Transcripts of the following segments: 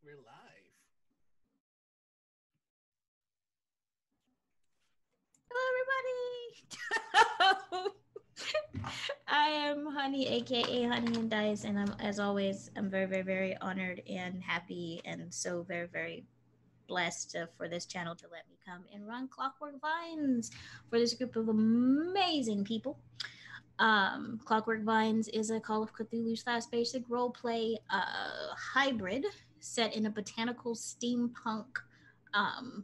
We're live. Hello, everybody. I am Honey, aka Honey and Dice, and as always, I'm very, very, very honored and happy, and so very, very blessed for this channel to let me come and run Clockwork Vines for this group of amazing people. Clockwork Vines is a Call of Cthulhu slash basic roleplay hybrid set in a botanical steampunk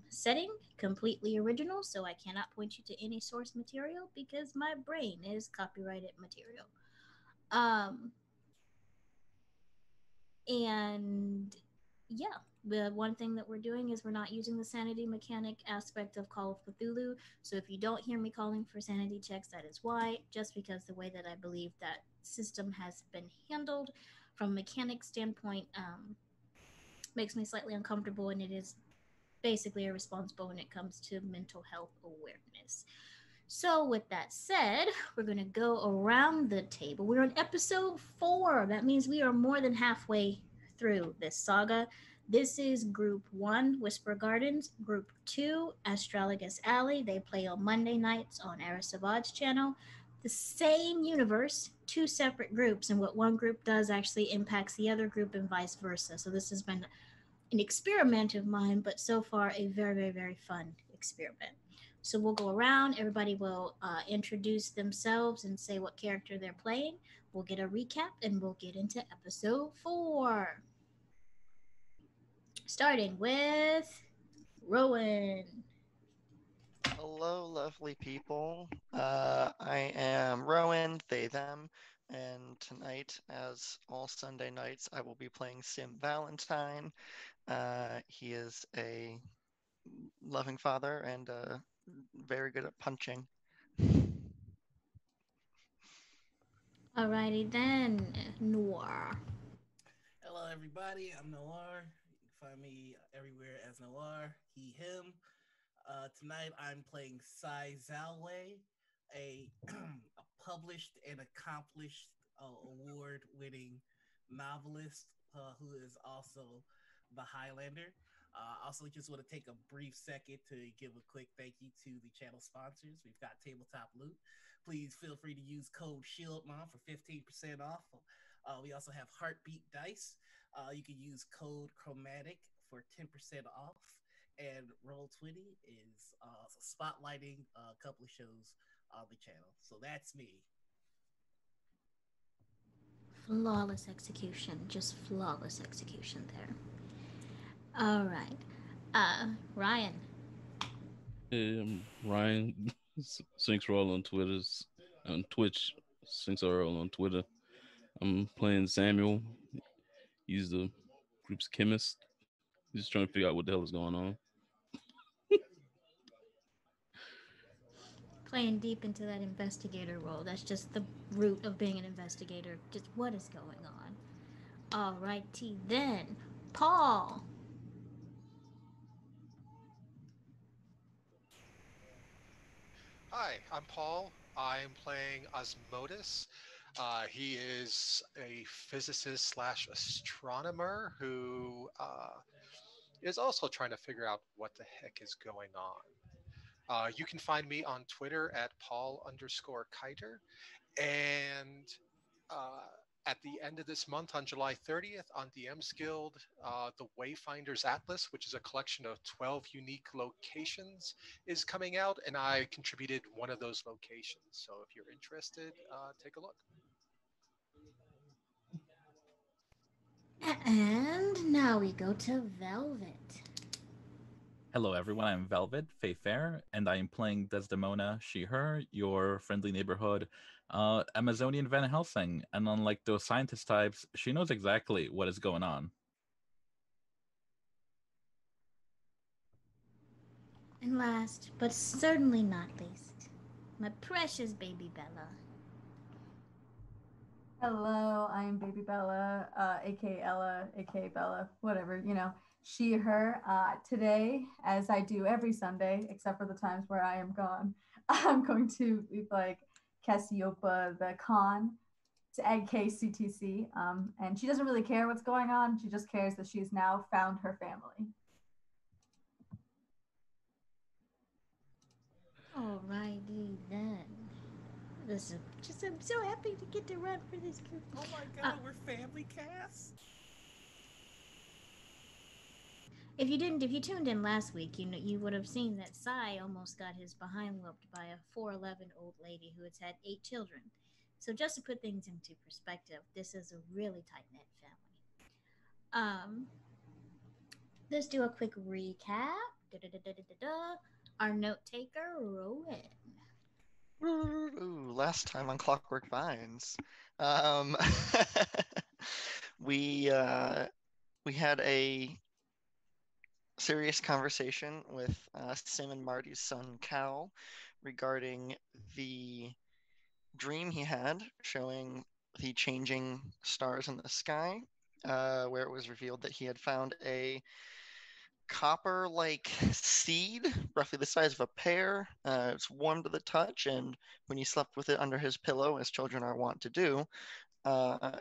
setting, completely original. So I cannot point you to any source material because my brain is copyrighted material. Um, and yeah, the one thing that we're doing is we're not using the sanity mechanic aspect of Call of Cthulhu. So if you don't hear me calling for sanity checks, that is why. Just because the way that I believe that system has been handled from a mechanic standpoint makes me slightly uncomfortable, and it is basically irresponsible when it comes to mental health awareness. So, with that said, we're going to go around the table. We're on episode 4. That means we are more than halfway through this saga. This is Group 1, Whisper Gardens. Group 2, Astrologus Alley. They play on Monday nights on Arasavad's channel. The same universe, two separate groups, and what one group does actually impacts the other group and vice versa. So, this has been an experiment of mine, but so far a very, very, very fun experiment. So we'll go around. Everybody will introduce themselves and say what character they're playing. We'll get a recap and we'll get into episode 4. Starting with Rowan. Hello, lovely people. I am Rowan, they, them, and tonight, as all Sunday nights, I will be playing Sim Valentine. He is a loving father and very good at punching. Alrighty then, Noir. Hello, everybody. I'm Noir. You can find me everywhere as Noir, he, him. Tonight, I'm playing Sai Zalwei, a published and accomplished award-winning novelist who is also the Highlander. Also, just want to take a brief second to give a quick thank you to the channel sponsors. We've got Tabletop Loot. Please feel free to use code SHIELDMOM for 15% off. We also have Heartbeat Dice. You can use code Chromatic for 10% off. And Roll20 is spotlighting a couple of shows on the channel. So that's me. Flawless execution. Just flawless execution there. Alright. Ryan. Hey, I'm Ryan. Sinks Roll on Twitter, on Twitch. Sinks Roll on Twitter. I'm playing Samuel. He's the group's chemist. He's just trying to figure out what the hell is going on. Playing deep into that investigator role. That's just the root of being an investigator. Just what is going on. Alrighty then. Paul. Hi, I'm Paul. I'm playing Osmotus. He is a physicist slash astronomer who is also trying to figure out what the heck is going on. You can find me on Twitter at Paul_Kiter. And uh, at the end of this month, on July 30th, on DM's Guild, the Wayfinders Atlas, which is a collection of 12 unique locations, is coming out, and I contributed one of those locations. So if you're interested, take a look. And now we go to Velvet. Hello, everyone. I'm Velvet Faye Fair, and I am playing Desdemona She/Her, your friendly neighborhood Amazonian Van Helsing. And unlike those scientist types, she knows exactly what is going on. And last, but certainly not least, my precious baby Bella. Hello, I'm Baby Bella, aka Ella, aka Bella, whatever, she, her. Today, as I do every Sunday, except for the times where I am gone, I'm going to be like Cassiopeia the Khan. egg case CTC. And she doesn't really care what's going on. She just cares that she's now found her family. Alrighty then. This is just, I'm so happy to get to run for this group. Oh my god, we're family cast. If you tuned in last week, you would have seen that Sai almost got his behind whooped by a 4'11" old lady who has had 8 children. So just to put things into perspective, this is a really tight knit family. Let's do a quick recap. Our note taker, Rowan. Ooh, last time on Clockwork Vines, um, we had a serious conversation with Sim and Marty's son Cal regarding the dream he had showing the changing stars in the sky, where it was revealed that he had found a copper-like seed, roughly the size of a pear. It's warm to the touch, and when he slept with it under his pillow, as children are wont to do,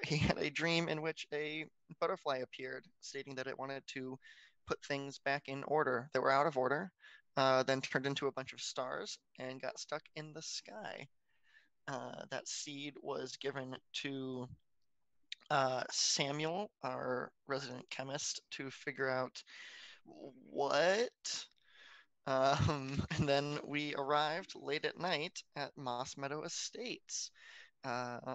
he had a dream in which a butterfly appeared, stating that it wanted to put things back in order that were out of order, then turned into a bunch of stars and got stuck in the sky. That seed was given to Samuel, our resident chemist, to figure out what. And then we arrived late at night at Moss Meadow Estates,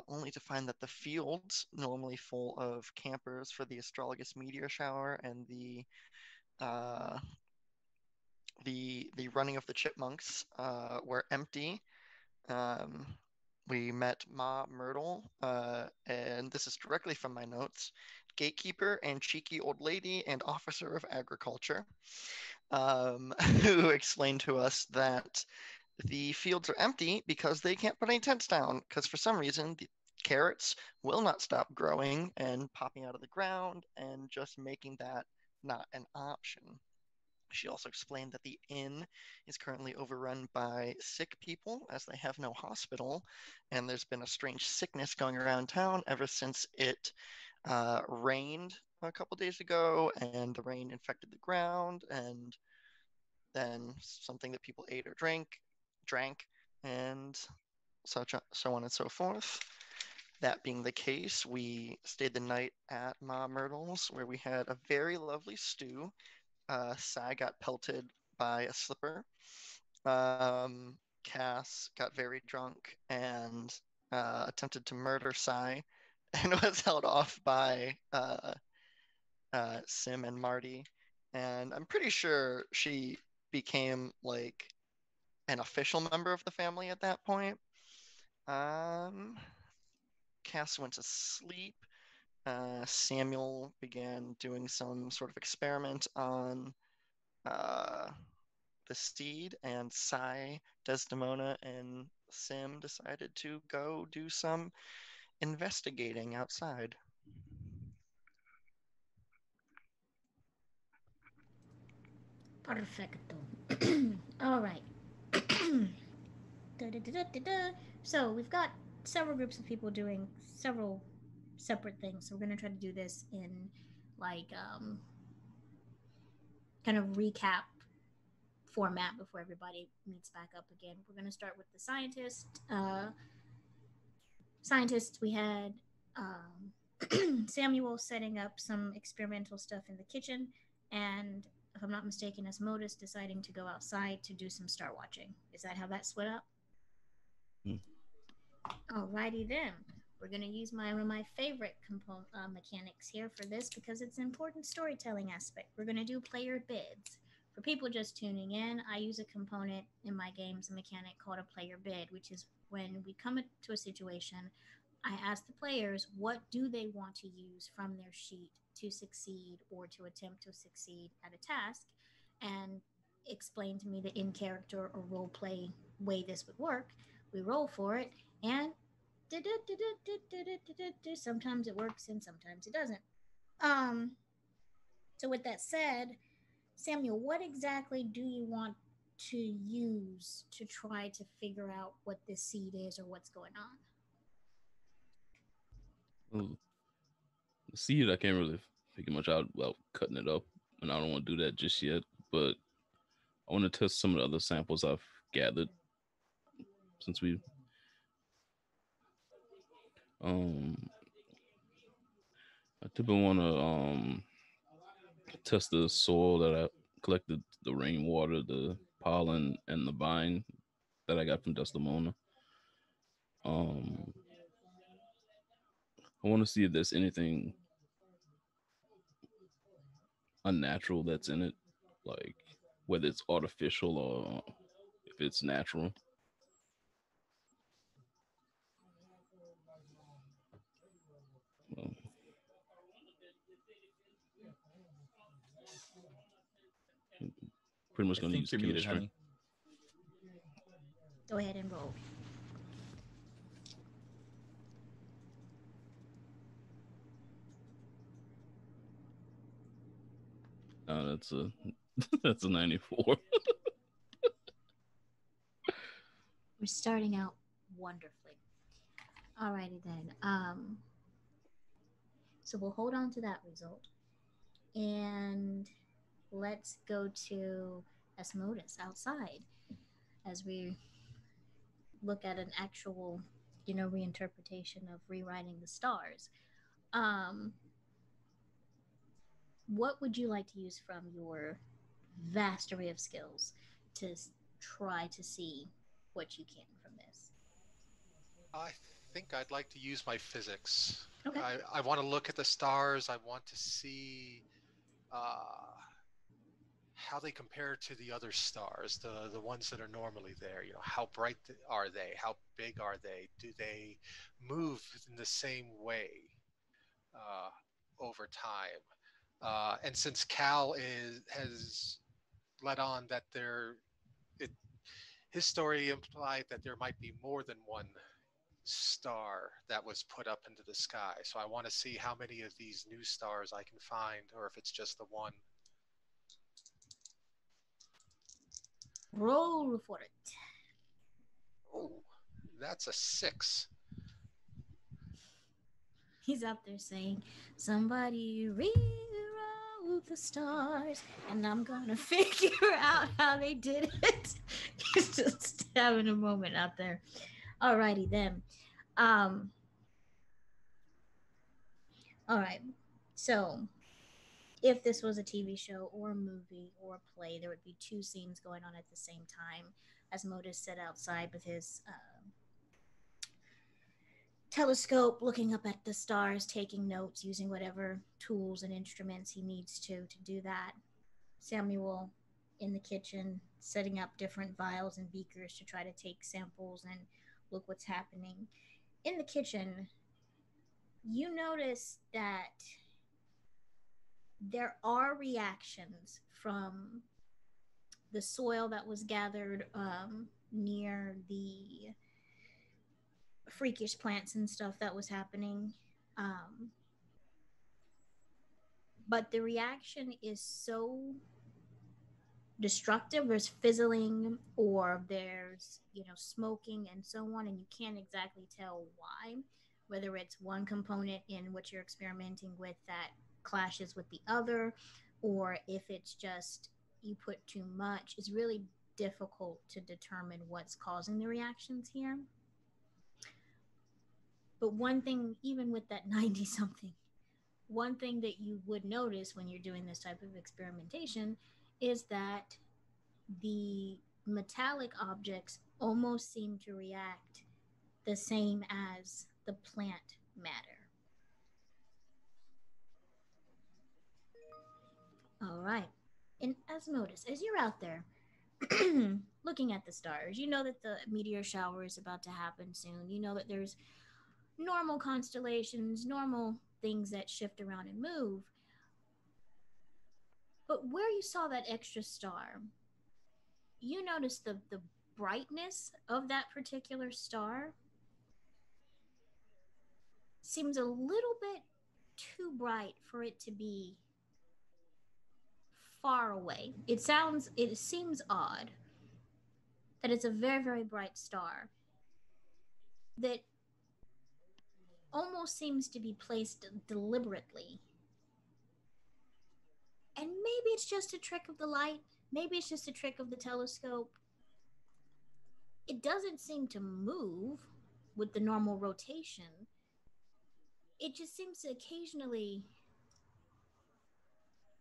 only to find that the fields, normally full of campers for the astrologus meteor shower and the running of the chipmunks, were empty. Um, we met Ma Myrtle, and this is directly from my notes, gatekeeper and cheeky old lady and officer of agriculture, who explained to us that the fields are empty because they can't put any tents down, because for some reason the carrots will not stop growing and popping out of the ground, and just making that not an option. She also explained that the inn is currently overrun by sick people as they have no hospital, and there's been a strange sickness going around town ever since it rained a couple days ago, and the rain infected the ground, and then something that people ate or drank, and so on and so forth. That being the case, we stayed the night at Ma Myrtle's, where we had a very lovely stew. Sai got pelted by a slipper. Cass got very drunk and attempted to murder Sai and was held off by Sim and Marty. And I'm pretty sure she became like an official member of the family at that point. Cass went to sleep. Samuel began doing some sort of experiment on the seed, and Sai, Desdemona, and Sim decided to go do some investigating outside. Perfecto. All right. So we've got several groups of people doing several separate things. So we're gonna try to do this in like kind of recap format before everybody meets back up again. We're gonna start with the scientist. Scientists, we had Samuel setting up some experimental stuff in the kitchen, and if I'm not mistaken, Asmodeus deciding to go outside to do some star watching. Is that how that split up? Mm. Alrighty then. We're going to use one of my favorite mechanics here for this because it's an important storytelling aspect. We're going to do player bids. For people just tuning in, I use a component in my games, a mechanic called a player bid, which is when we come to a situation, I ask the players what do they want to use from their sheet to succeed or to attempt to succeed at a task, and explain to me the in character or role play way this would work. We roll for it, and sometimes it works and sometimes it doesn't. So with that said, Samuel, what exactly do you want to use to try to figure out what this seed is or what's going on? The seed, I can't really figure much out without cutting it up, and I don't want to do that just yet. But I want to test some of the other samples I've gathered since we um I typically want to test the soil that I collected, the rainwater, the pollen, and the vine that I got from Desdemona. Um, I want to see if there's anything unnatural that's in it, like whether it's artificial or if it's natural. Well, pretty much I going to think use you're muted, chemistry. honey. Go ahead and roll. That's a that's a 94. We're starting out wonderfully. Alrighty then. So we'll hold on to that result, and let's go to Asmodeus outside as we look at an actual, reinterpretation of rewriting the stars. Um, what would you like to use from your vast array of skills to try to see what you can from this? I think I'd like to use my physics. Okay. I want to look at the stars. I want to see uh, how they compare to the other stars, the ones that are normally there. You know, how bright are they? How big are they? Do they move in the same way uh, over time? And since Cal has let on that it, his story implied that there might be more than one star that was put up into the sky. So I want to see how many of these new stars I can find, or if it's just the one. Roll for it. Oh, that's a 6. He's out there saying, "Somebody rewrote the stars, and I'm gonna figure out how they did it." He's just having a moment out there. Alrighty then. Um. All right. So, if this was a TV show or a movie or a play, there would be two scenes going on at the same time. As Modus sat outside with his telescope, looking up at the stars, taking notes, using whatever tools and instruments he needs to do that. Samuel in the kitchen, setting up different vials and beakers to try to take samples and look what's happening. In the kitchen, you notice that there are reactions from the soil that was gathered near the freakish plants and stuff that was happening. Um, but the reaction is so destructive. There's fizzling or there's, smoking and so on, and you can't exactly tell why, whether it's one component in what you're experimenting with that clashes with the other, or if it's just you put too much. It's really difficult to determine what's causing the reactions here. But one thing, even with that 90 something, one thing that you would notice when you're doing this type of experimentation is that the metallic objects almost seem to react the same as the plant matter. All right. And Asmodeus, as you're out there looking at the stars, you know that the meteor shower is about to happen soon. You know that there's normal constellations, normal things that shift around and move. But where you saw that extra star, you notice the brightness of that particular star seems a little bit too bright for it to be far away. It seems odd that it's a very, very bright star that almost seems to be placed deliberately. And maybe it's just a trick of the light, maybe it's just a trick of the telescope. It doesn't seem to move with the normal rotation. It just seems to occasionally,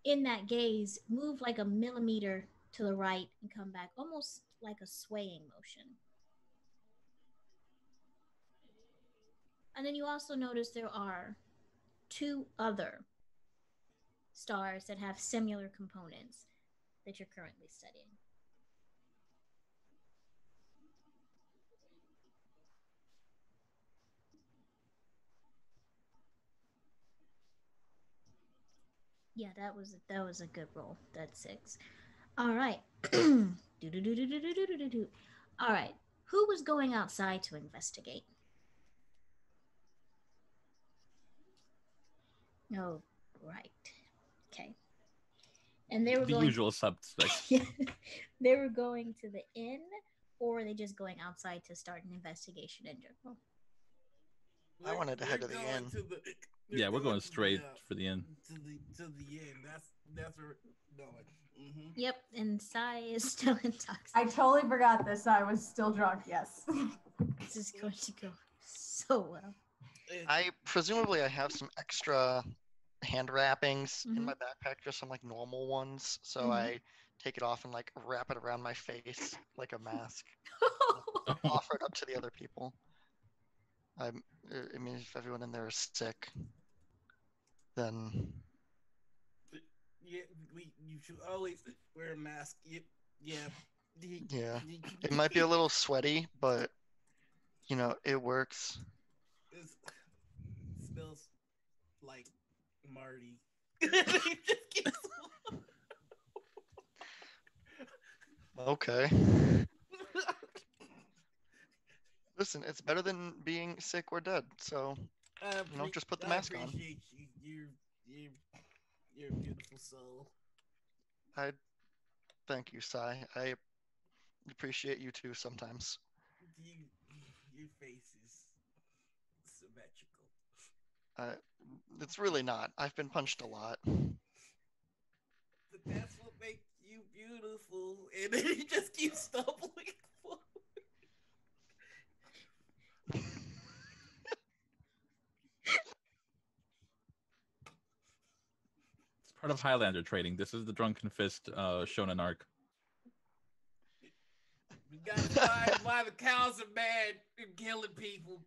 in that gaze, move like a millimeter to the right and come back, almost like a swaying motion. And then you also notice there are two other stars that have similar components that you're currently studying. Yeah, that was a good roll. That's 6. All right. Do-do-do-do-do-do-do-do. All right. Who was going outside to investigate? Oh, right. Okay. And they were The going usual suspects. Yeah. They were going to the inn, or were they just going outside to start an investigation in general? I wanted to head to the inn. Yeah, we're going straight for the inn. To the end. That's where we're going. Mm-hmm. Yep, and Sai is still intoxicated. I totally forgot this. I was still drunk. Yes. This is going to go so well. Presumably I have some extra hand wrappings in Mhm. my backpack, just some like normal ones. So Mhm. I take it off and like wrap it around my face like a mask. Offer it up to the other people. I mean, if everyone in there is sick, then Yeah, you should always wear a mask. Yeah. yeah, it might be a little sweaty, but you know it works. It smells like Marty. It just keeps- Okay. Listen, it's better than being sick or dead. So just put the mask on. I appreciate you. You're a beautiful soul. I thank you, Sai. I appreciate you too sometimes. You, your face is symmetrical. Uh, it's really not. I've been punched a lot. But that's what makes you beautiful. And then you just keep stumbling forward. It's part of Highlander trading. This is the Drunken Fist shonen arc. We gotta find why the cows are mad and killing people.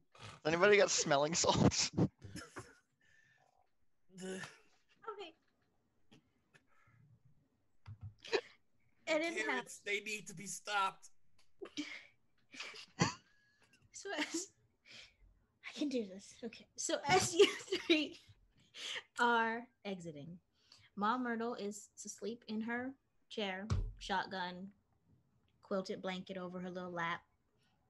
Anybody got smelling salts? Okay. And in house. Carrots, they need to be stopped. So as I can do this. Okay. So as you three are exiting, Mom Myrtle is asleep in her chair, shotgun, quilted blanket over her little lap.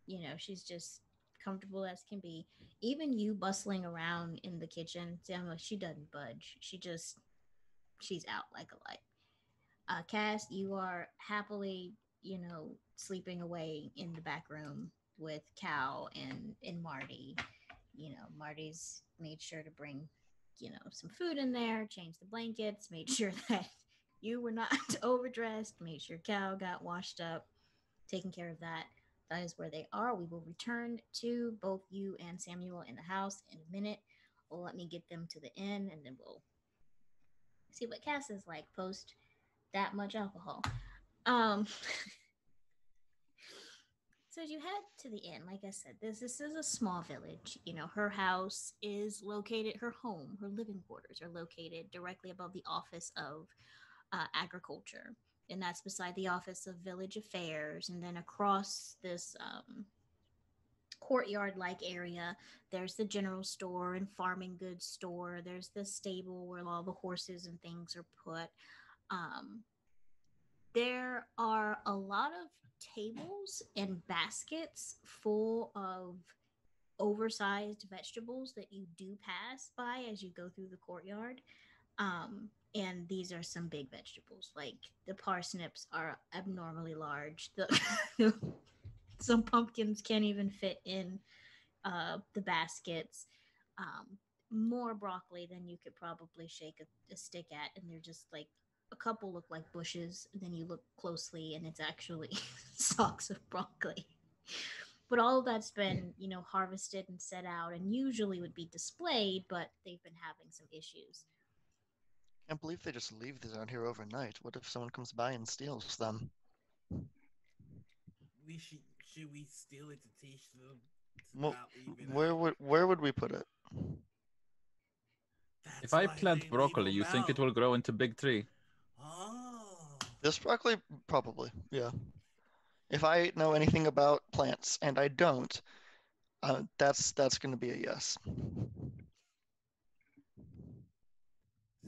You know, she's just comfortable as can be. Even you bustling around in the kitchen, she doesn't budge. She's out like a light. Cass, you are happily, sleeping away in the back room with Cal and Marty. Marty's made sure to bring, some food in there, change the blankets, made sure that you were not overdressed, made sure Cal got washed up, taking care of that. That is where they are. We will return to both you and Samuel in the house in a minute. Well, let me get them to the inn, and then we'll see what Cass is like post that much alcohol. So as you head to the inn, like I said, this is a small village. Her house is located, her home, her living quarters are located directly above the Office of Agriculture. And that's beside the Office of Village Affairs. And then across this courtyard like area, there's the general store and farming goods store. There's the stable where all the horses and things are put. There are a lot of tables and baskets full of oversized vegetables that you do pass by as you go through the courtyard. And these are some big vegetables. Like the parsnips are abnormally large. Some pumpkins can't even fit in the baskets. more broccoli than you could probably shake a stick at, and they're just like a couple look like bushes, and then you look closely, and it's actually stalks of broccoli. But all of that's been, harvested and set out, and usually would be displayed, but they've been having some issues. Can't believe they just leave these out here overnight. What if someone comes by and steals them? We should we steal it to teach them to Well, not leave it where out? would we put it? That's If I why plant they leave broccoli, them you think it out. will grow into big tree? Oh. This broccoli, probably. Yeah. If I know anything about plants, and I don't, that's going to be a yes.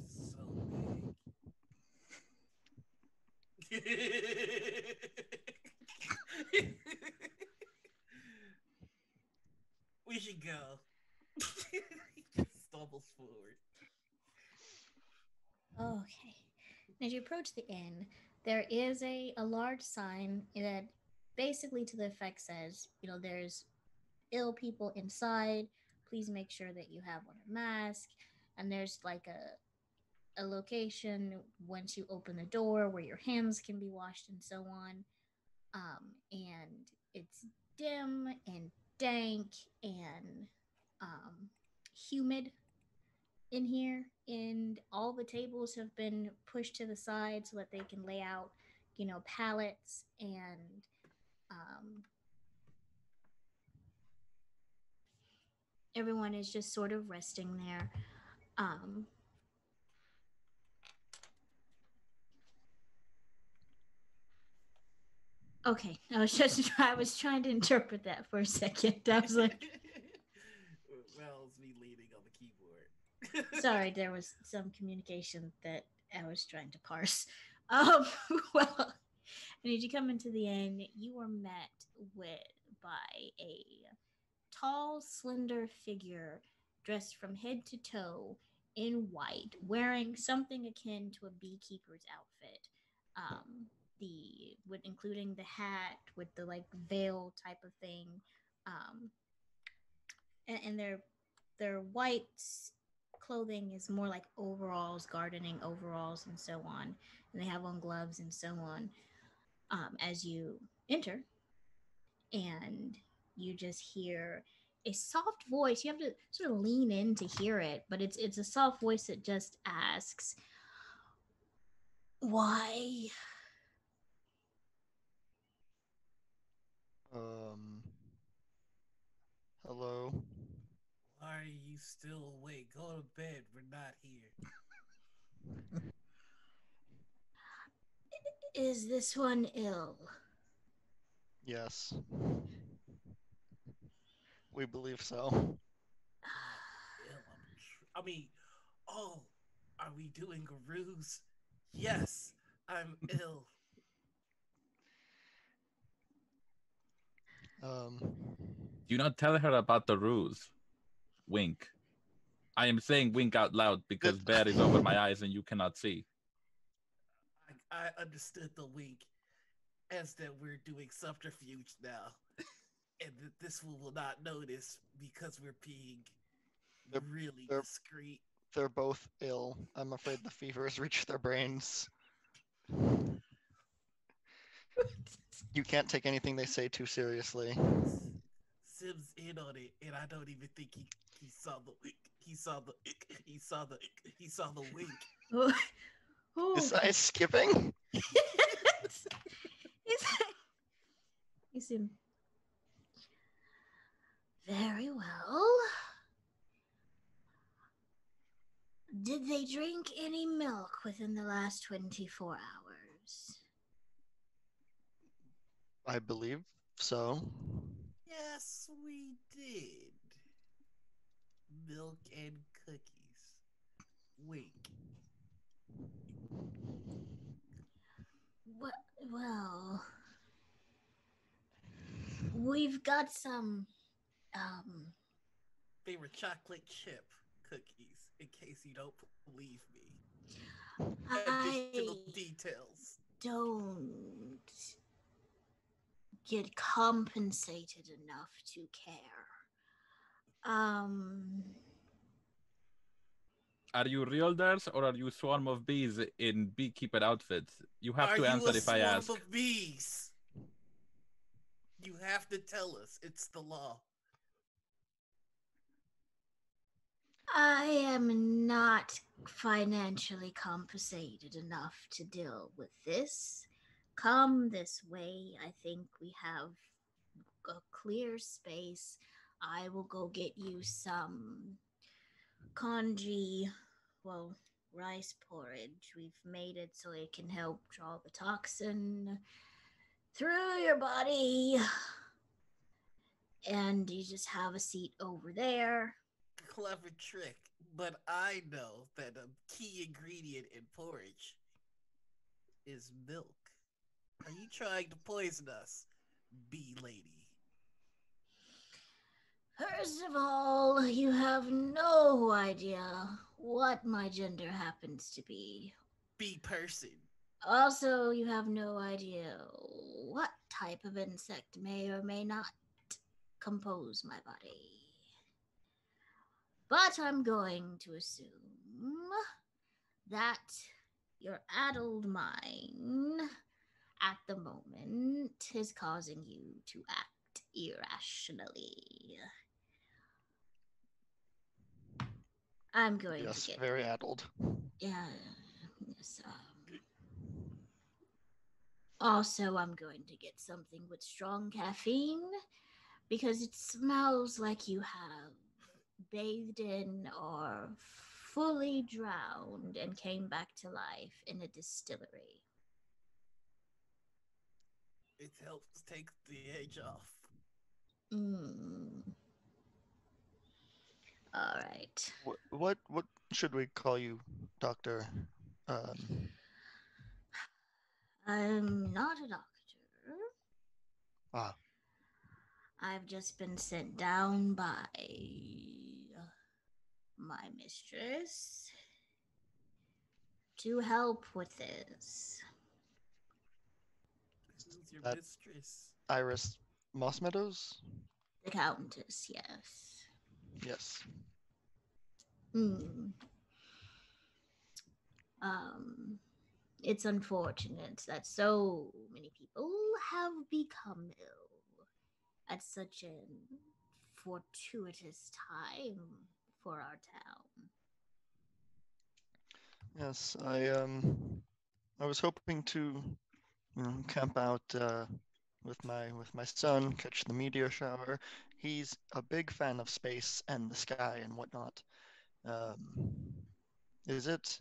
So big. We should go. He just stumbles forward. Okay. As you approach the inn, there is a large sign that basically to the effect says, there's ill people inside. Please make sure that you have on a mask. And there's like a location once you open the door where your hands can be washed and so on. And it's dim and dank and humid in here, and all the tables have been pushed to the side so that they can lay out, pallets, and um, everyone is just sort of resting there. Um, okay, I was trying to interpret that for a second. I was like, Well, it's me leaning on the keyboard. sorry, there was some communication that I was trying to parse. Um, well, and as you come into the inn, you are met with by a tall, slender figure dressed from head to toe in white, wearing something akin to a beekeeper's outfit. With including the hat with the like veil type of thing, um, and their white clothing is more like overalls, gardening overalls, and so on. And they have on gloves and so on. As you enter, and you just hear a soft voice. You have to sort of lean in to hear it, but it's a soft voice that just asks, "Why?" Hello. Why are you still awake? Go to bed. We're not here. Is this one ill? Yes. We believe so. Not ill. I mean, oh, are we doing a ruse? Yes, I'm ill. Um, Do not tell her about the ruse. Wink. I am saying wink out loud because Bear is over my eyes and you cannot see. I understood the wink as that we're doing subterfuge now, and that this one will not notice because we're being really discreet. they're both ill. I'm afraid the fever has reached their brains. You can't take anything they say too seriously. Sim's in on it, and I don't even think he saw the wink. He saw the wink. Is I skipping? You seem very well. Did they drink any milk within the last 24 hours? I believe so. Yes, we did. Milk and cookies. Wink. Well, we've got some, They were chocolate chip cookies, in case you don't believe me. Additional details. Don't get compensated enough to care. Are you real nurse or are you swarm of bees in beekeeper outfits? You have Are to you answer a if I swarm ask. of bees? You have to tell us. It's the law. I am not financially compensated enough to deal with this. Come this way. I think we have a clear space. I will go get you some congee, well, rice porridge. We've made it so it can help draw the toxin through your body. And you just have a seat over there. Clever trick. But I know that a key ingredient in porridge is milk. Are you trying to poison us, bee lady? First of all, you have no idea what my gender happens to be. Bee person. Also, you have no idea what type of insect may or may not compose my body. But I'm going to assume that your addled mind at the moment is causing you to act irrationally. I'm going to Yes, get. very addled. Yeah. Yes, also, I'm going to get something with strong caffeine because it smells like you have bathed in or fully drowned and came back to life in a distillery. It helps take the edge off. Mm. All right. What should we call you, Doctor? Um, I'm not a doctor. ah, I've just been sent down by my mistress to help with this. Who's your that mistress? Iris Moss Meadows? The Countess, yes. Yes. Hmm. Um, it's unfortunate that so many people have become ill at such a fortuitous time for our town. Yes, I was hoping to, camp out with my son, catch the meteor shower. He's a big fan of space and the sky and whatnot. Um, is it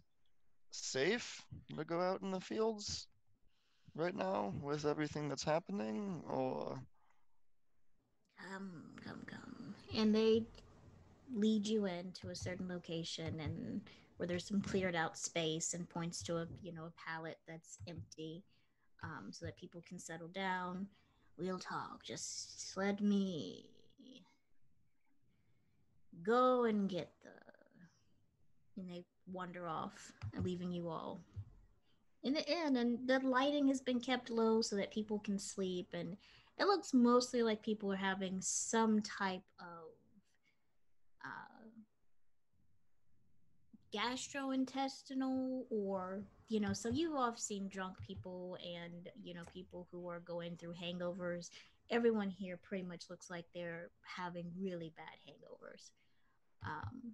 safe to go out in the fields right now with everything that's happening, or Come. And they lead you into a certain location and where there's some cleared out space and points to a pallet that's empty, so that people can settle down. We'll talk. Just let me go and get the. And they wander off, leaving you all in the inn. And the lighting has been kept low so that people can sleep. And it looks mostly like people are having some type of uh, gastrointestinal, or so you've all seen drunk people and people who are going through hangovers. Everyone here pretty much looks like they're having really bad hangovers. um,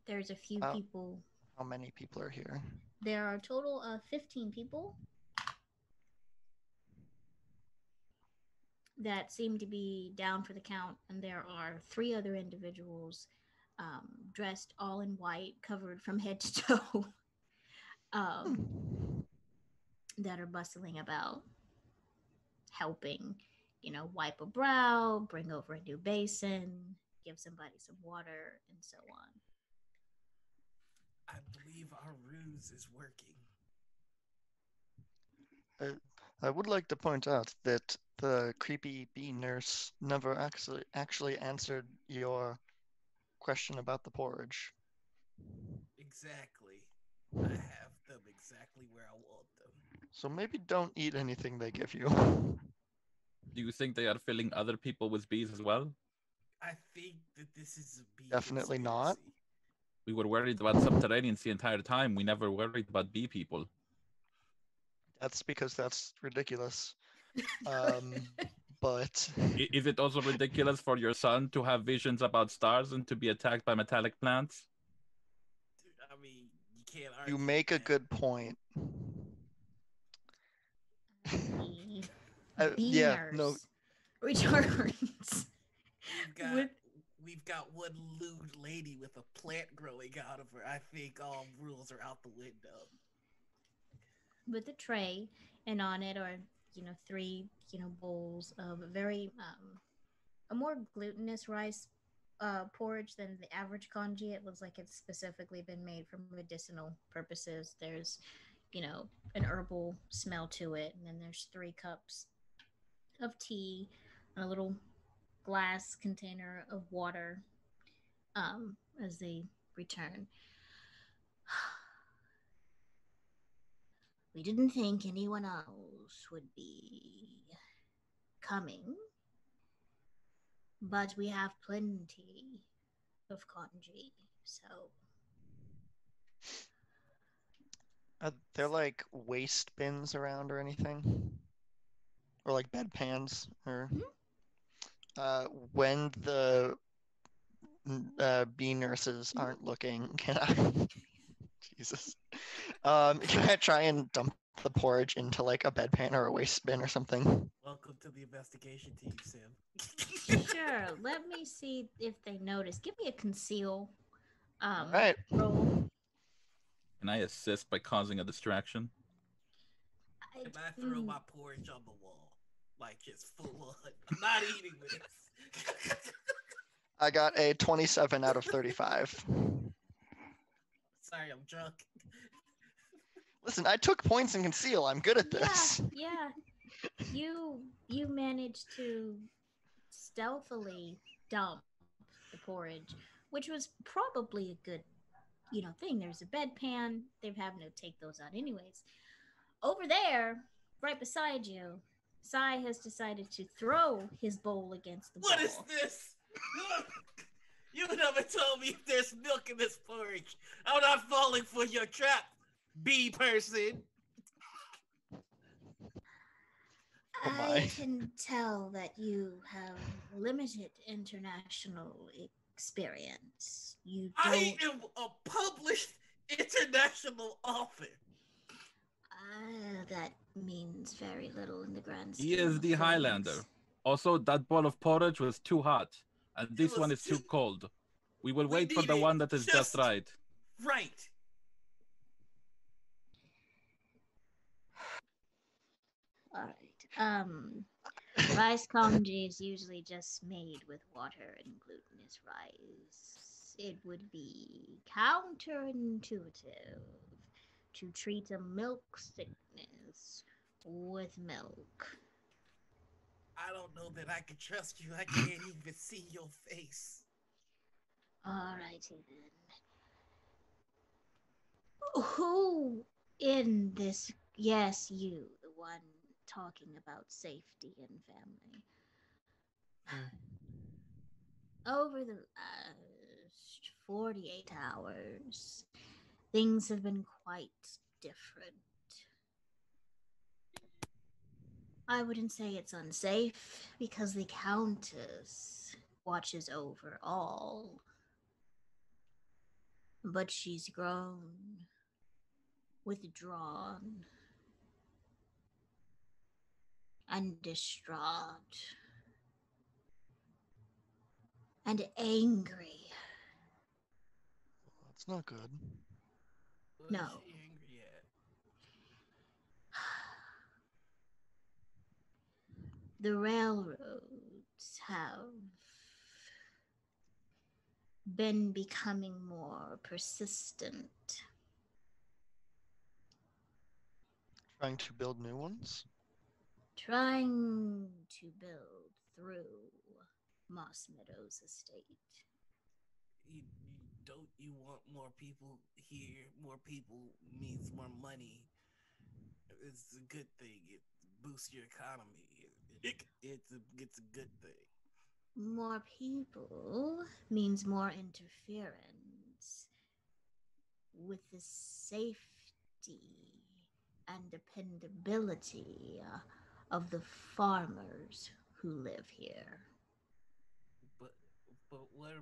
there's a few how, people. how many people are here? There are a total of 15 people that seem to be down for the count, and there are three other individuals, dressed all in white, covered from head to toe, um, Hmm. that are bustling about, helping, wipe a brow, bring over a new basin, give somebody some water, and so on. I believe our ruse is working. I, I would like to point out that the creepy bee nurse never actually answered your question about the porridge. Exactly. I have them exactly where I want them. So maybe don't eat anything they give you. Do you think they are filling other people with bees as well? I think that this is a bee Definitely not. conspiracy. We were worried about subterraneans the entire time. We never worried about bee people. That's because that's ridiculous. But Is it also ridiculous for your son to have visions about stars and to be attacked by metallic plants? Dude, I mean, you can't argue you with make a that. good point. The Yeah, no, beaners returns We've got with we've got one lewd lady with a plant growing out of her. I think all rules are out the window. a tray, and on it are three bowls of a more glutinous rice porridge than the average congee. It looks like it's specifically been made for medicinal purposes. There's an herbal smell to it, and then there's 3 cups of tea and a little glass container of water as they return. We didn't think anyone else would be coming, but we have plenty of congee, so are there like waste bins around or anything? Or like bedpans? Or when the bee nurses aren't looking, can I? Jesus. Can I try and dump the porridge into like a bedpan or a waste bin or something? Welcome to the investigation team, Sim. sure. Let me see if they notice. Give me a conceal All right. roll. Can I assist by causing a distraction? And I throw my porridge on the wall. Like it's full on. I'm not eating this. I got a 27 out of 35. Sorry, I'm drunk. Listen, I took points in conceal. I'm good at this. Yeah. You managed to stealthily dump the porridge, which was probably a good, thing. There's a bedpan. They're having to take those out anyways. Over there, right beside you, Sai has decided to throw his bowl against the What wall. is this? You never told me if there's milk in this porridge. I'm not falling for your trap, bee person. Oh my. I can tell that you have limited international experience. You don't. I am a published international author. That means very little in the grand scheme. He is of the things. Highlander. Also, that bowl of porridge was too hot, and this one is too cold. We will wait for the one that is just right. Right. All right. Rice congee is usually just made with water and glutinous rice. It would be counterintuitive to treat a milk sickness with milk. I don't know that I can trust you. I can't even see your face. Alrighty then. Who in this? Yes, you, the one talking about safety and family. Over the last 48 hours, things have been quite different. I wouldn't say it's unsafe because the Countess watches over all. But she's grown, withdrawn, and distraught, and angry. That's not good. What No. is she angry at? The railroads have been becoming more persistent. Trying to build new ones? Trying to build through Moss Meadows estate. Don't you want more people here? More people means more money. It's a good thing. It boosts your economy. It's a good thing. More people means more interference. with the safety and dependability of the farmers who live here. But what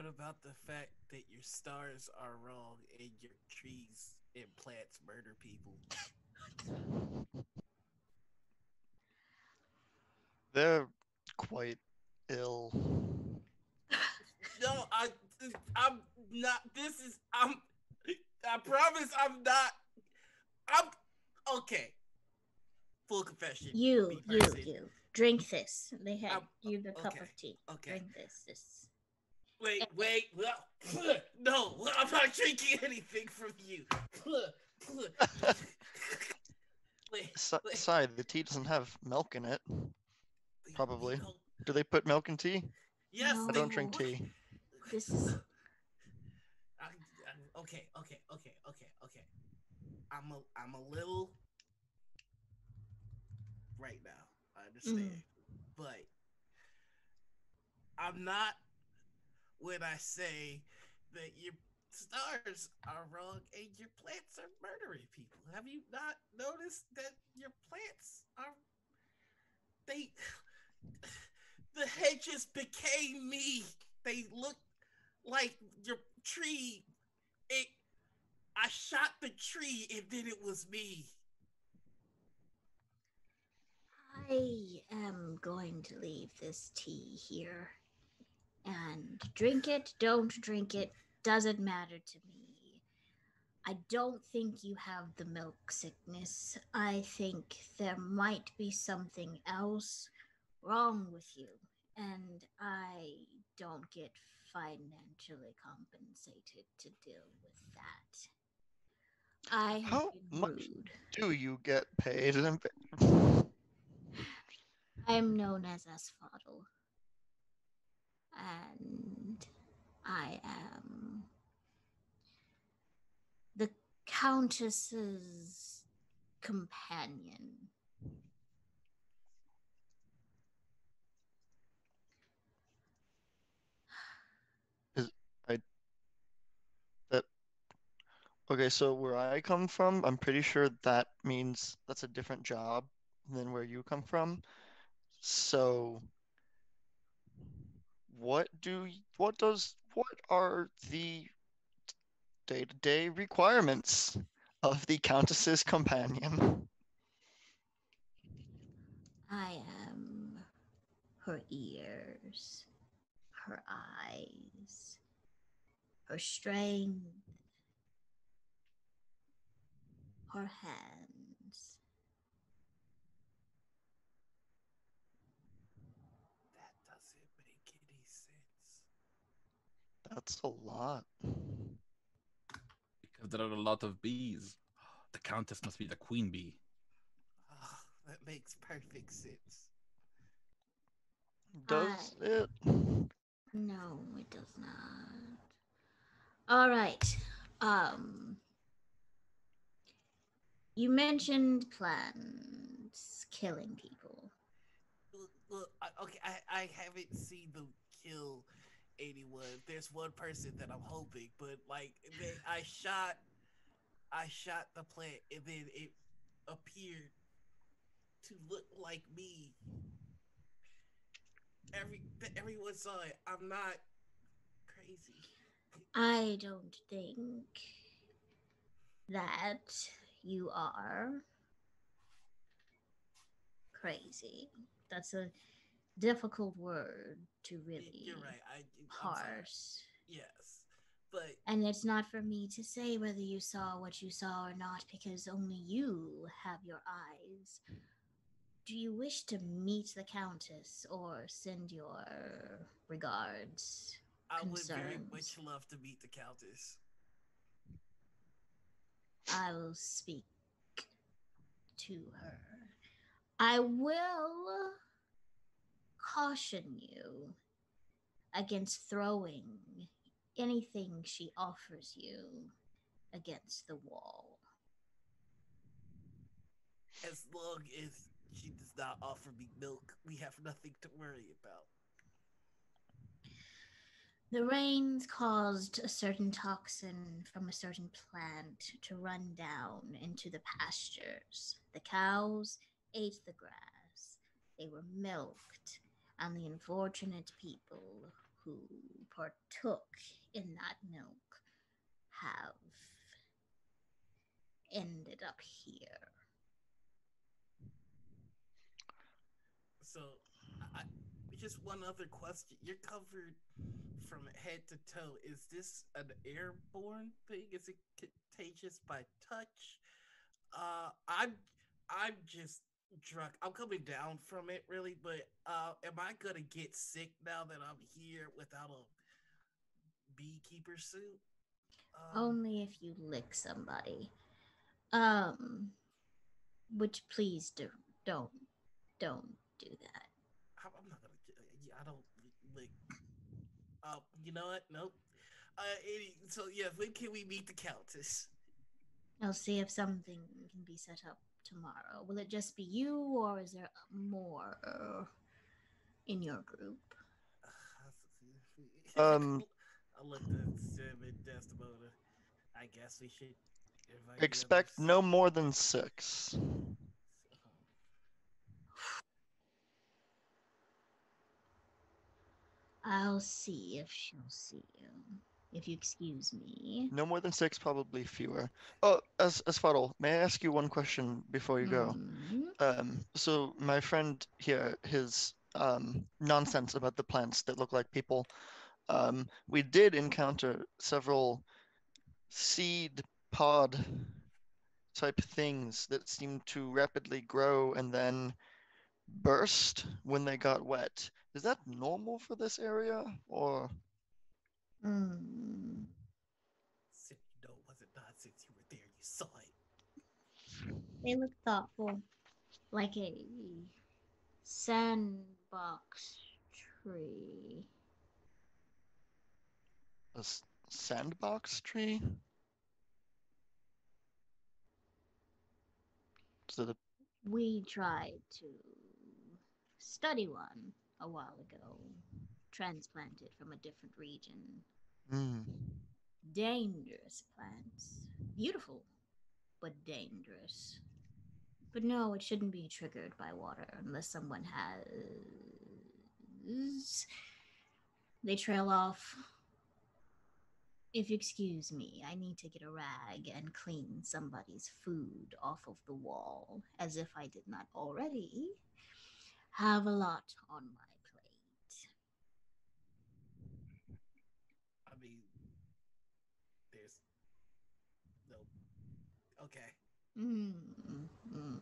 about the fact that your stars are wrong and your trees and plants murder people? They're quite ill. No, I'm not. This is I promise I'm not. I'm okay. Full confession. You, Me you, person. you. Drink this. They had I'm you the cup okay. of tea. Okay. Drink this. This. Wait. No, I'm not drinking anything from you. Wait, wait. Sorry, the tea doesn't have milk in it. Probably. No. Do they put milk in tea? Yes, I don't they drink would. tea. This is. Okay. I'm a little right now. I understand, but I'm not when I say that your stars are wrong and your plants are murdering people. Have you not noticed that your plants are they the hedges became me. They look like your tree. It I shot the tree and then it was me. I am going to leave this tea here and drink it. Don't drink it. Doesn't matter to me. I don't think you have the milk sickness. I think there might be something else wrong with you, and I don't get financially compensated to deal with that. I have How been much rude. do you get paid? I am known as Asphodel, and I am the Countess's companion. Is I that okay? So where I come from, I'm pretty sure that means that's a different job than where you come from. So what are the day-to-day requirements of the Countess's companion? I am her ears, her eyes, her strength, her hands. That doesn't make any sense. That's a lot. Because there are a lot of bees. The countess must be the queen bee. Oh, that makes perfect sense. Does it? No, it does not. All right. Um, you mentioned plans killing people. Look, I haven't seen them kill anyone. There's one person that I'm hoping, but like I shot the plant and then it appeared to look like me. Everyone saw it. I'm not crazy. I don't think that you are crazy. That's a difficult word to You're really right. I'm sorry. parse. Yes, but And it's not for me to say whether you saw what you saw or not because only you have your eyes. Do you wish to meet the Countess or send your regards, I would very concerns? much love to meet the Countess. I will speak to her. I will caution you against throwing anything she offers you against the wall. As long as she does not offer me milk, we have nothing to worry about. The rains caused a certain toxin from a certain plant to run down into the pastures. The cows ate the grass. They were milked, and the unfortunate people who partook in that milk have ended up here. So, I, just one other question. You're covered from head to toe. Is this an airborne thing? Is it contagious by touch? I'm just drunk. I'm coming down from it, really. But am I gonna get sick now that I'm here without a beekeeper suit? Only if you lick somebody. Um, which please don't don't do that. I'm not gonna. Yeah, I don't lick. You know what? Nope. So yeah, when can we meet the Countess? I'll see if something can be set up tomorrow. Will it just be you, or is there more in your group? Um, I looked at Sim and Desdemona. I guess we should invite the expect others. no more than 6. I'll see if she'll see you. If you excuse me. No more than 6, probably fewer. Oh, as Fuddle, may I ask you one question before you go? So my friend here, his nonsense about the plants that look like people. We did encounter several seed pod type things that seemed to rapidly grow and then burst when they got wet. Is that normal for this area, or? Sim, you know it wasn't nonsense. You were there. You saw it. They look thoughtful, like a sandbox tree. A sandbox tree? Is it a... We tried to study one a while ago, transplanted from a different region. Dangerous plants. Beautiful, but dangerous. But no, it shouldn't be triggered by water unless someone has. They trail off. If you excuse me, I need to get a rag and clean somebody's food off of the wall, as if I did not already have a lot on my plate. I mean, there's no. Okay. Mm, mm, mm.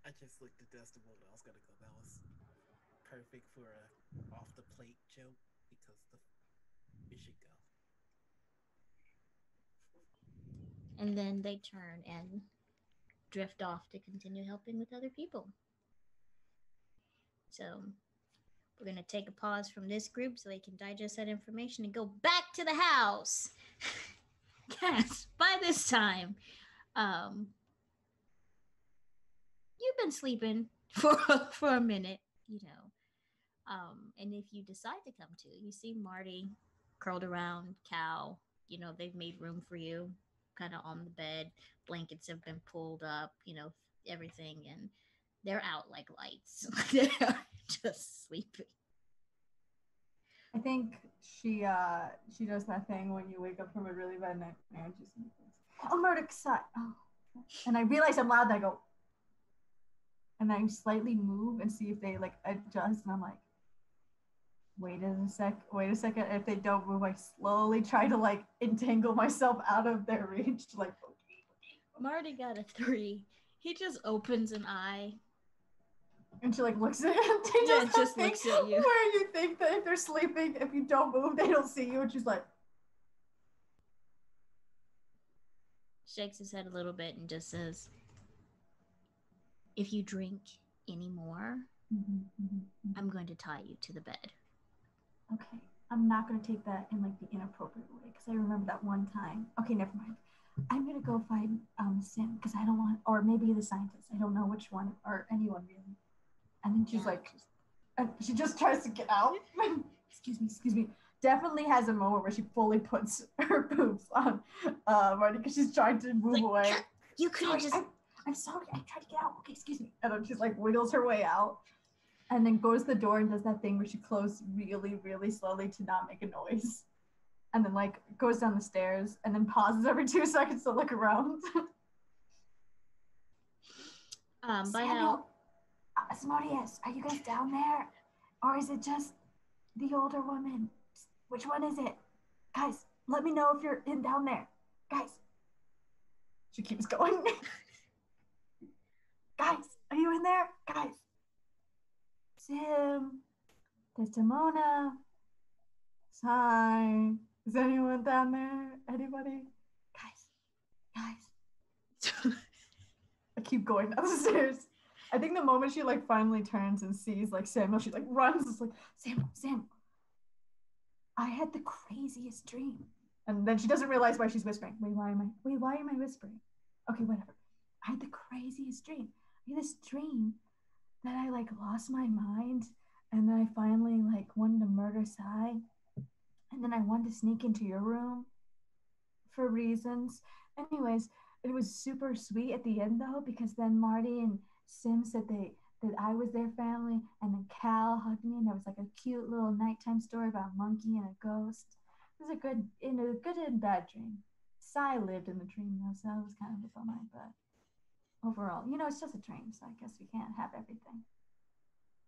I just looked at Desdemona. I was gonna go. That was perfect for a off the plate joke because it should go. And then they turn and drift off to continue helping with other people. So we're going to take a pause from this group so they can digest that information and go back to the house. Yes, by this time, you've been sleeping for a minute, you know. And if you decide to come to, you see Marty curled around, Cal. You know, they've made room for you, kind of on the bed. Blankets have been pulled up, you know, everything, and they're out like lights. They're just sleeping. I think she does that thing when you wake up from a really bad nightmare and just oh Murdoch's oh, and I realize I'm loud and I go and I slightly move and see if they like adjust and I'm like wait a second. If they don't move, I slowly try to like entangle myself out of their reach. Like Marty got a 3. He just opens an eye. And she like looks at him. Yeah, just looks at you. Where you think that if they're sleeping, if you don't move, they don't see you. And she's like shakes his head a little bit and just says, if you drink any more, I'm going to tie you to the bed. Okay, I'm not going to take that in like the inappropriate way because I remember that one time. Okay, never mind. I'm going to go find Sim because I don't want, or maybe the scientist. I don't know which one or anyone really. And then she's like, And she just tries to get out. Excuse me. Definitely has a moment where she fully puts her boobs on Marty because she's trying to move away. You could have just. I'm sorry. I tried to get out. Okay, excuse me. And then she's like wiggles her way out, and then goes to the door and does that thing where she closes really, really slowly to not make a noise, and then like goes down the stairs and then pauses every 2 seconds to look around. By now, Asmodeus, are you guys down there, or is it just the older woman? Which one is it? Guys, let me know if you're in down there. Guys. She keeps going. Guys, are you in there? Guys. Sim. Desdemona. Sign. Is anyone down there? Anybody? Guys. I keep going down the stairs. I think the moment she like finally turns and sees like Samuel, she like runs. It's like, Samuel. I had the craziest dream. And then she doesn't realize why she's whispering. Wait, why am I whispering? Okay, whatever. I had the craziest dream. I had this dream that I like lost my mind, and then I finally like wanted to murder Sai, and then I wanted to sneak into your room for reasons. Anyways, it was super sweet at the end though, because then Marty and Sim said that I was their family, and then Cal hugged me, and there was like a cute little nighttime story about a monkey and a ghost. It was a good and bad dream. Sai lived in the dream though, so it was kind of a bummer, but overall, it's just a dream, so I guess we can't have everything.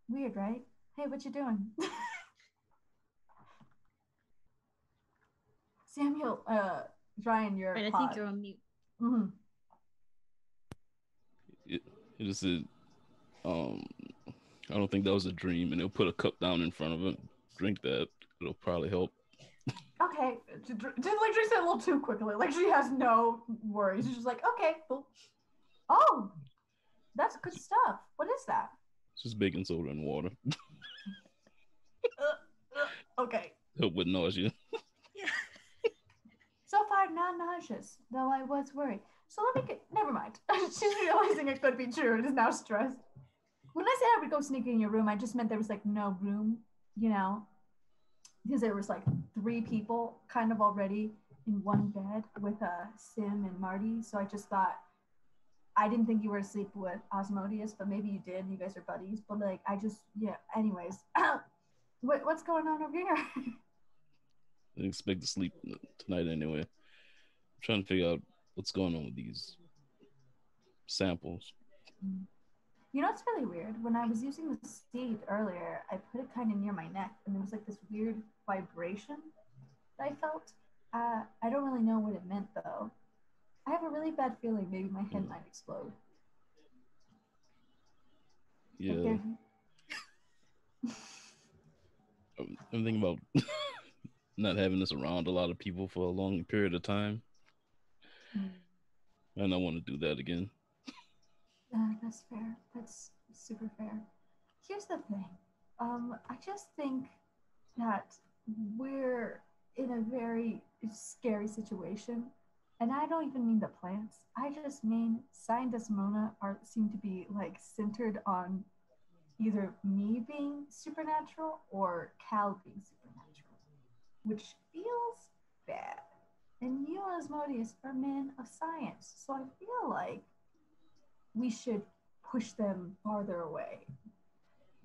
Weird, right? Hey, what you doing? Samuel, Ryan, you're right, I think you're on mute. Mm-hmm. It just said, I don't think that was a dream, and they'll put a cup down in front of it. Drink that. It'll probably help. Okay. Didn't like drink it a little too quickly. Like she has no worries. She's just like, okay, cool. Oh, that's good stuff. What is that? It's just baking soda and water. Okay. Help with nausea. So far, non-nauseous, though I was worried. So never mind. She's realizing it could be true and is now stressed. When I said I would go sneak in your room, I just meant there was like no room, because there was like 3 people kind of already in one bed with Sim and Marty. So I just thought, I didn't think you were asleep with Osmodeus, but maybe you did. You guys are buddies. But like, anyways. What's going on over here? I didn't expect to sleep tonight anyway. I'm trying to figure out what's going on with these samples. It's really weird. When I was using the seed earlier, I put it kind of near my neck, and there was like this weird vibration that I felt. I don't really know what it meant, though. I have a really bad feeling maybe my head might explode. Yeah. I'm thinking about not having this around a lot of people for a long period of time. And I want to do that again. That's fair. That's super fair. Here's the thing. I just think that we're in a very scary situation. And I don't even mean the plants. I just mean Sai and Desdemona seem to be like centered on either me being supernatural or Cal being supernatural, which feels bad. And you, Asmodeus, are men of science, so I feel like we should push them farther away.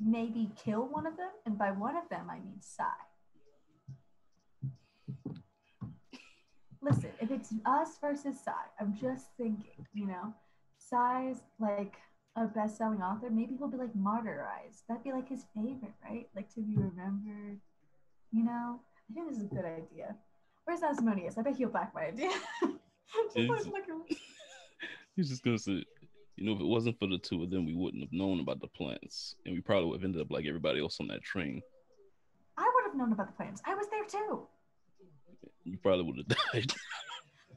Maybe kill one of them, and by one of them, I mean Sai. Listen, if it's us versus Sai, I'm just thinking, Sai's like a best-selling author. Maybe he'll be like martyrized. That'd be like his favorite, right? Like to be remembered. I think this is a good idea. Where's Asmodeus? I bet he'll back my idea. He's just gonna say, if it wasn't for the 2 of them, we wouldn't have known about the plants, and we probably would have ended up like everybody else on that train. I would have known about the plants. I was there too. You probably would have died.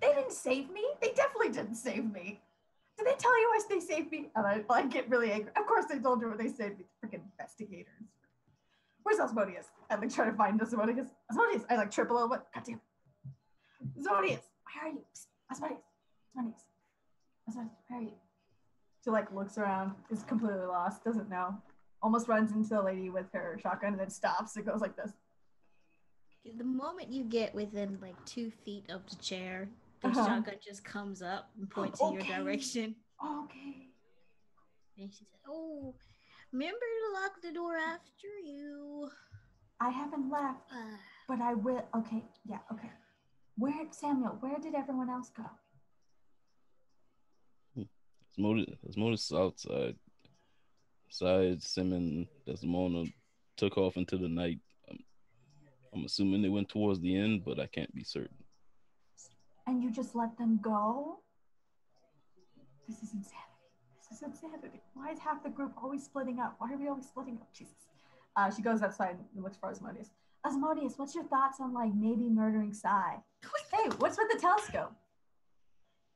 They didn't save me. They definitely didn't save me. Did they tell you they saved me? And I get really angry. Of course they told you what they saved me. Freaking investigators. Where's Asmodeus? I like try to find Asmodeus. Asmodeus. I like trip a little bit. God damn. Asmodeus, where are you? Asmodeus. Asmodeus, where are you? She like looks around, is completely lost, doesn't know. almost runs into the lady with her shotgun and then stops. It goes like this. The moment you get within like 2 feet of the chair, the shotgun just comes up and points in your direction. Okay. And she said, "Oh, remember to lock the door after you." I haven't left, but I will. Okay, yeah, okay. Samuel, where did everyone else go? Asmodeus outside. Sim and Desdemona took off into the night. I'm assuming they went towards the end, but I can't be certain. And you just let them go? This is insanity. This is insanity. Why is half the group always splitting up? Why are we always splitting up? Jesus. She goes outside and looks for Asmodeus. Asmodeus, what's your thoughts on like maybe murdering Sai? Hey, what's with the telescope?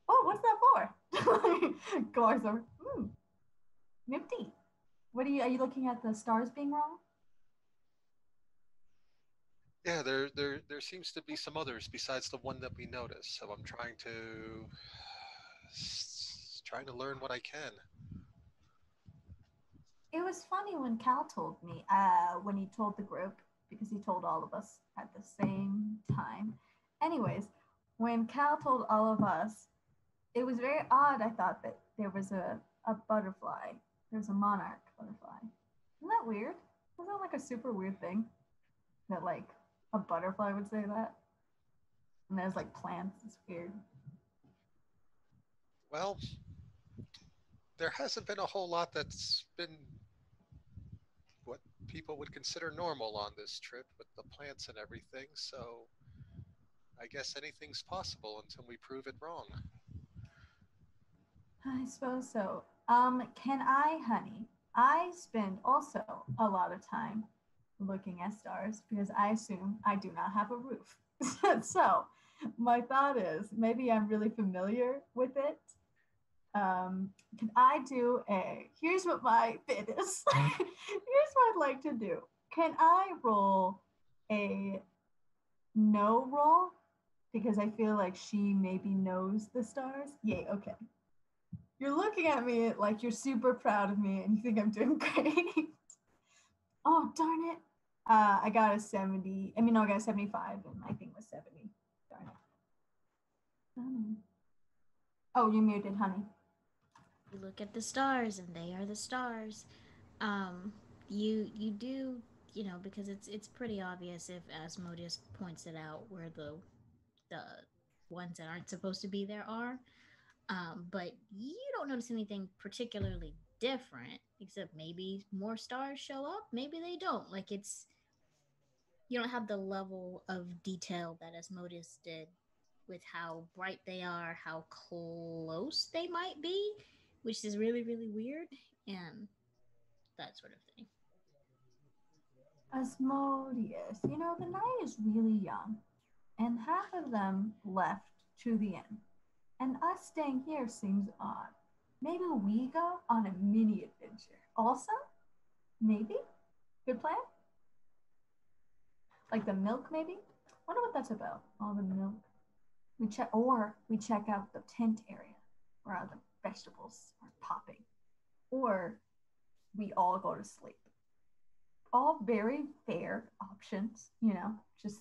Oh, what's that for? Goes over. Nifty. Are you looking at the stars being wrong? Yeah, there seems to be some others besides the one that we noticed. So I'm trying to learn what I can. It was funny when Cal told me, when he told the group, because he told all of us at the same time. Anyways, when Cal told all of us, it was very odd. I thought that there was a butterfly. There's a monarch butterfly. Isn't that weird? Isn't that like a super weird thing? That like a butterfly would say that? And there's like plants. It's weird. Well, there hasn't been a whole lot that's been what people would consider normal on this trip with the plants and everything. So I guess anything's possible until we prove it wrong. I suppose so. Can I, honey? I spend also a lot of time looking at stars because I assume I do not have a roof. So my thought is maybe I'm really familiar with it. Can I do here's what my bid is. Here's what I'd like to do. Can I roll a no roll? Because I feel like she maybe knows the stars. Yay, okay. You're looking at me like you're super proud of me and you think I'm doing great. Oh, darn it. I got a 70. I got a 75 and my thing was 70. Darn it. Oh, you muted, honey. You look at the stars and they are the stars. You do, because it's pretty obvious if Asmodeus points it out where the ones that aren't supposed to be there are. But you don't notice anything particularly different, except maybe more stars show up, maybe they don't. Like you don't have the level of detail that Asmodeus did with how bright they are, how close they might be, which is really, really weird, and that sort of thing. Asmodeus, the night is really young, and half of them left to the end. And us staying here seems odd. Maybe we go on a mini adventure. Also, maybe? Good plan? Like the milk, maybe? Wonder what that's about. All the milk. We check out the tent area where all the vegetables are popping. Or we all go to sleep. All very fair options, just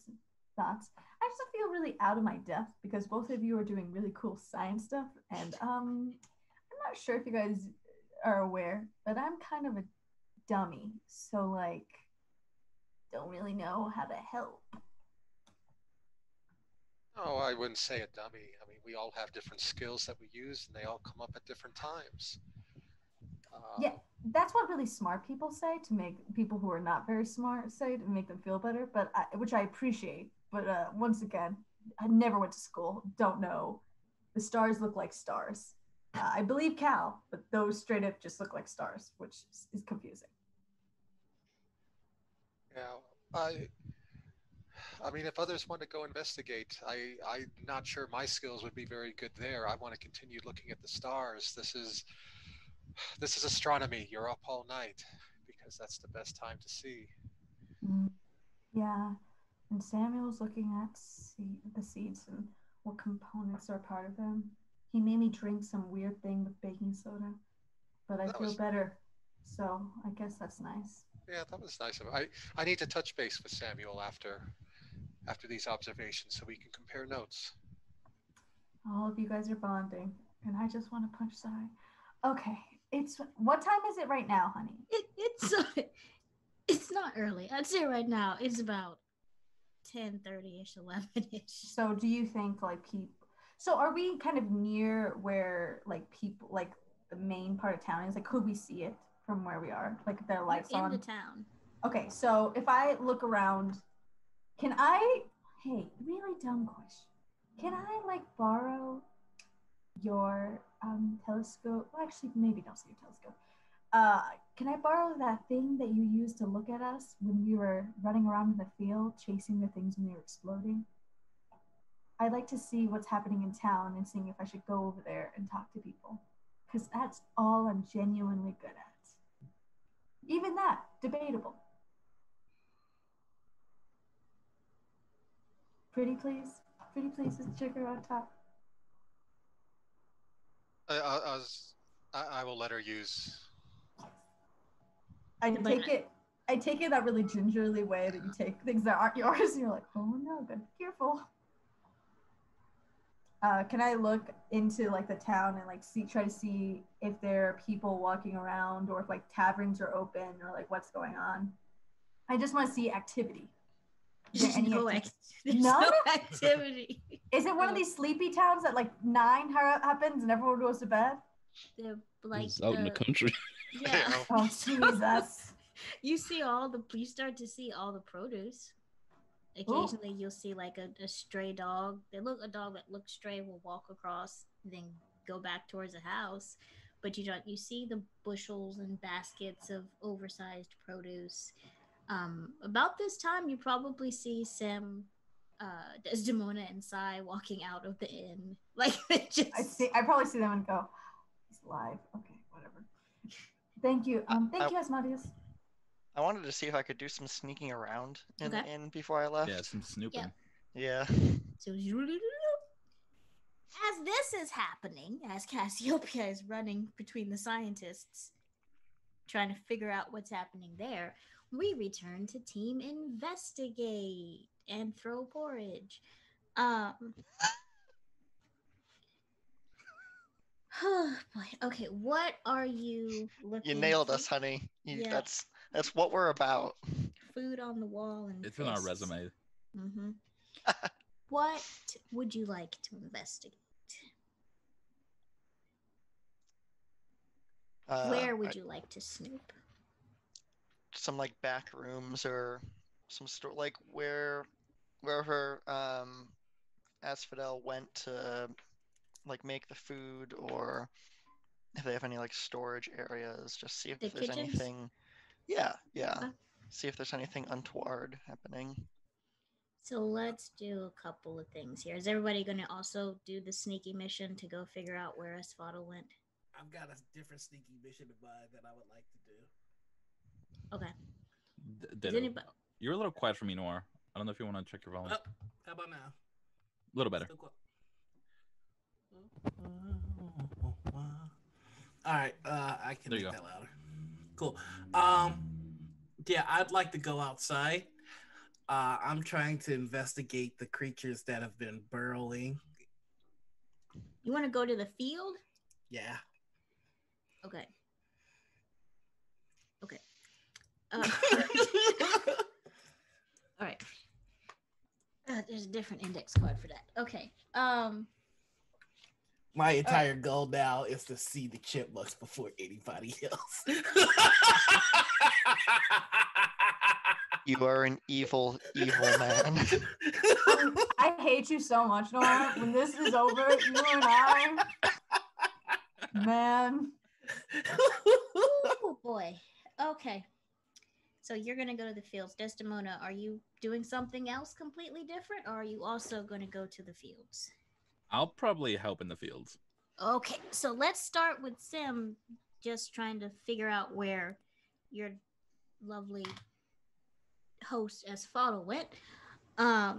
thoughts. I just feel really out of my depth because both of you are doing really cool science stuff. And I'm not sure if you guys are aware, but I'm kind of a dummy. So, like, don't really know how to help. Oh, I wouldn't say a dummy. I mean, we all have different skills that we use, and they all come up at different times. Yeah, that's what really smart people say to make people who are not very smart say to make them feel better. But which I appreciate. But once again, I never went to school. Don't know. The stars look like stars. I believe Cal, but those straight up just look like stars, which is confusing. Yeah, I mean, if others want to go investigate, I'm not sure my skills would be very good there. I want to continue looking at the stars. This is astronomy. You're up all night because that's the best time to see. Yeah, and Samuel's looking at the seeds and what components are part of them. He made me drink some weird thing with baking soda, but I feel better. So I guess that's nice. Yeah, that was nice of him. I need to touch base with Samuel after these observations so we can compare notes. All of you guys are bonding, and I just want to punch Sai. Okay, what time is it right now, honey? It's not early. I'd say right now it's about 10:30ish, 11ish. So do you think like people? So are we kind of near where like people like the main part of town is? Like, could we see it from where we are? Like their lights You're on. in the town. Okay, so if I look around, can I? Hey, really dumb question. Can I like borrow your telescope? Well, actually, maybe don't say your telescope. Can I borrow that thing that you used to look at us when we were running around in the field chasing the things when they were exploding? I'd like to see what's happening in town and seeing if I should go over there and talk to people. Because that's all I'm genuinely good at. Even that, debatable. Pretty please. Pretty please is the sugar on top. I will let her use. I take it that really gingerly way that you take things that aren't yours and you're like, oh no, gotta be careful. Can I look into like the town and like try to see if there are people walking around or if like taverns are open or like what's going on? I just want to see activity. Is there any activity? There's no activity. Is it one of these sleepy towns that like 9 happens and everyone goes to bed? They're like It's out in the country. Yeah. Oh Jesus! You start to see all the produce. Occasionally, you'll see like a stray dog. A dog that looks stray will walk across, then go back towards the house. But you see the bushels and baskets of oversized produce. About this time, you probably see Sim, Desdemona, and Sai walking out of the inn. Like I probably see them and go, he's live. Okay, whatever. Thank you. Thank you, Asmodeus. I wanted to see if I could do some sneaking around in the Okay. inn before I left. Yeah, some snooping. Yeah. So as this is happening, as Cassiopeia is running between the scientists, trying to figure out what's happening there, we return to Team Investigate and throw porridge. Oh boy. Okay, what are you looking? You nailed us, honey. Yeah. That's what we're about. Food on the wall and It's in our resume. Mm-hmm. What would you like to investigate? Where would you like to snoop? Some like back rooms or some store, like wherever Asphodel went to like make the food, or if they have any like storage areas, just see if there's kitchens? anything. Yeah. Okay. See if there's anything untoward happening. So let's do a couple of things here. Is everybody going to also do the sneaky mission to go figure out where Asphodel went? I've got a different sneaky mission that I would like to do. Okay. Does anybody... You're a little quiet for me, Noir. I don't know if you want to check your volume. How about now? A little better. All right, I can make that louder. Cool. Yeah, I'd like to go outside. I'm trying to investigate the creatures that have been burrowing. You want to go to the field? Yeah. Okay. All right. There's a different index card for that. Okay. My entire goal now is to see the chipmunks before anybody else. You are an evil, evil man. I hate you so much, Nora. When this is over, you and I, man. Oh boy. Okay. So you're gonna go to the fields. Desdemona, are you doing something else completely different, or are you also gonna go to the fields? I'll probably help in the fields. Okay, so let's start with Sim just trying to figure out where your lovely host Asphodel went. I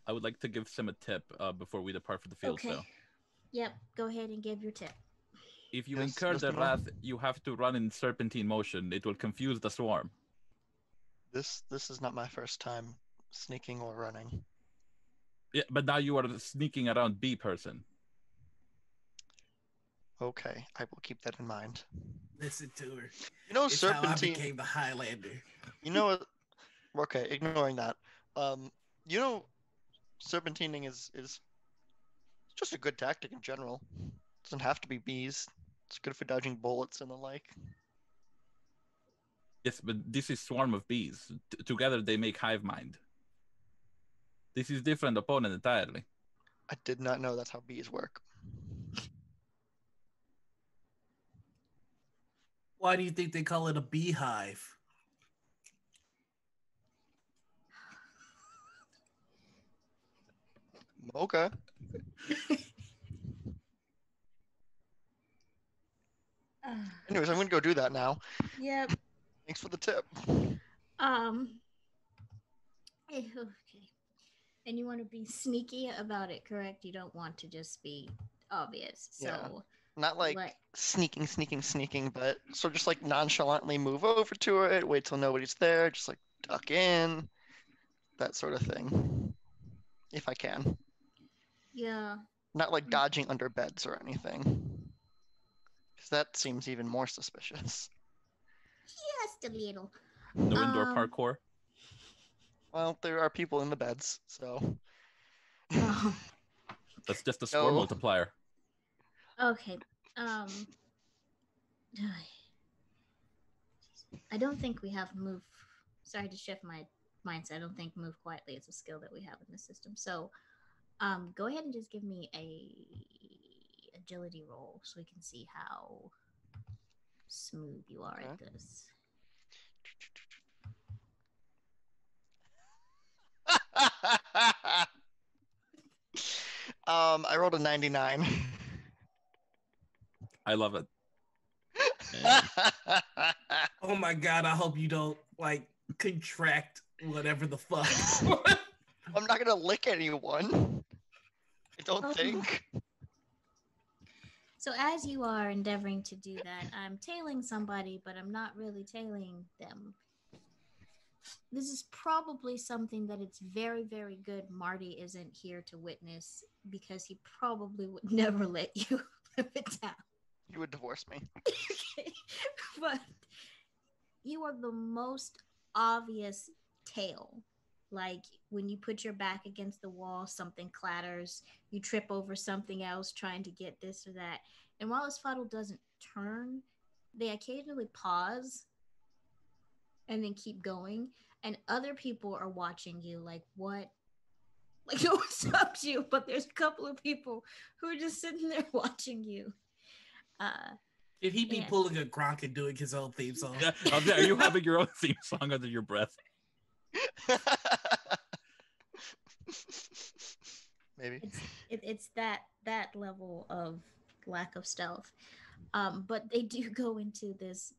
would like to give Sim a tip before we depart for the fields, though. Yep, go ahead and give your tip. If you Yes, incur the Mr. wrath, you have to run in serpentine motion. It will confuse the swarm. This is not my first time sneaking or running. Yeah, but now you are sneaking around B person. Okay, I will keep that in mind. Listen to her. You know, It's how I serpentine. became the Highlander. You know what? Okay, ignoring that. You know, serpentining is just a good tactic in general. Doesn't have to be bees. It's good for dodging bullets and the like. Yes, but this is swarm of bees. Together they make hive mind. This is different opponent entirely. I did not know that's how bees work. Why do you think they call it a beehive? Okay. Anyways, I'm gonna go do that now. Yep. Thanks for the tip. Okay. And you want to be sneaky about it, correct? You don't want to just be obvious. So Yeah. Not like what? sneaking, but so just like nonchalantly move over to it, wait till nobody's there, just like duck in, that sort of thing. If I can. Yeah. Not like dodging under beds or anything. Because that seems even more suspicious. Just a little. No indoor parkour. Well, there are people in the beds, so. Oh. That's just a score multiplier. Okay. I don't think we have move. Sorry to shift my mindset. I don't think move quietly is a skill that we have in the system. So, go ahead and just give me a agility roll so we can see how smooth you are at this. I rolled a 99. I love it. Oh my god, I hope you don't like contract whatever the fuck. I'm not gonna lick anyone. I don't think. So as you are endeavoring to do that, I'm tailing somebody, but I'm not really tailing them. This is probably something that it's very, very good Marty isn't here to witness because he probably would never let you live it down. You would divorce me. Okay. But you are the most obvious tail. Like when you put your back against the wall, something clatters, you trip over something else trying to get this or that. And while this fuddle doesn't turn, they occasionally pause and then keep going. And other people are watching you like, what? Like, no one stops you, but there's a couple of people who are just sitting there watching you. Could he be pulling a Gronk and doing his own theme song? Yeah, are you having your own theme song under your breath? Maybe. It's that level of lack of stealth. But they do go into this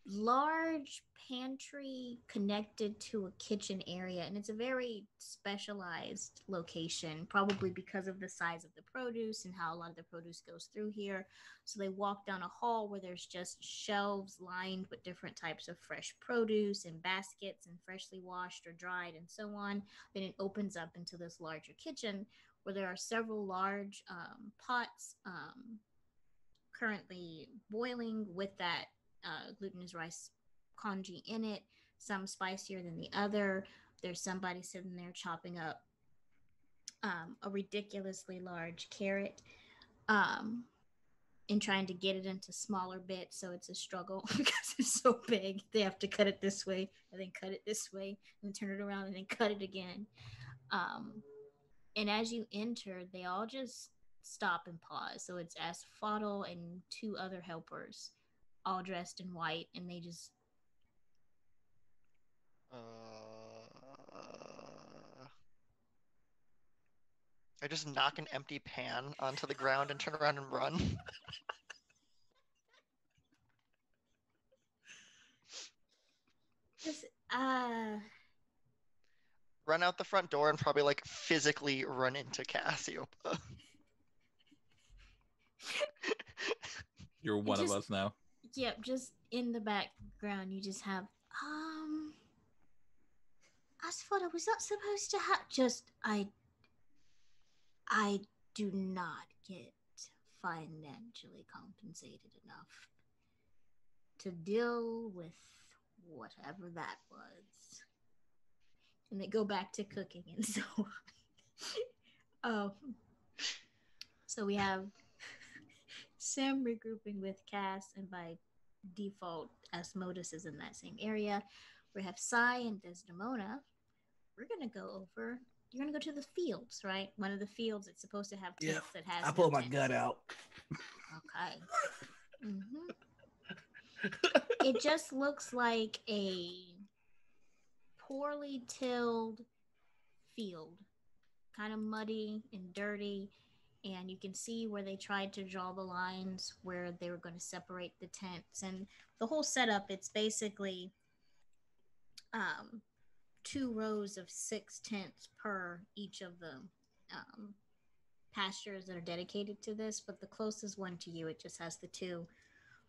large pantry connected to a kitchen area, and it's a very specialized location, probably because of the size of the produce and how a lot of the produce goes through here. So they walk down a hall where there's just shelves lined with different types of fresh produce and baskets and freshly washed or dried and so on. Then it opens up into this larger kitchen where there are several large pots currently boiling with that glutinous rice congee in it, some spicier than the other. There's somebody sitting there chopping up a ridiculously large carrot and trying to get it into smaller bits, so it's a struggle because it's so big. They have to cut it this way and then cut it this way and turn it around and then cut it again. And as you enter, they all just stop and pause. So it's Asphodel and two other helpers, all dressed in white, and they just. I just knock an empty pan onto the ground and turn around and run. Just, Run out the front door and probably like physically run into Cassiopeia. You're one of just- us now. Yep, just in the background, you just have, I thought I was not supposed to have, I do not get financially compensated enough to deal with whatever that was. And they go back to cooking and so so we have Sam regrouping with Cass, and by default Asmodus is in that same area. We have Sai and Desdemona. We're gonna go over, you're gonna go to the fields, right? One of the fields, it's supposed to have tents that has I no pulled my tents. gun out. Okay. It just looks like a poorly tilled field, kind of muddy and dirty, and you can see where they tried to draw the lines where they were going to separate the tents. And the whole setup, it's basically 2 rows of 6 tents per each of the pastures that are dedicated to this, but the closest one to you, it just has the 2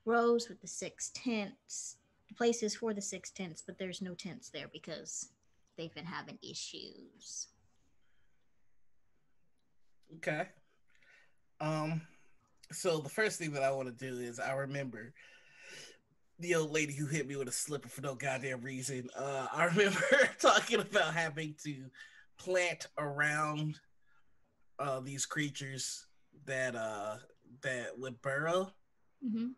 rows with the 6 tents. The place is for the 6 tents, but there's no tents there because they've been having issues. Okay. So the first thing that I want to do is, I remember the old lady who hit me with a slipper for no goddamn reason. I remember talking about having to plant around these creatures that would burrow. Mm-hmm.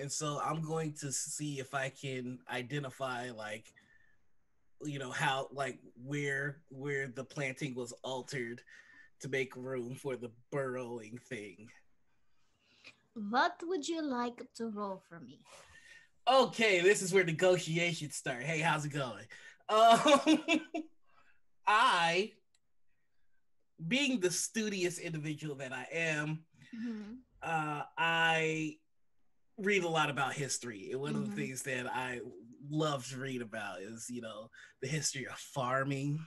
And so I'm going to see if I can identify, like, how, like, where the planting was altered to make room for the burrowing thing. What would you like to roll for me? Okay, this is where negotiations start. Hey, how's it going? I, being the studious individual that I am, I read a lot about history. And one of the things that I love to read about is, the history of farming,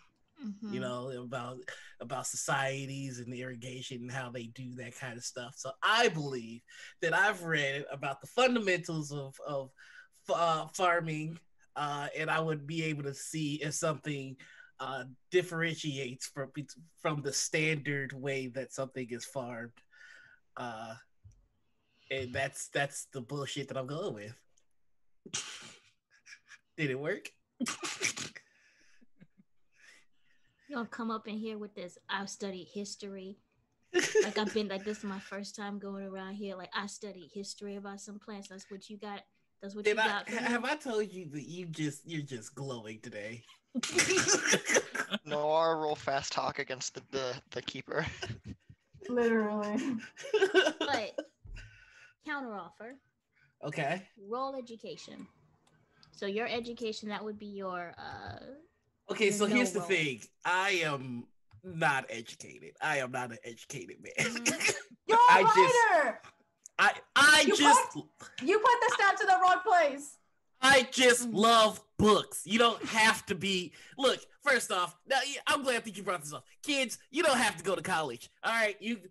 about societies and irrigation and how they do that kind of stuff. So I believe that I've read about the fundamentals of farming, and I would be able to see if something differentiates from the standard way that something is farmed. And that's the bullshit that I'm going with. Did it work? You don't come up in here with this, I've studied history. Like, I've been like, this is my first time going around here. Like, I studied history about some plants. That's what you got. That's what you got. Have I told you that you're just glowing today? Noir roll fast talk against the keeper. Literally. But counter offer. Okay. Roll education. So your education, that would be your okay, so here's the roll. thing. I am not educated. I am not an educated man. You're a writer! You put the stats in the wrong place. I just love books. You don't have to be. Look, first off, now I'm glad that you brought this up. Kids, you don't have to go to college. All right, you.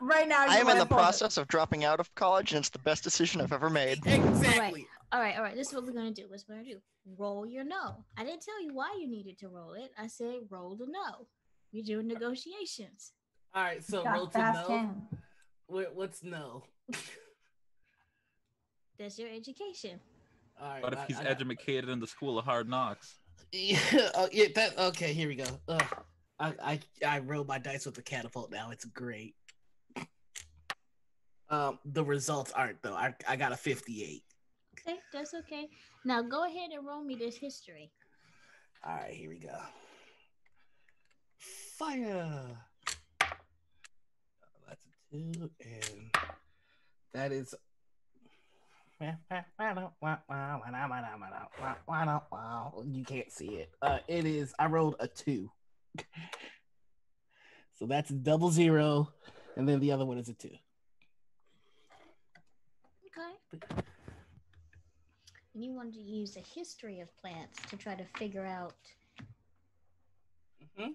right now. I am in the process of dropping out of college, and it's the best decision I've ever made. Exactly. All right. This is what we're gonna do. What's we're gonna do? Roll your no. I didn't tell you why you needed to roll it. I said roll the no. We're doing negotiations. All right, so roll to no. What's no? That's your education. All right. What if he's educated in the school of hard knocks? Yeah. Okay. Here we go. I rolled my dice with the catapult. Now it's great. The results aren't though. I got a 58. Okay, that's okay. Now go ahead and roll me this history. All right, here we go. Fire. That's a 2, and that is. You can't see it. It is. I rolled a 2. So that's 00, and then the other one is a 2. Okay. And you wanted to use a history of plants to try to figure out. Okay.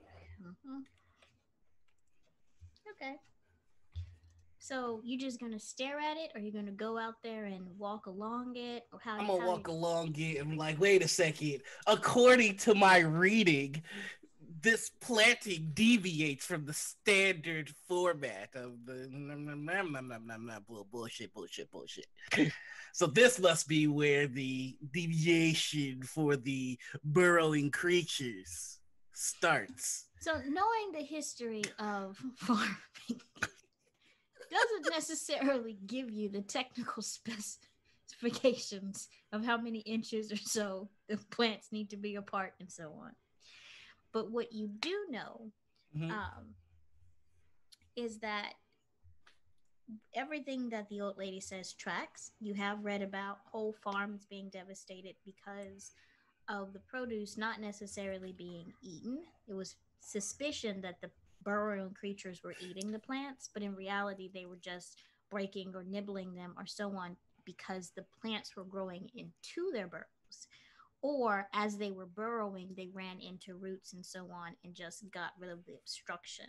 So you just gonna stare at it, or you gonna go out there and walk along it, or how? I'm gonna how walk along it and like, wait a second. According to my reading, this planting deviates from the standard format of the bullshit. So this must be where the deviation for the burrowing creatures starts. So knowing the history of farming doesn't necessarily give you the technical specifications of how many inches or so the plants need to be apart and so on. But what you do know is that everything that the old lady says tracks. You have read about whole farms being devastated because of the produce not necessarily being eaten. It was suspicion that the burrowing creatures were eating the plants, but in reality, they were just breaking or nibbling them or so on because the plants were growing into their burrows. Or as they were burrowing, they ran into roots and so on and just got rid of the obstruction.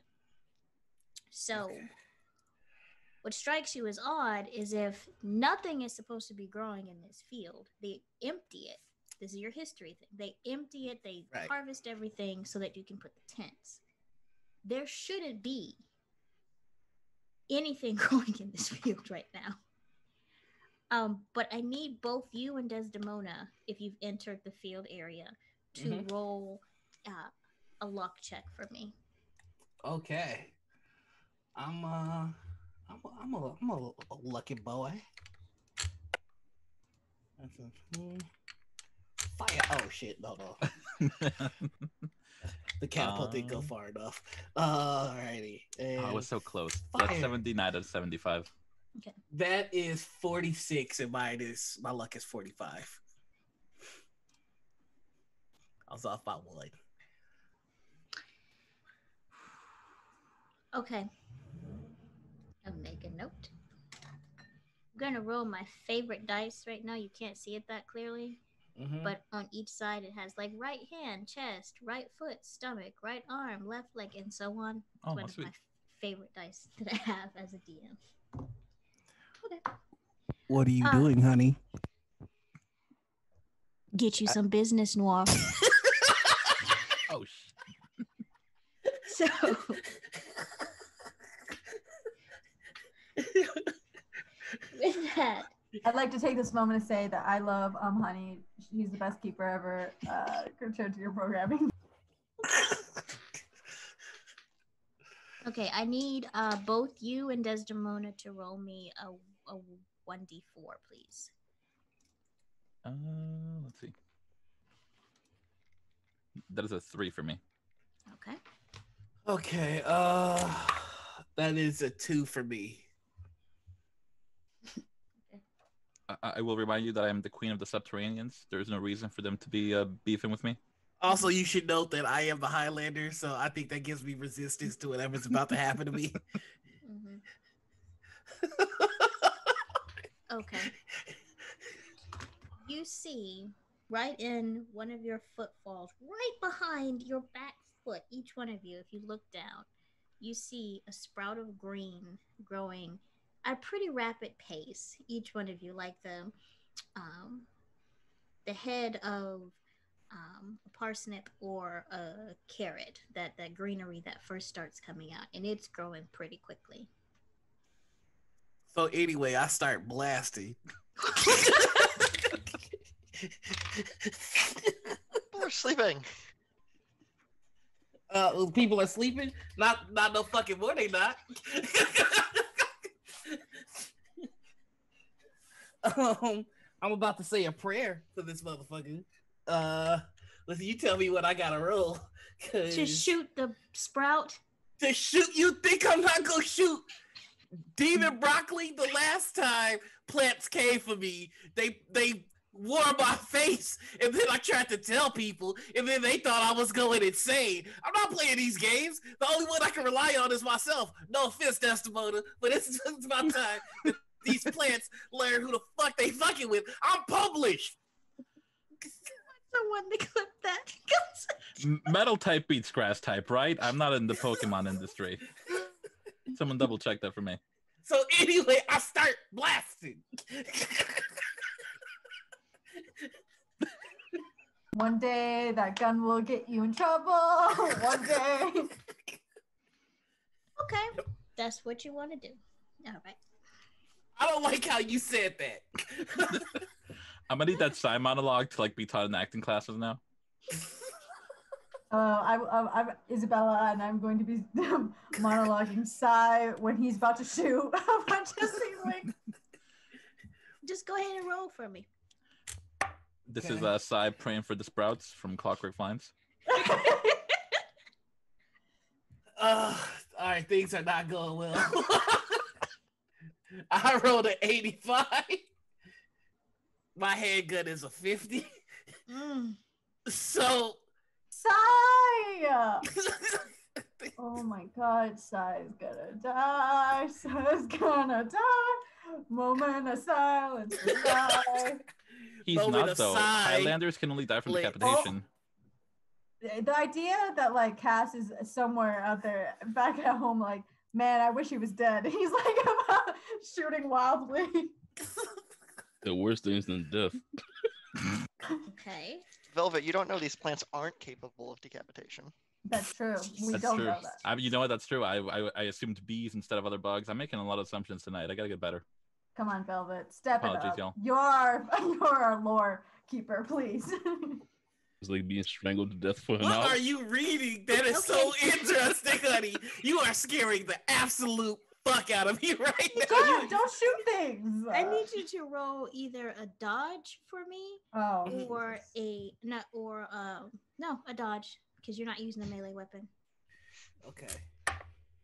So, what strikes you as odd is if nothing is supposed to be growing in this field, they empty it. This is your history thing. They empty it, they harvest everything so that you can put the tents. There shouldn't be anything growing in this field right now. But I need both you and Desdemona, if you've entered the field area, to roll a luck check for me. Okay. I'm a lucky boy. Fire! Oh shit! No. The catapult didn't go far enough. Alrighty. I was so close. Fire. That's 79 out of 75. Okay. That is 46, and my luck is 45. I was off by 1. Okay. I'll make a note. I'm gonna roll my favorite dice right now. You can't see it that clearly. But on each side it has like right hand, chest, right foot, stomach, right arm, left leg, and so on. It's one of my favorite dice that I have as a DM. Okay. What are you doing, honey? Get you some business, Noir. Oh, So with that, I'd like to take this moment to say that I love Honey. She's the best keeper ever compared to your programming. okay, I need both you and Desdemona to roll me a 1d4, please. Let's see. That is a 3 for me. Okay. Okay. That is a 2 for me. I will remind you that I am the queen of the subterraneans. There is no reason for them to be beefing with me. Also, you should note that I am the Highlander, so I think that gives me resistance to whatever's about to happen to me. Okay. You see, right in one of your footfalls, right behind your back foot, each one of you, if you look down, you see a sprout of green growing at a pretty rapid pace. Each one of you, like the head of a parsnip or a carrot, that greenery that first starts coming out, and it's growing pretty quickly. So anyway, I start blasting. We're sleeping. People are sleeping? Not no fucking more, they not. I'm about to say a prayer for this motherfucker. Listen, you tell me what I gotta roll. To shoot the sprout? To shoot? You think I'm not gonna shoot Demon Broccoli? The last time plants came for me, they wore my face, and then I tried to tell people, and then they thought I was going insane. I'm not playing these games. The only one I can rely on is myself. No offense, Desdemona, but it's about time that these plants learn who the fuck they fucking with. I'm published. Someone to clip that. Metal type beats grass type, right? I'm not in the Pokemon industry. Someone double check that for me. So anyway, I start blasting. One day that gun will get you in trouble. One day. Okay, that's what you want to do. All right. I don't like how you said that. I'm gonna need that side monologue to like be taught in acting classes now. I'm Isabella, and I'm going to be monologuing Sai when he's about to shoot. Just go ahead and roll for me. This Okay. is Sai praying for the sprouts from Clockwork Vines. All right, things are not going well. I rolled an 85. My handgun is a 50. So Sai! Oh my god, Sai's gonna die. Sai's gonna die. Moment of silence for Sai. He's Moment not of though. sigh. Highlanders can only die from Like, decapitation. The idea that like Cass is somewhere out there back at home, like, man, I wish he was dead. He's like about shooting wildly. The worst things than death. Okay. Velvet, you don't know these plants aren't capable of decapitation. That's true. We That's don't true. know that. You know what? That's true. I assumed bees instead of other bugs. I'm making a lot of assumptions tonight. I gotta get better. Come on, Velvet. Step it Apologies, up. y'all. You're our lore keeper, please. It's like being strangled to death for an what hour. are you reading? That is so interesting, honey. You are scaring the absolute fuck out of me right now. Don't shoot things. I need you to roll either a dodge for me or a dodge because you're not using a melee weapon. Okay.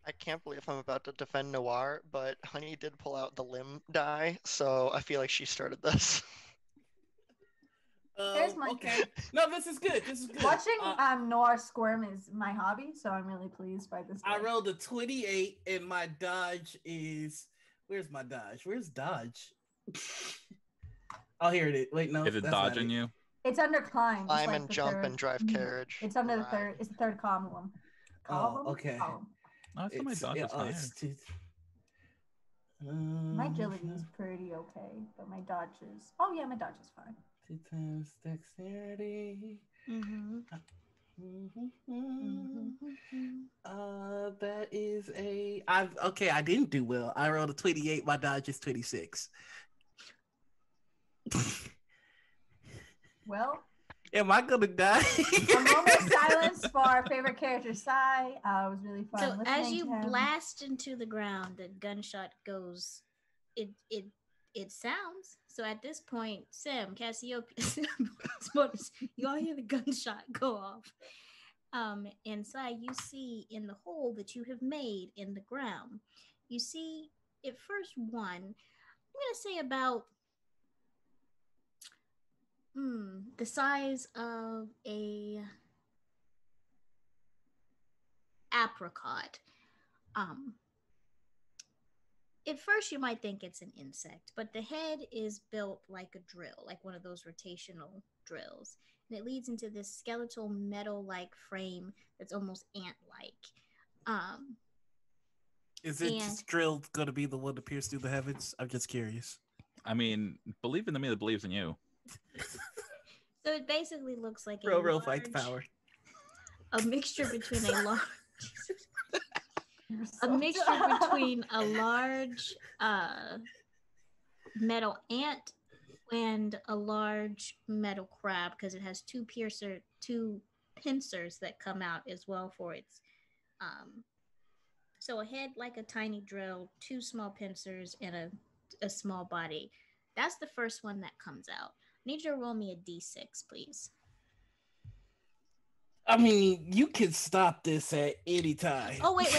I can't believe I'm about to defend Noir, but Honey did pull out the limb die, so I feel like she started this. Here's my okay. No, this is good. This is good. Watching Noir squirm is my hobby, so I'm really pleased by this. I rolled a 28, and my dodge is. Where's my dodge? Where's dodge? Oh, here it is. Wait, no. Is it dodging you? It's under climb. Climb and jump and drive carriage. It's under the third. It's the third column. Oh, okay. Column. Oh, I thought my dodge was higher. My agility is pretty okay, but my dodge is. Oh yeah, my dodge is fine. 2 times dexterity. That is a. I didn't do well. I rolled a 28. My dodge is 26. Well, am I gonna die? A moment of silence for our favorite character, Sai. It was really fun. So listening as you to him. blast into the ground, the gunshot goes. It sounds. So at this point, Sim, Cassiopeia, you all hear the gunshot go off. And Sai, you see in the hole that you have made in the ground, you see at first one. I'm gonna say about the size of a apricot. At first you might think it's an insect, but the head is built like a drill, like one of those rotational drills. And it leads into this skeletal metal-like frame that's almost ant-like. Is it just drilled going to be the one to pierce through the heavens? I'm just curious. I mean, believe in the me that believes in you. So it basically looks like real fight the power. A mixture between between a large metal ant and a large metal crab, because it has two pincers that come out as well for its so a head like a tiny drill, two small pincers, and a small body. That's the first one that comes out. I need you to roll me a d6, please. I mean, you can stop this at any time. Oh, wait.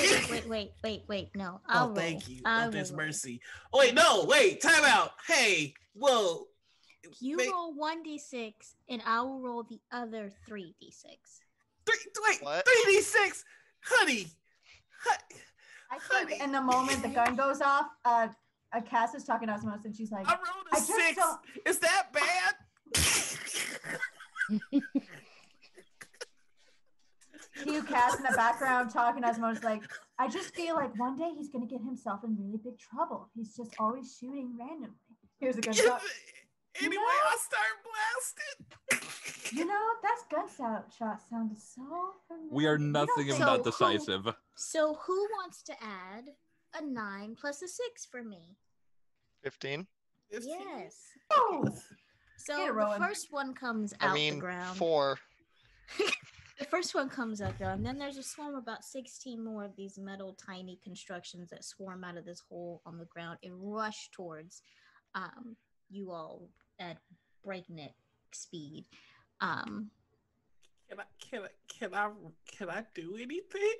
No, I'll roll. Thank you. There's roll. mercy. Oh, wait, no, wait, time out. Hey, whoa. You roll 1d6, and I will roll the other 3d6. What? 3d6? Honey. I think in the moment the gun goes off, Cass is talking to Osmos, and she's like, I rolled a 6. Is that bad? Cue Cass in the background talking as much like, I just feel like one day he's gonna get himself in really big trouble. He's just always shooting randomly. Here's a gunshot. Anyway, I start blasting. You know, that's gunshot sounded so familiar. We are nothing if So not who- decisive. So who wants to add a 9 plus a 6 for me? 15. Yes. Oh, So Get it, the Rowan. first one comes out I mean, the ground. 4. The first one comes out there, and then there's a swarm of about 16 more of these metal tiny constructions that swarm out of this hole on the ground and rush towards you all at breakneck speed. Can I do anything?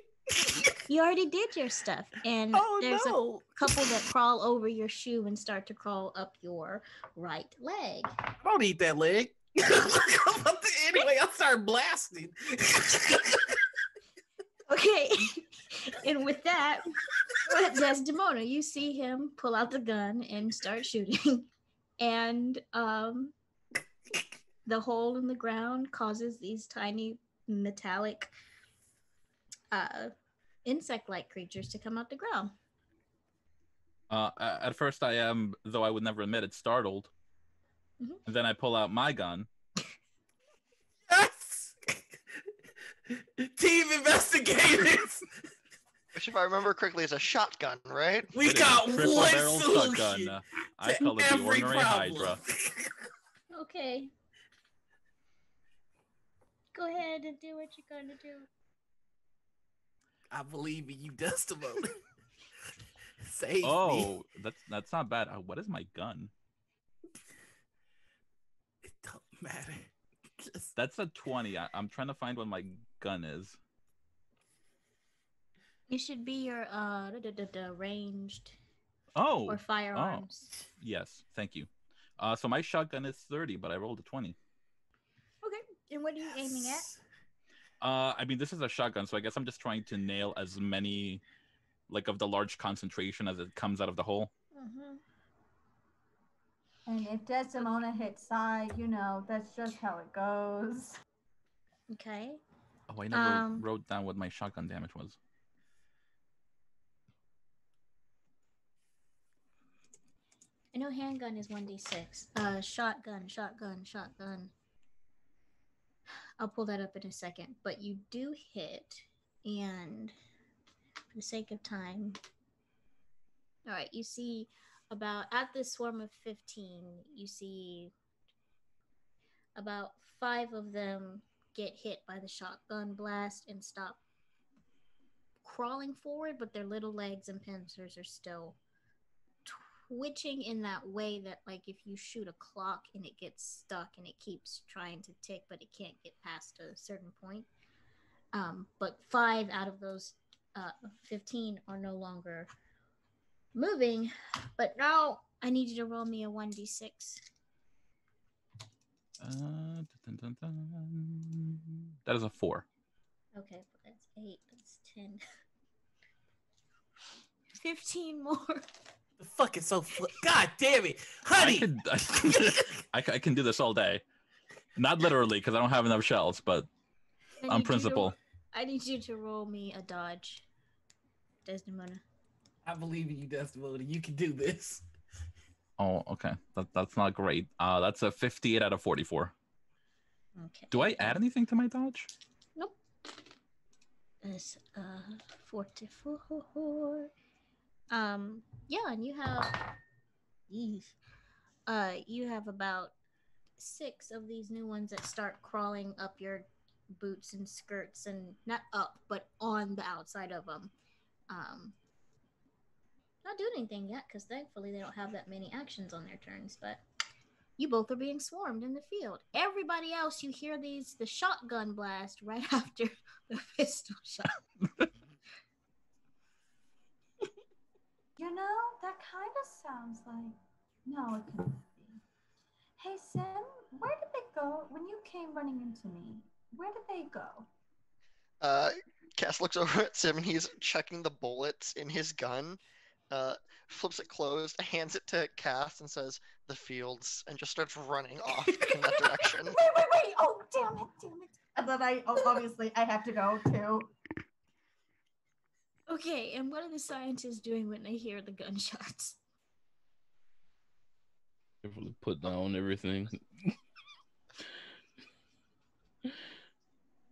You already did your stuff, and there's a couple that crawl over your shoe and start to crawl up your right leg. I don't eat that leg. Anyway, I start blasting. Okay, and with that, Desdemona, you see him pull out the gun and start shooting, and the hole in the ground causes these tiny metallic insect-like creatures to come out the ground. At first I am, though I would never admit it, startled. Mhm. And then I pull out my gun. Yes! Team investigators! Which, if I remember correctly, is a shotgun, right? We It is got a triple one barrel solution shotgun. I to call it the every ordinary problem. Hydra. Okay. Go ahead and do what you're going to do. I believe in you, Desdemona. Save me. Oh, that's not bad. What is my gun? It don't matter. Just That's a 20. I'm trying to find what my gun is. It should be your ranged Oh, or firearms. yes. Thank you. So my shotgun is 30, but I rolled a 20. Okay. And what are you aiming at? I mean, this is a shotgun, so I guess I'm just trying to nail as many, like, of the large concentration as it comes out of the hole. Mm-hmm. and if Desdemona hits side, you know, that's just how it goes. Okay. Oh, I never wrote down what my shotgun damage was. I know handgun is 1d6. Shotgun. I'll pull that up in a second. But you do hit, and for the sake of time, all right, you see about, at this swarm of 15, you see about 5 of them get hit by the shotgun blast and stop crawling forward, but their little legs and pincers are still twitching in that way that, like, if you shoot a clock and it gets stuck and it keeps trying to tick but it can't get past a certain point. But 5 out of those 15 are no longer moving. But now I need you to roll me a 1d6. That is a 4. Okay, that's 8, that's 10. 15 more. the fuck is so God damn it. Honey! I can do this all day. Not literally, because I don't have enough shells, but on principle. I need you to roll me a dodge, Desdemona. I believe in you, Desdemona. You can do this. Oh, okay. That's not great. That's a 58 out of 44. Okay. Do I add anything to my dodge? Nope. It's 44. Yeah, and you have about 6 of these new ones that start crawling up your boots and skirts, and not up, but on the outside of them. Not doing anything yet, because thankfully they don't have that many actions on their turns, but you both are being swarmed in the field. Everybody else, you hear the shotgun blast right after the pistol shot. You know, that kind of sounds like... No, it couldn't be. Hey, Sim, where did they go when you came running into me? Where did they go? Cass looks over at Sim and he's checking the bullets in his gun, flips it closed, hands it to Cass and says, "The fields," and just starts running off in that direction. Wait! Oh, damn it! And then obviously I have to go too. Okay, and what are the scientists doing when they hear the gunshots? Carefully put down everything.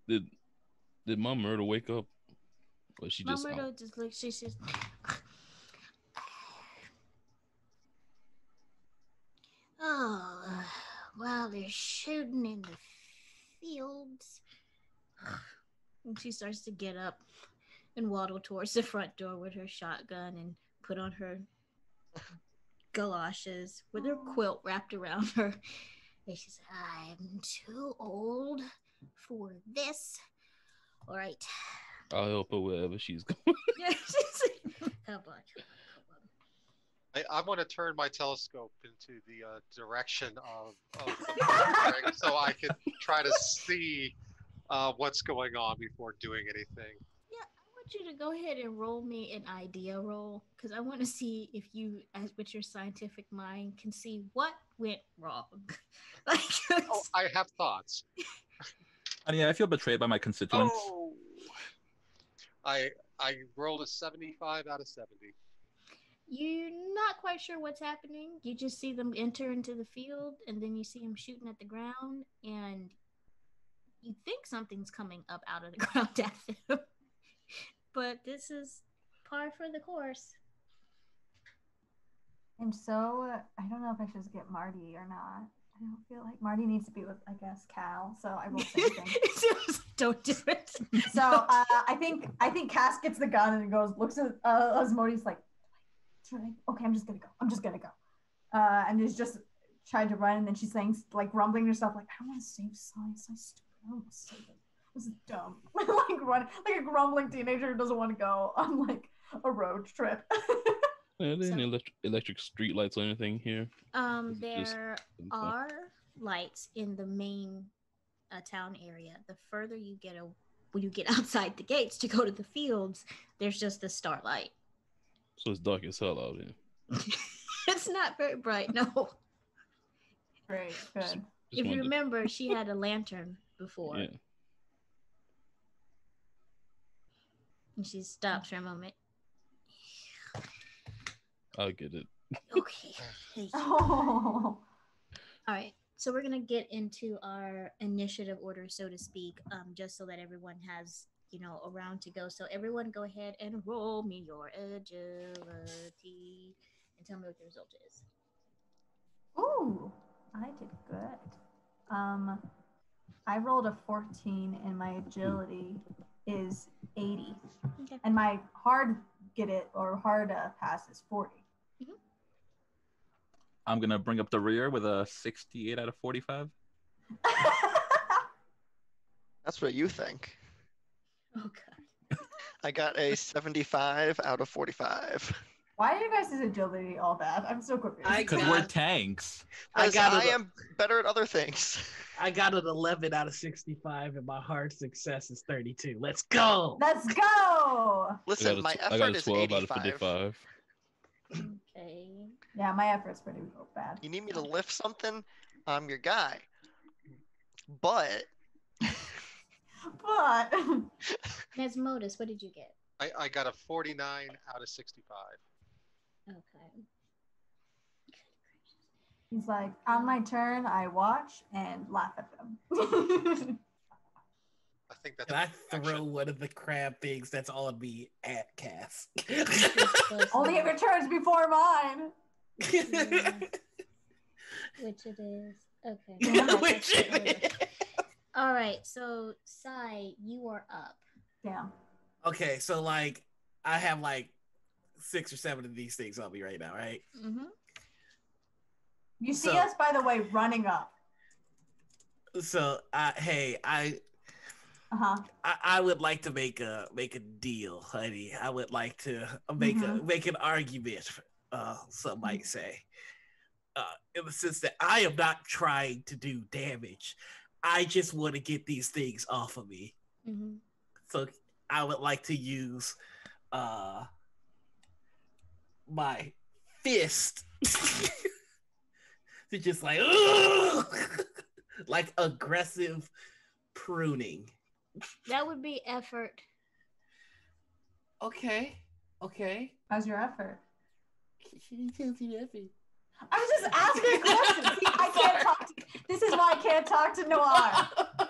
Did Mom Murder wake up? Or she just Mama out? just looks, she's just. Oh, well, they're shooting in the fields. And she starts to get up and waddle towards the front door with her shotgun and put on her galoshes with her quilt wrapped around her. And she says, I'm too old for this. All right. I'll help her wherever she's going. Yeah, she's like, come on. I'm going to turn my telescope into the direction of the firing so I can try to see what's going on before doing anything. Yeah, I want you to go ahead and roll me an idea roll because I want to see if you, as with your scientific mind, can see what went wrong. Like, Oh, I have thoughts. And yeah, I feel betrayed by my constituents. Oh, I rolled a 75 out of 70. you're not quite sure what's happening. You just see them enter into the field, and then you see them shooting at the ground, and you think something's coming up out of the ground at them. But this is par for the course. And so I don't know if I should just get Marty or not. I don't feel like Marty needs to be with, I guess, Cal. So I will say something. Don't do it. So I think Cass gets the gun and goes, looks at Asmodeus like, okay, I'm just gonna go. And is just trying to run, and then she's saying, like, rumbling herself, like, I don't want to save science. I'm stupid. I don't want to save it. This is dumb. Like run, like a grumbling teenager who doesn't want to go on like a road trip. Are there any electric street lights or anything here? There are lights in the main town area. The further you get when you get outside the gates to go to the fields, there's just the starlight. So it's dark as hell out here. It's not very bright, no. Great, good. If you remember, she had a lantern before. Yeah. And she stops for a moment. I'll get it. Okay. Oh. All right. So we're gonna get into our initiative order, so to speak, just so that everyone has, a round to go. So everyone, go ahead and roll me your agility and tell me what the result is. Ooh, I did good. I rolled a 14, and my agility is 80, Okay. and my hard pass is 40. I'm gonna bring up the rear with a 68 out of 45. That's what you think. Oh god. I got a 75 out of 45. Why are you guys' agility all bad? I'm so confused. Because we're tanks. I am better at other things. I got an 11 out of 65, and my hard success is 32. Let's go. Let's go. Listen, my I got effort a is 12 out of 85. 55. Okay. Yeah, my effort's pretty bad. You need me to lift something? I'm your guy. But Nesmodus, what did you get? I got a 49 out of 65. Okay. He's like, on my turn, I watch and laugh at them. I think that's. Can I throw one of the crab things that's on me at Cass? Only if it turns before mine. Yeah. Which it is. Okay. Which it is. All right. So, Sai, you are up. Damn. Okay, so like I have like 6 or 7 of these things on me right now, right? Mm-hmm. You see us, by the way, running up. So, I would like to make a deal, honey. I would like to make an argument. Some might say, in the sense that I am not trying to do damage. I just want to get these things off of me. Mm-hmm. So I would like to use my fist to just like like aggressive pruning. That would be effort. Okay. How's your effort? She tells you effort. I was just asking a question. See, I can't talk to. This is why I can't talk to Noir.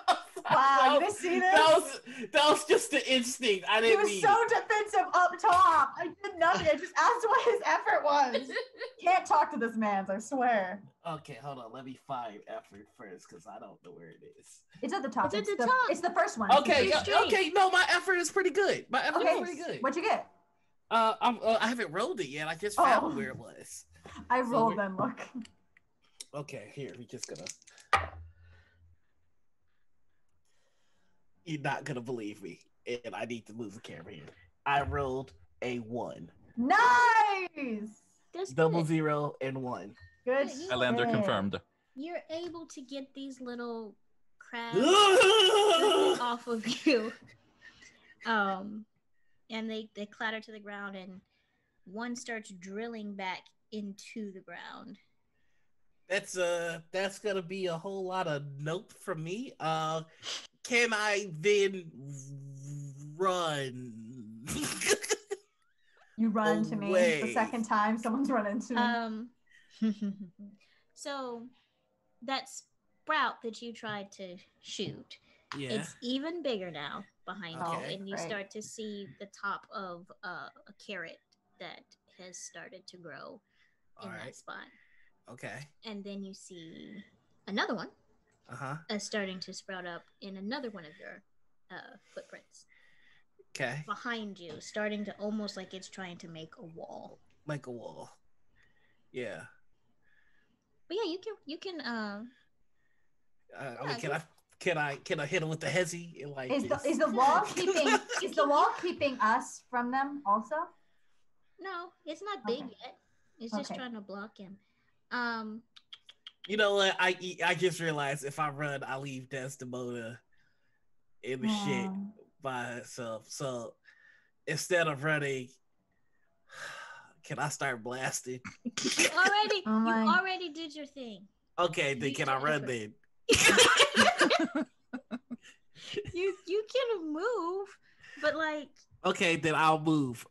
Wow, you didn't see this? That was just the instinct. I He didn't was mean so it. defensive up top. I did nothing. I just asked what his effort was. Can't talk to this man, I swear. Okay, hold on. Let me find effort first because I don't know where it is. It's at the top. It's at the top. It's the first one. Okay, It's straight. okay. No, my effort is pretty good. My effort is pretty good. What'd you get? I haven't rolled it yet. I just found where it was. I rolled then. Look. Okay, here we're just gonna. You're not gonna believe me, and I need to move the camera here. I rolled a 1. Nice. That's Double good. 0 and 1. Good. Highlander shit. confirmed. You're able to get these little crabs okay. off of you. And they clatter to the ground, and one starts drilling back into the ground. That's gonna be a whole lot of nope from me. Can I then run? You run to me Away. the second time someone's run into me. So that sprout that you tried to shoot, Yeah. it's even bigger now behind you, Okay. and you Right. start to see the top of a carrot that has started to grow in All that right. spot. Okay. And then you see another one starting to sprout up in another one of your footprints Okay. behind you, starting to almost like it's trying to make a wall. Make a wall. Yeah. But yeah, you can I mean, can I hit him with the hezzy? And like, Is just- the wall keeping us from them also? No, it's not big Okay. yet. It's just Okay. trying to block him. You know what? I just realized if I run, I leave Desdemona in the shit by herself. So instead of running, can I start blasting? You Oh my- already did your thing. Okay, then Use can I your run effort. then? You can move, but like Okay, then I'll move.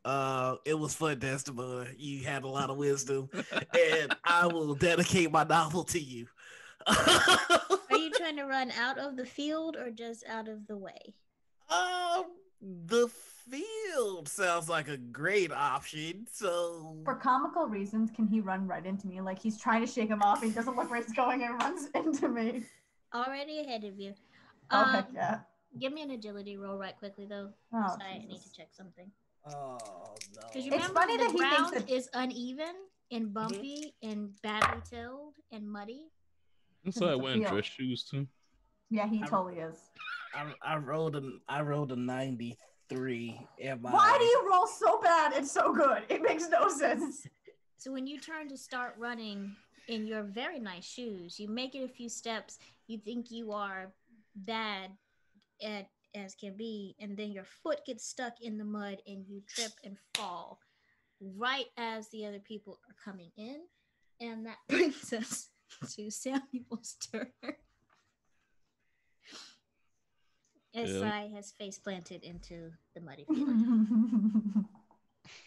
It was fun, Desdemona. You had a lot of wisdom, and I will dedicate my novel to you. are you trying to run out of the field or just out of the way? The field sounds like a great option. So For comical reasons, can he run right into me? Like he's trying to shake him off, he doesn't look where he's going and runs into me. Already ahead of you. Oh heck yeah. Give me an agility roll right quickly though. Oh, I need Jesus. to check something. oh Because you no. It's remember funny the that he thinks ground that- is uneven and bumpy and badly tilled and muddy. Inside it's a wearing field. dress shoes too. Yeah, he totally is. I rolled a 93. And Why do you roll so bad and so good? It makes no sense. So when you turn to start running in your very nice shoes, you make it a few steps, you think you are bad at as can be, and then your foot gets stuck in the mud and you trip and fall right as the other people are coming in. And that brings us to Samuel's turn. As Yeah. Sai has face planted into the muddy field.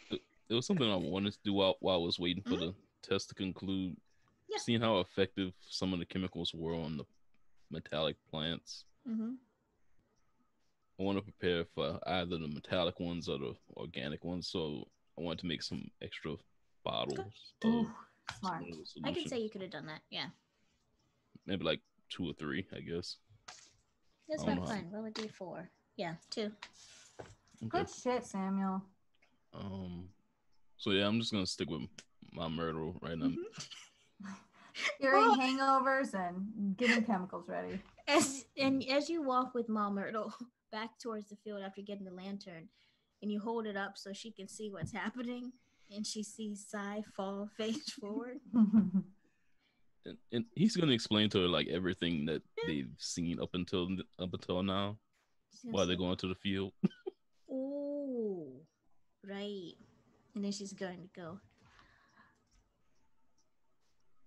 It was something I wanted to do while I was waiting for the test to conclude. Yeah. Seeing how effective some of the chemicals were on the metallic plants. Mm-hmm. I want to prepare for either the metallic ones or the organic ones, so I want to make some extra bottles. Ooh, Of smart. some of the I can say solution. you could have done that. Yeah. Maybe like 2 or 3, I guess. That's Oh, not no. fun. Roll a d4. Yeah, 2. Okay. Good shit, Samuel. So yeah, I'm just gonna stick with my myrtle right now. Curing hangovers and getting chemicals ready. As you walk with Mom Myrtle back towards the field after getting the lantern, and you hold it up so she can see what's happening, and she sees Sai fall face forward. And he's gonna explain to her like everything that they've seen up until now She's gonna while they're say, going to the field. "Oh, right." And then she's going to go.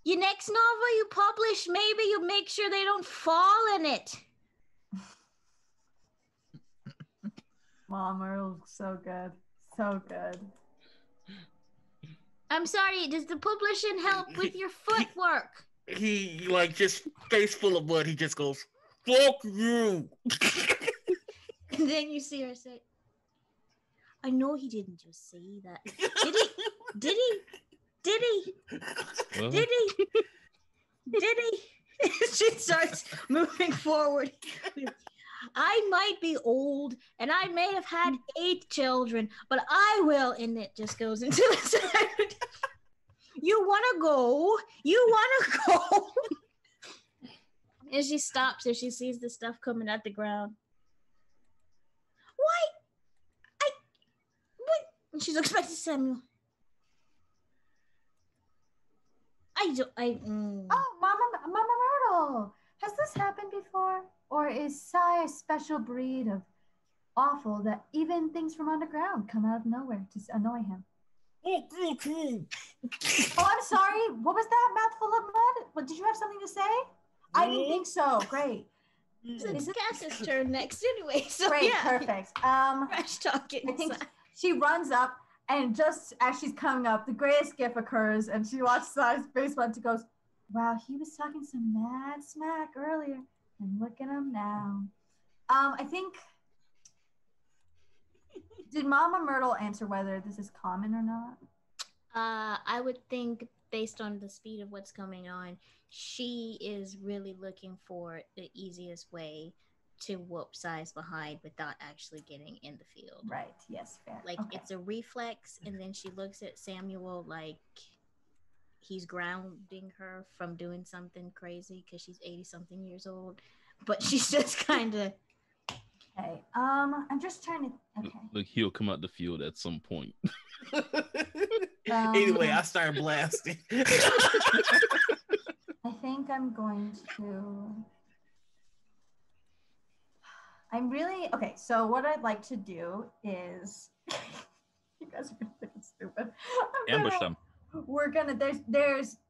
Your next novel you publish, maybe you make sure they don't fall in it. Mom Earl, so good. So good. I'm sorry, does the publishing help with your footwork? He like just face full of blood. He just goes, "Fuck you." And then you see her say, I know he didn't just say that. Did he? Did he? Did he? Well, Did he? Did he? She starts moving forward. I might be old and I may have had 8 children, but I will. And it just goes into the side. You want to go? You want to go? And she stops as she sees the stuff coming at the ground. Why? What? And she looks back to Samuel. Oh, Mama Myrtle! Has this happened before? Or is Sai a special breed of awful that even things from underground come out of nowhere to annoy him? Oh, I'm sorry. What was that? Mouthful of mud? What, did you have something to say? I didn't think so. Great. It's Cass's turn next anyway, so Great, yeah. perfect. Trash talking. I think she runs up, and just as she's coming up, the greatest gif occurs, and she watches Sai's face once and goes, wow, he was talking some mad smack earlier, and look at him now. I think, did Mama Myrtle answer whether this is common or not? I would think, based on the speed of what's coming on, she is really looking for the easiest way to whoop Sai's behind without actually getting in the field. Right, yes, fair. Like, okay. It's a reflex, and then she looks at Samuel like he's grounding her from doing something crazy because she's 80-something years old. But she's just kind of... Okay, I'm just trying to... Okay. Look, he'll come out the field at some point. Anyway, I start blasting. I think I'm going to... Okay, so what I'd like to do is... You guys are gonna think it's stupid. Ambush them. We're gonna,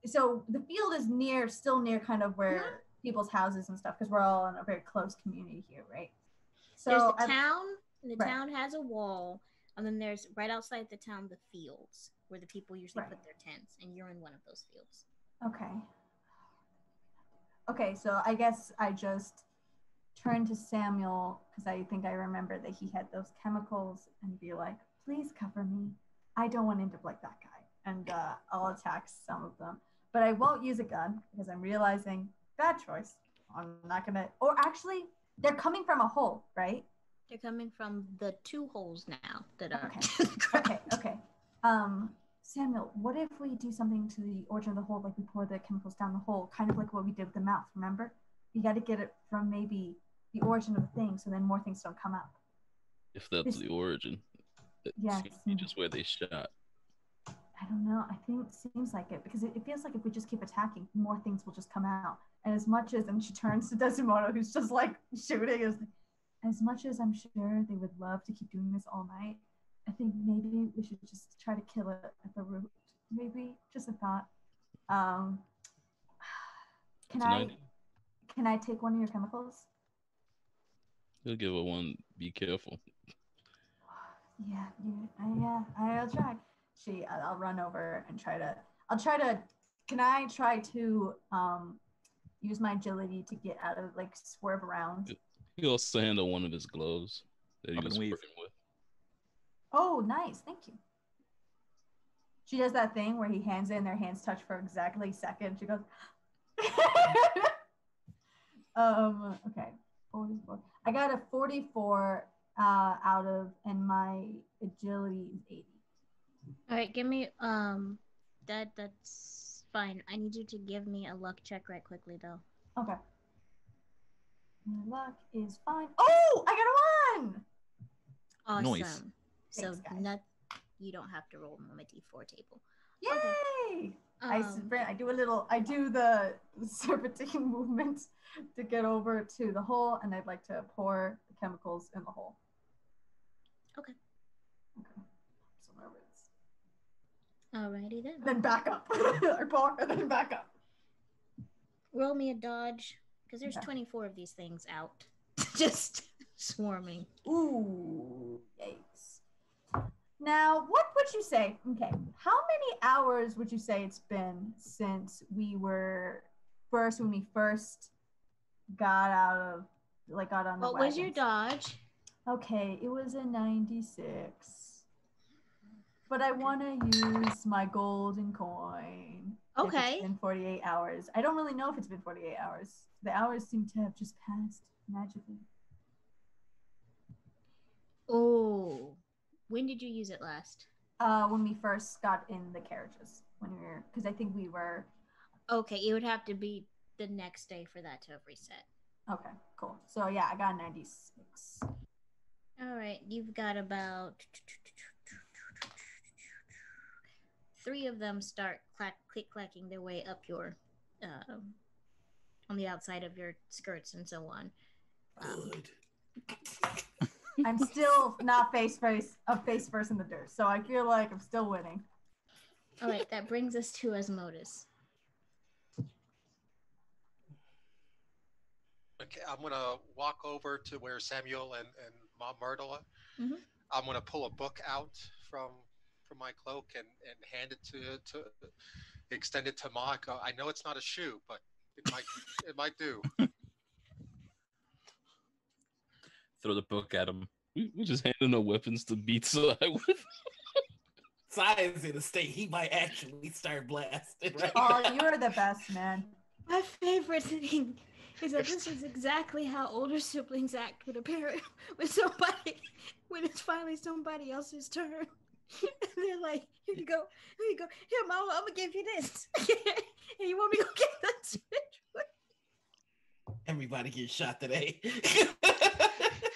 so the field is still near kind of where people's houses and stuff, because we're all in a very close community here, right? So there's the town, and the right. town has a wall, and then there's, right outside the town, the fields, where the people usually right. put their tents, and you're in one of those fields. Okay, so I guess I just turn to Samuel, because I think I remember that he had those chemicals, and be like, please cover me. I don't want to end up like that guy. And I'll attack some of them. But I won't use a gun, because I'm realizing, bad choice. I'm not going to, or actually, they're coming from a hole, right? They're coming from the 2 holes now that are... Okay. Samuel, what if we do something to the origin of the hole, like we pour the chemicals down the hole, kind of like what we did with the mouth, remember? You got to get it from maybe the origin of the thing, so then more things don't come up. If that's the origin. Yes. Just where they shot. I don't know. I think it seems like it, because it feels like if we just keep attacking, more things will just come out. And as much as, and she turns to Desimono, who's just like shooting, as much as I'm sure they would love to keep doing this all night, I think maybe we should just try to kill it at the root. Maybe, just a thought. Can I take one of your chemicals? He'll give her one. Be careful. I'll try. I'll run over and can I try to use my agility to get out of, like, swerve around? He also handled one of his gloves that he was working with. Oh, nice. Thank you. She does that thing where he hands in, their hands touch for exactly a second. She goes, okay. 44. I got a 44 out of, and my agility is 80. All right, give me, that's fine. I need you to give me a luck check right quickly, though. Okay. My luck is fine. Oh, I got a 1! Awesome. Nice. So Thanks, you don't have to roll on my D4 table. Yay! Okay. I do the serpentine movement to get over to the hole, and I'd like to pour the chemicals in the hole. Okay. So nervous. Alrighty then. And then back up. I pour and then back up. Roll me a dodge, because there's 24 of these things out. Just swarming. Ooh, Now, what would you say? Okay, how many hours would you say it's been since when we first got on the What was your wagons? dodge? Okay, it was a 96. But I want to use my golden coin. If Okay. it's been 48 hours. I don't really know if it's been 48 hours. The hours seem to have just passed magically. Oh, when did you use it last? When we first got in the carriages. Because I think we were. Okay, it would have to be the next day for that to have reset. Okay, cool. So yeah, I got 96. All right, you've got about 3 of them start click-clacking their way up your, on the outside of your skirts and so on. Good. I'm still not face first in the dirt, so I feel like I'm still winning. All right, that brings us to Asmodeus. Okay, I'm gonna walk over to where Samuel and Mom Myrtle are. Mhm. I'm gonna pull a book out from my cloak and hand it to extend it to Ma. Go, I know it's not a shoe, but it might do. Throw the book at him. We just handing no weapons to beat Sai with. Sai is in a state he might actually start blasting right Oh, now. you're the best, man. My favorite thing is that this is exactly how older siblings act with a parent, when it's finally somebody else's turn. And they're like, here you go. Here, Mama, I'm gonna give you this. And you want me to go get that switch? Everybody gets shot today.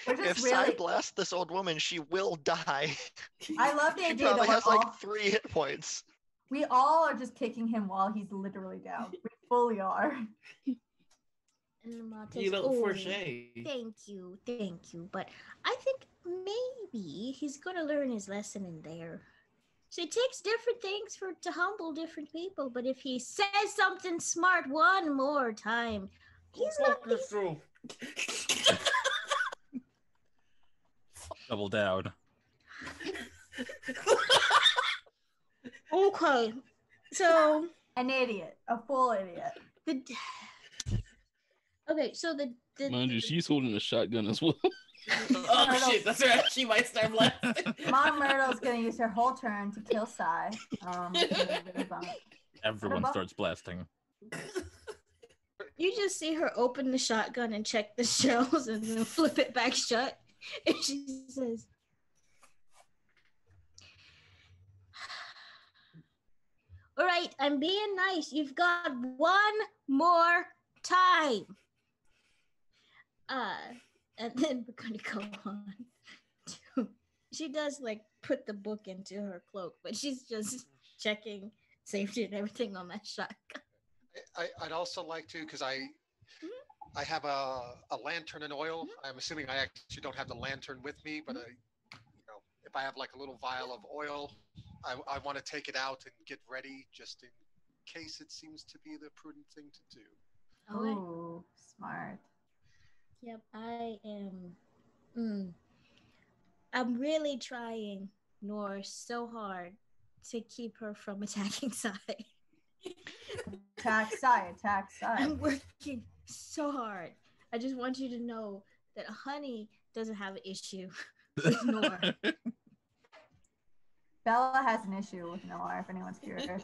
If Sai blasts this old woman, she will die. I love the She idea probably that has like 3 hit points. we all are just kicking him while he's literally down. We fully are. And Mom You says, know, for shade. thank you. But I think maybe he's gonna learn his lesson in there. So it takes different things to humble different people, but if he says something smart one more time, he's not this through. Double down. Okay. So An idiot. A full idiot. Okay, so the Mind you, she's holding a shotgun as well. Oh shit, that's right. She might start blasting. Mom Myrtle's gonna use her whole turn to kill Sai. Everyone starts blasting. You just see her open the shotgun and check the shells and then flip it back shut. And she says, all right, I'm being nice. You've got one more time. And then we're going to go on to, she does like put the book into her cloak, but she's just checking safety and everything on that shotgun. I'd also like to, because I have a lantern and oil. I'm assuming I actually don't have the lantern with me, but if I have like a little vial of oil, I want to take it out and get ready just in case it seems to be the prudent thing to do. Okay. Oh, smart. Yep, I am. I'm really trying, Nor, so hard to keep her from attacking Sai. Attack Sai. I'm working so hard. I just want you to know that Honey doesn't have an issue with Nor. Bella has an issue with Noir, if anyone's curious.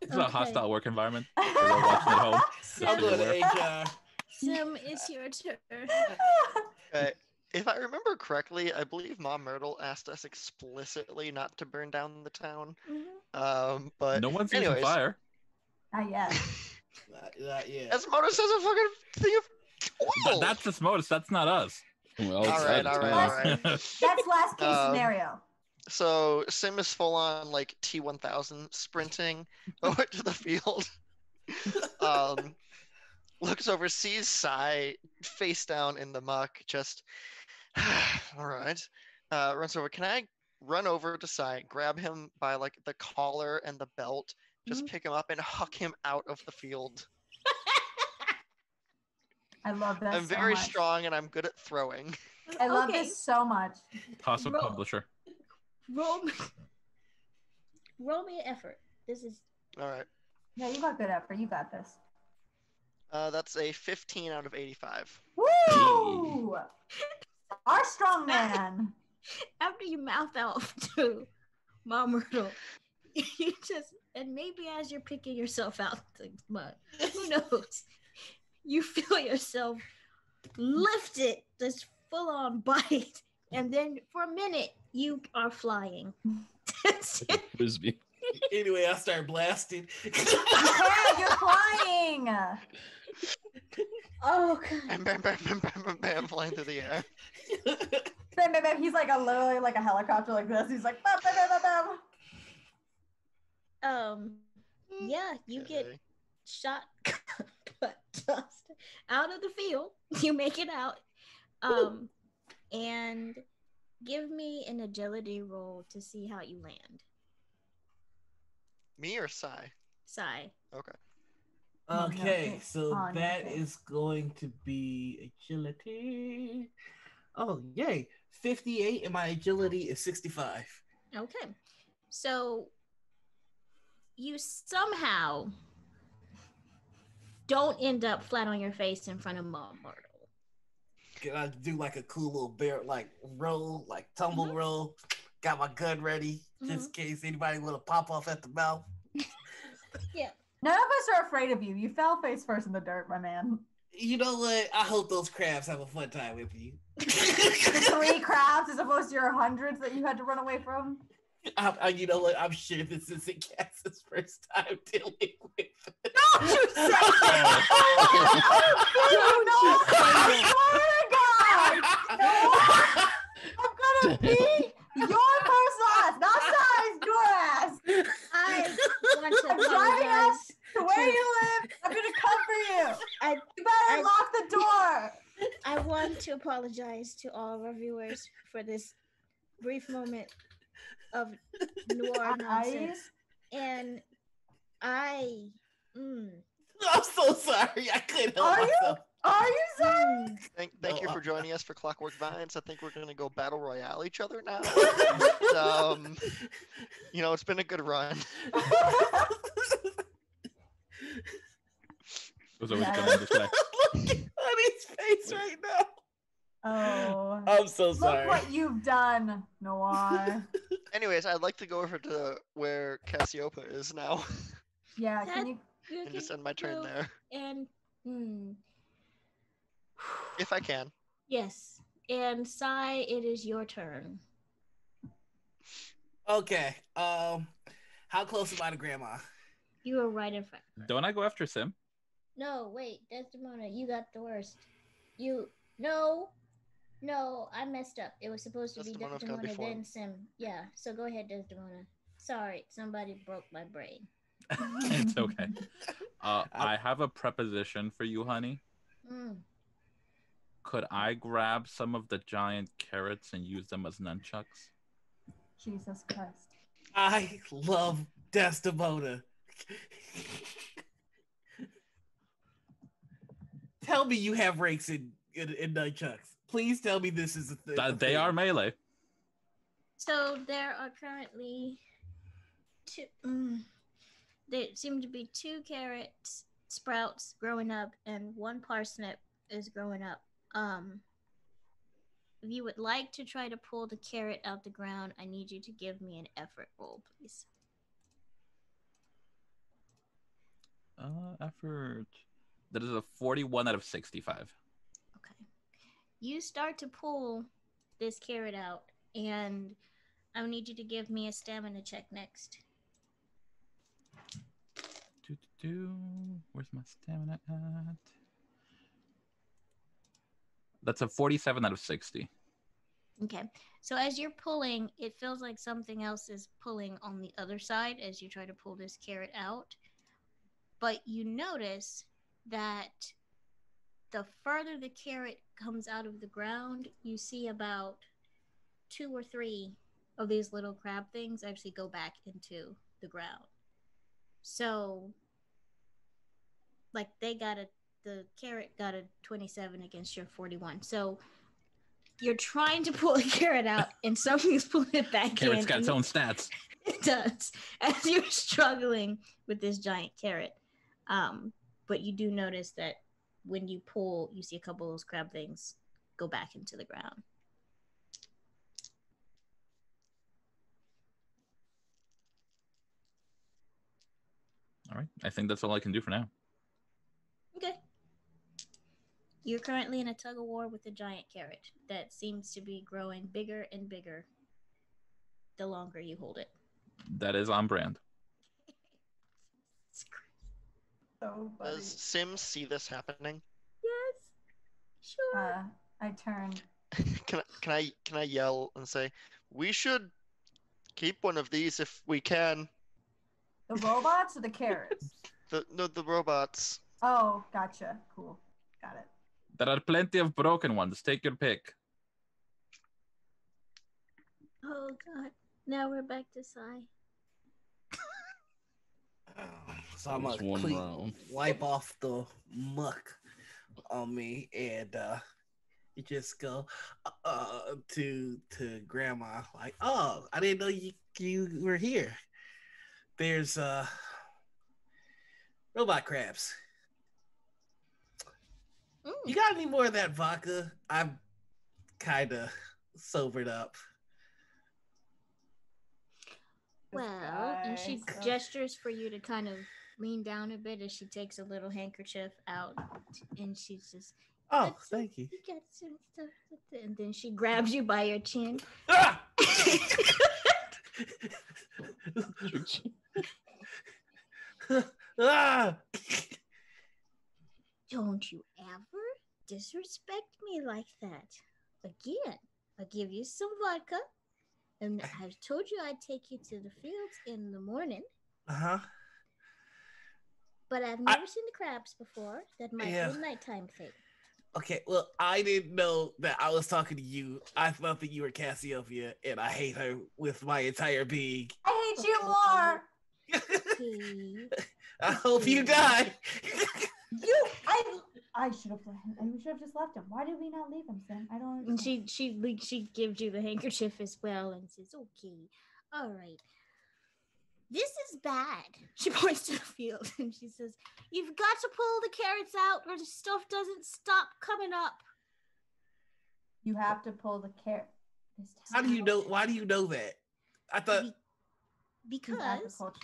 It's a hostile work environment. We're all watching at home. I'll go to HR. Sim, it's your turn. Okay. If I remember correctly, I believe Mom Myrtle asked us explicitly not to burn down the town. But no one's anyways, using fire. Not yet. Not yet. Asmodeus has a fucking thing of oil. That's Asmodeus. That's not us. All right. That's last case scenario. So Sim is full on like T1000 sprinting over to the field. Looks over, sees Sai face down in the muck, just all right. Runs over. Can I run over to Sai, grab him by like the collar and the belt, just pick him up and huck him out of the field? I love that. I'm very strong and I'm good at throwing. I love this so much. Toss a publisher. roll me, roll me an effort. This is All right. Yeah, you got good effort. You got this. That's a 15 out of 85. Woo! Our strong man. after you mouth out to Mom Myrtle, you just, and maybe as you're picking yourself out the mud, who knows? You feel yourself lifted, this full on bite, and then for a minute you are flying. Frisbee. Anyway, I start blasting. Yeah, you're flying. Oh god. Bam, bam, bam, bam, bam, bam, bam, flying through the air. Bam, bam, bam. He's like literally like a helicopter like this. He's like, bam, bam, bam, bam, bam. Yeah, you get Okay. shot but tossed out of the field. You make it out. And give me an agility roll to see how you land. Me or Sai? Sigh. Okay. Okay, so On your that face. is going to be agility. Oh, yay. 58, and my agility is 65. Okay. So you somehow don't end up flat on your face in front of Mom Myrtle. Can I do like a cool little bear, like roll, like tumble Mhm. roll? Got my gun ready, just in case anybody want to pop off at the mouth. Yeah. None of us are afraid of you. You fell face first in the dirt, my man. You know what? I hope those crabs have a fun time with you. The 3 crabs as opposed to your hundreds that you had to run away from. You know what? I'm sure this isn't Cass's first time dealing with it. Don't you say that! Don't you say that! I swear to God! No, I'm gonna beat your person ass, not size, your ass. I want to I'm driving up apologize. to where you live. I'm gonna come for you. I You better lock the door. I want to apologize to all of our viewers for this brief moment of noir nonsense. And I'm so sorry. I couldn't help Are you? myself. Are you sorry? Thank you Oh, for joining us for Clockwork Vines. I think we're gonna go battle royale each other now. It's been a good run. Was always going this way. Look at Honey's face right now. Oh. I'm so sorry. Look what you've done, Noir. Anyways, I'd like to go over to where Cassiopeia is now Yeah, can you? you and just can end my turn move there, and if I can. yes. And Sai, it is your turn. Okay. How close am I to Grandma? You are right in front. Don't I go after Sim? No, wait, Desdemona, you got the worst. No, I messed up. It was supposed to be Desdemona's gonna be Desdemona, fun. then Sim. Yeah, so go ahead, Desdemona. Sorry, somebody broke my brain. It's okay. I have a preposition for you, honey. Mm. Could I grab some of the giant carrots and use them as nunchucks? Jesus Christ. I love Desdemona. Tell me you have rakes in nunchucks. Please tell me this is a thing. They are melee. So there are currently two. There seem to be 2 carrot sprouts growing up, and 1 parsnip is growing up. If you would like to try to pull the carrot out the ground, I need you to give me an effort roll, please. Effort. That is a 41 out of 65. Okay. You start to pull this carrot out, and I need you to give me a stamina check next. Where's my stamina at? That's a 47 out of 60. Okay. So as you're pulling, it feels like something else is pulling on the other side as you try to pull this carrot out. But you notice that the further the carrot comes out of the ground, you see about 2 or 3 of these little crab things actually go back into the ground. So, like, the carrot got a 27 against your 41. So You're trying to pull a carrot out, and something's pulling it back in. Carrot's got its own stats. It does, as you're struggling with this giant carrot. But you do notice that when you pull, you see a couple of those crab things go back into the ground. All right. I think that's all I can do for now. Okay. You're currently in a tug of war with a giant carrot that seems to be growing bigger and bigger the longer you hold it. That is on brand. So funny. Does Sim see this happening? Yes. Sure. I turn. Can I yell and say, we should keep one of these if we can? The robots or the carrots? The robots. Oh, gotcha. Cool. Got it. There are plenty of broken ones. Take your pick. Oh God. Now we're back to Sai. So I'm Just gonna one round. wipe off the muck on me, and you just go to grandma like, oh, I didn't know you were here. There's robot crabs. You got any more of that vodka? I'm kind of sobered up. Well, and she gestures for you to kind of lean down a bit as she takes a little handkerchief out, and she's just, Oh, thank you. You got some stuff, and then she grabs you by your chin. Ah! Ah! Don't you ever disrespect me like that again. I'll give you some vodka, and I told you I'd take you to the fields in the morning. Uh-huh. But I've never seen the crabs before. That might be a nighttime thing. Okay, well, I didn't know that I was talking to you. I thought that you were Cassiopeia, and I hate her with my entire being. I hate you more. I hope you die. I should have let him. We should have just left him. Why did we not leave him, Sam? I don't understand. And she gives you the handkerchief as well and says, "Okay, all right. This is bad." She points to the field and she says, "You've got to pull the carrots out or the stuff doesn't stop coming up." You have to pull the carrot. How do you know? Why do you know that? I thought because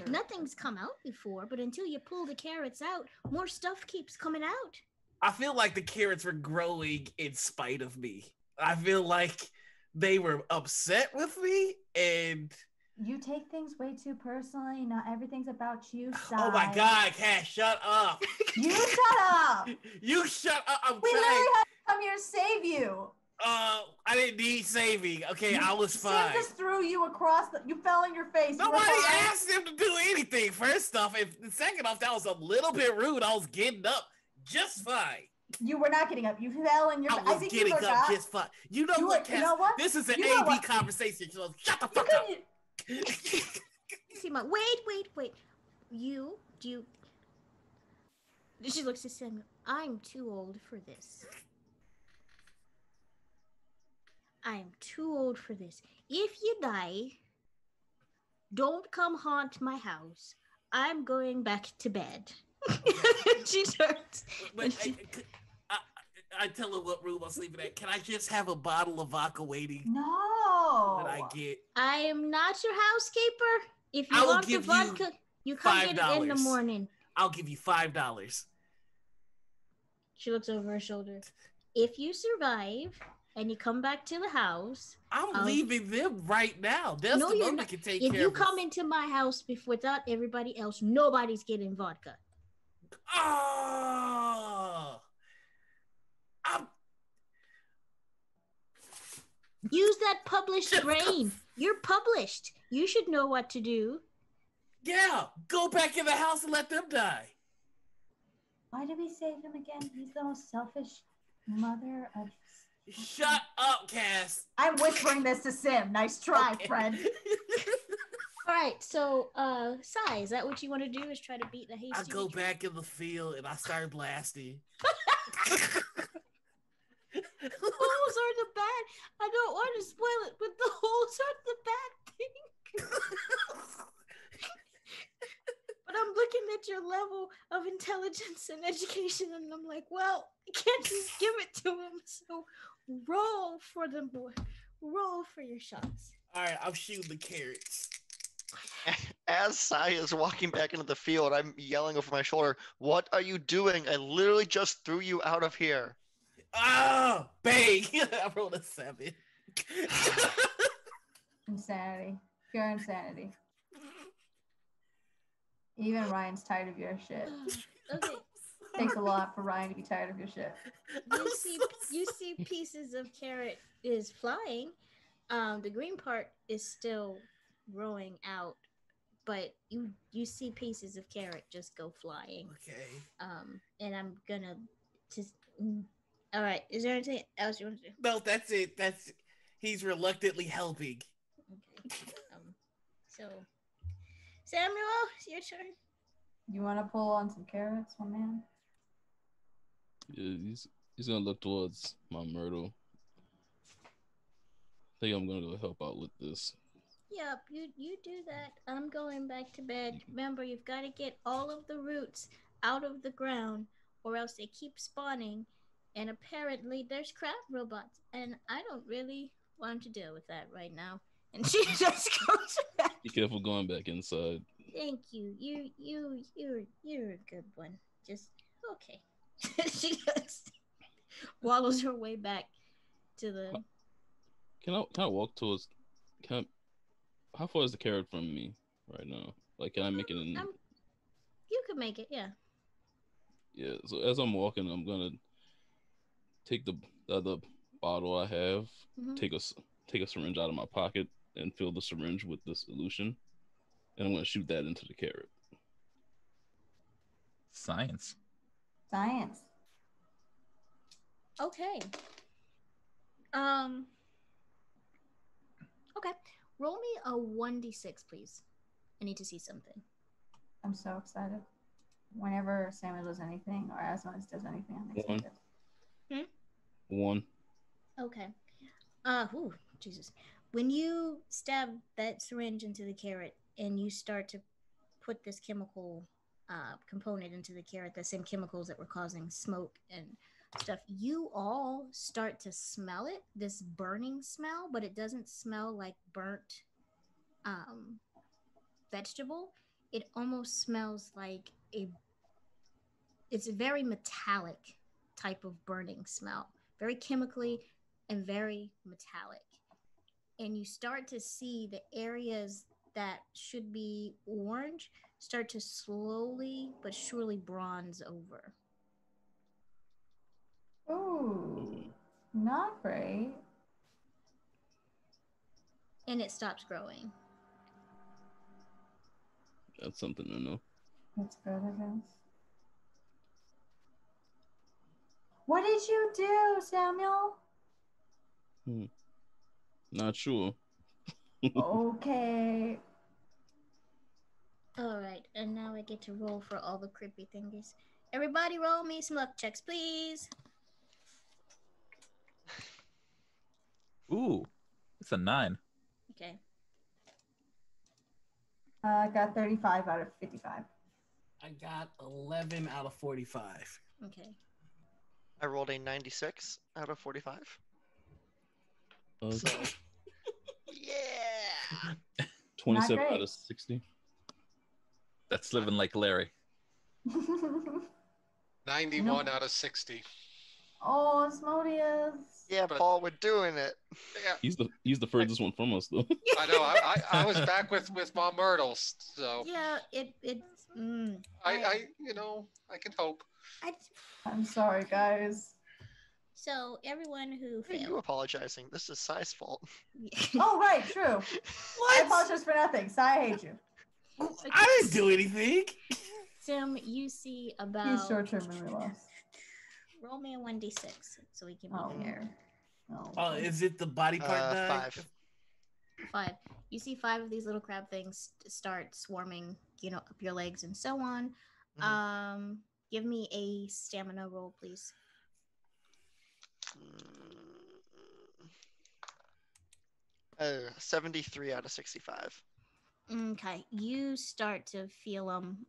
nothing's come out before, but until you pull the carrots out, more stuff keeps coming out. I feel like the carrots were growing in spite of me. I feel like they were upset with me, and you take things way too personally. Not everything's about you, Sai. Oh my God, Cash, shut up. You shut up. You shut up. We literally had to come here to save you. I didn't need saving. Okay, I was fine. Sam just threw you across. You fell in your face. Nobody asked him to do anything. First off, second off, that was a little bit rude. I was getting up just fine. You were not getting up. You fell in your face. I was getting up just fine. You know what, Cass? This is an AV conversation, so shut the fuck up. Wait. You. She looks at Samuel. I'm too old for this. I am too old for this. If you die, don't come haunt my house. I'm going back to bed. She turns. I tell her what room I'm sleeping at. Can I just have a bottle of vodka waiting? No. That I get. I am not your housekeeper. If you want the vodka, you come get it in the morning. I'll give you $5. She looks over her shoulder. If you survive and you come back to the house, I'm leaving them right now. No, you're not. Can take if care you of come into my house without everybody else, nobody's getting vodka. Oh, use that published brain. You're published. You should know what to do. Yeah, go back in the house and let them die. Why did we save him again? He's the most selfish mother of... Shut up, Cass. I'm whispering this to Sim. Nice try, friend. All right, so, Sai, is that what you want to do, is try to beat the hasty I go retreat? back in the field and I start blasting. Holes are the bad. I don't want to spoil it, but the holes are the bad thing. But I'm looking at your level of intelligence and education, and I'm like, well, I can't just give it to him. So roll for them, boy. Roll for your shots. All right, I'm shooting the carrots. As Sai is walking back into the field, I'm yelling over my shoulder, "What are you doing? I literally just threw you out of here." Ah, bang! I rolled a 7. Insanity. Pure insanity. Even Ryan's tired of your shit. Okay. Takes a lot for Ryan to be tired of your shit. You see pieces of carrot is flying. The green part is still growing out, but you see pieces of carrot just go flying. Okay. And I'm gonna just. All right. Is there anything else you want to do? No, that's it. He's reluctantly helping. Okay. So, Samuel, it's your turn. You want to pull on some carrots, my man? Yeah, he's gonna look towards my Myrtle. I think I'm gonna go help out with this. Yep, you do that. I'm going back to bed. Remember, you've got to get all of the roots out of the ground, or else they keep spawning. And apparently, there's crab robots, and I don't really want to deal with that right now. And she just goes back. Be careful going back inside. Thank you. You're a good one. Just okay. She just waddles her way back to the. Can I walk towards? How far is the carrot from me right now? Like, can I make it in? You could make it, yeah. Yeah. So as I'm walking, I'm gonna take the other bottle I have, take a syringe out of my pocket, and fill the syringe with the solution, and I'm gonna shoot that into the carrot. Science. Science. Okay. Okay. Roll me a 1d6, please. I need to see something. I'm so excited. Whenever Samuel does anything or Asmodus does anything, I'm excited. 1. Okay. Jesus. When you stab that syringe into the carrot and you start to put this chemical component into the carrot, the same chemicals that were causing smoke and stuff, you all start to smell it, this burning smell, but it doesn't smell like burnt vegetable. It almost smells like it's a very metallic type of burning smell, very chemically and very metallic. And you start to see the areas that should be orange start to slowly but surely bronze over. Ooh, not great. And it stops growing. That's something to know. That's good, I guess. What did you do, Samuel? Not sure. Okay. All right, and now I get to roll for all the creepy thingies. Everybody roll me some luck checks, please. Ooh, it's a 9. Okay. I got 35 out of 55. I got 11 out of 45. Okay. I rolled a 96 out of 45. Okay. So, yeah. 27 great. out of 60. That's living like Larry. 91 out of 60. Oh, Asmodeus. Yeah, Paul, we're doing it. Yeah, He's the furthest one from us though. I know. I was back with Mom Myrtles, so Yeah, I can hope. I'm sorry, guys. So everyone who Why are you failed. apologizing? This is Sai's fault. Oh, right, true. I apologize for nothing. Sai, I hate you. I didn't do anything. Sam, you see about. He's short-term memory loss. Roll me a 1d6 so we can be Oh. fair. Oh, Is it the body part die? 5. 5. You see 5 of these little crab things start swarming, up your legs and so on. Mhm. Give me a stamina roll, please. 73 out of 65. Okay, you start to feel them.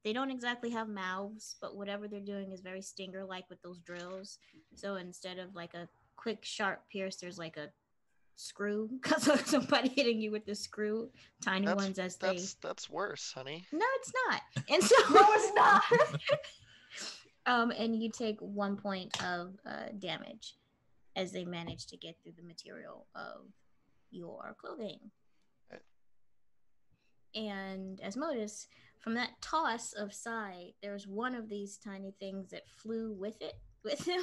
They don't exactly have mouths, but whatever they're doing is very stinger-like with those drills. So instead of like a quick sharp pierce, there's like a screw because of somebody hitting you with the screw. Tiny ones as they. That's worse, honey. No, it's not. And so No, it's not. and you take 1 point of damage as they manage to get through the material of your clothing. And Asmodeus, from that toss of Sai, there's one of these tiny things that flew with him,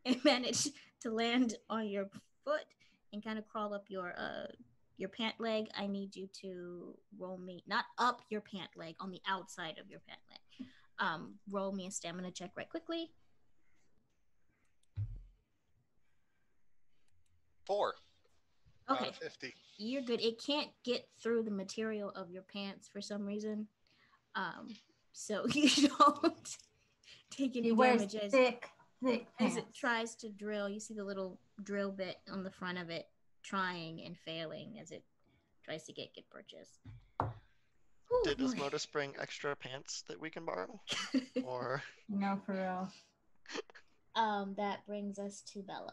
and managed to land on your foot and kind of crawl up your pant leg. I need you to roll me, not up your pant leg, on the outside of your pant leg. Roll me a stamina check right quickly. 4 Okay. out of 50. You're good. It can't get through the material of your pants for some reason. So you don't take any damage as thick as it tries to drill. You see the little drill bit on the front of it trying and failing as it tries to get purchase. Did Asmodeus bring extra pants that we can borrow? Or no, for real. That brings us to Bella.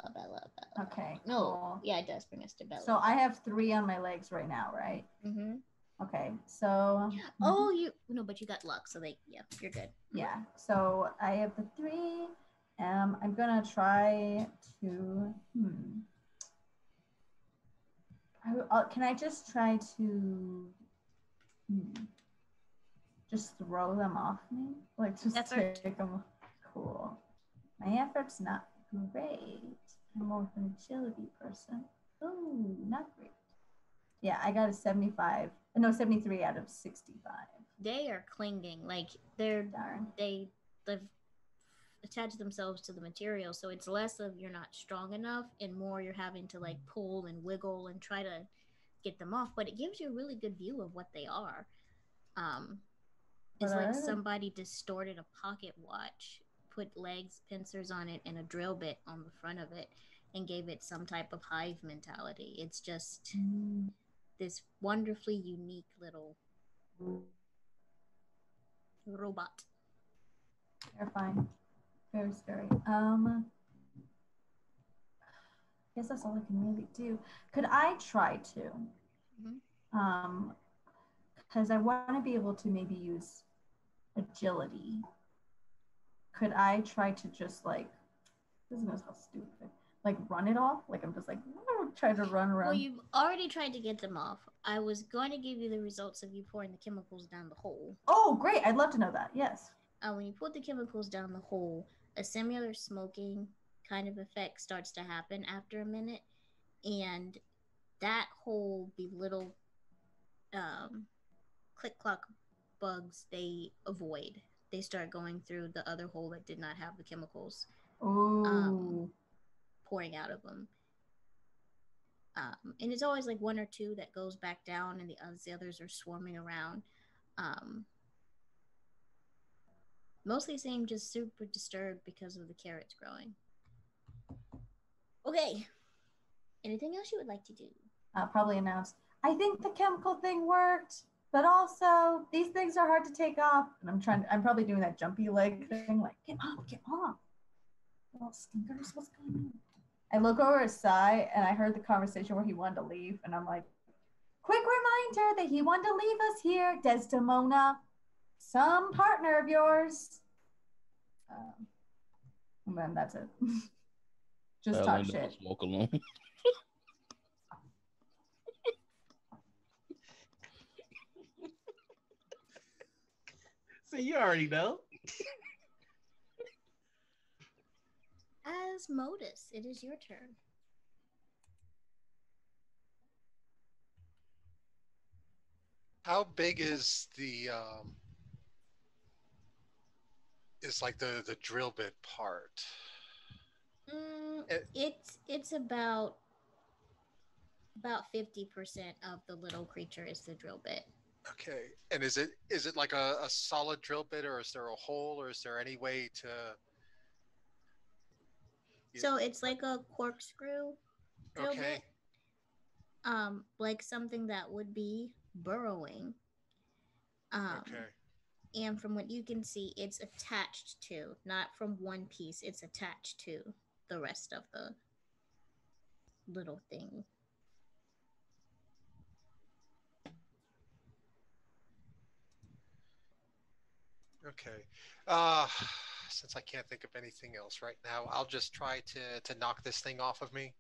Okay. No, cool. yeah, it does bring us to Bella. So I have 3 on my legs right now, right? Mm-hmm. Okay, so. Oh, but you got luck, so you're good. Yeah. So I have the 3. I'm gonna try to. Can I just try to? Just throw them off me, like just take them. Cool. My effort's not great. I'm more of an agility person. Oh, not great. Yeah, I got a 73 out of 65. They are clinging, like they've attached themselves to the material, so it's less of you're not strong enough and more you're having to like pull and wiggle and try to get them off, but it gives you a really good view of what they are. It's like somebody distorted a pocket watch, put legs, pincers on it, and a drill bit on the front of it, and gave it some type of hive mentality. It's just this wonderfully unique little robot. Terrifying. Very scary. Guess that's all I can really do. Could I try to? Because I want to be able to maybe use agility. Could I try to just like, this is gonna sound stupid, like run it off? Like I'm just like try to run around. Well, you've already tried to get them off. I was going to give you the results of you pouring the chemicals down the hole. Oh, great! I'd love to know that. Yes. When you put the chemicals down the hole, a similar smoking kind of effect starts to happen after a minute, and that hole, the little click-clock bugs, they avoid. They start going through the other hole that did not have the chemicals pouring out of them. And it's always like 1 or 2 that goes back down, and the others are swarming around. Mostly seem just super disturbed because of the carrots growing. Okay. Anything else you would like to do? I'll probably announce, I think the chemical thing worked, but also these things are hard to take off. And I'm probably doing that jumpy leg thing, like, get off. Little stinkers, what's going on? I look over at Sai, and I heard the conversation where he wanted to leave, and I'm like, quick reminder that he wanted to leave us here, Desdemona. Some partner of yours. And then that's it. Just talk shit. Walk alone. So you already know. Asmodeus, it is your turn. How big is the like the drill bit part? It's about 50% of the little creature is the drill bit. Okay, and is it like a solid drill bit, or is there a hole, or is there any way to? So it's like a corkscrew drill bit. like something that would be burrowing. Okay. And from what you can see, it's attached to, not from one piece, it's attached to the rest of the little thing. Okay. Uh, since I can't think of anything else right now, I'll just try to knock this thing off of me.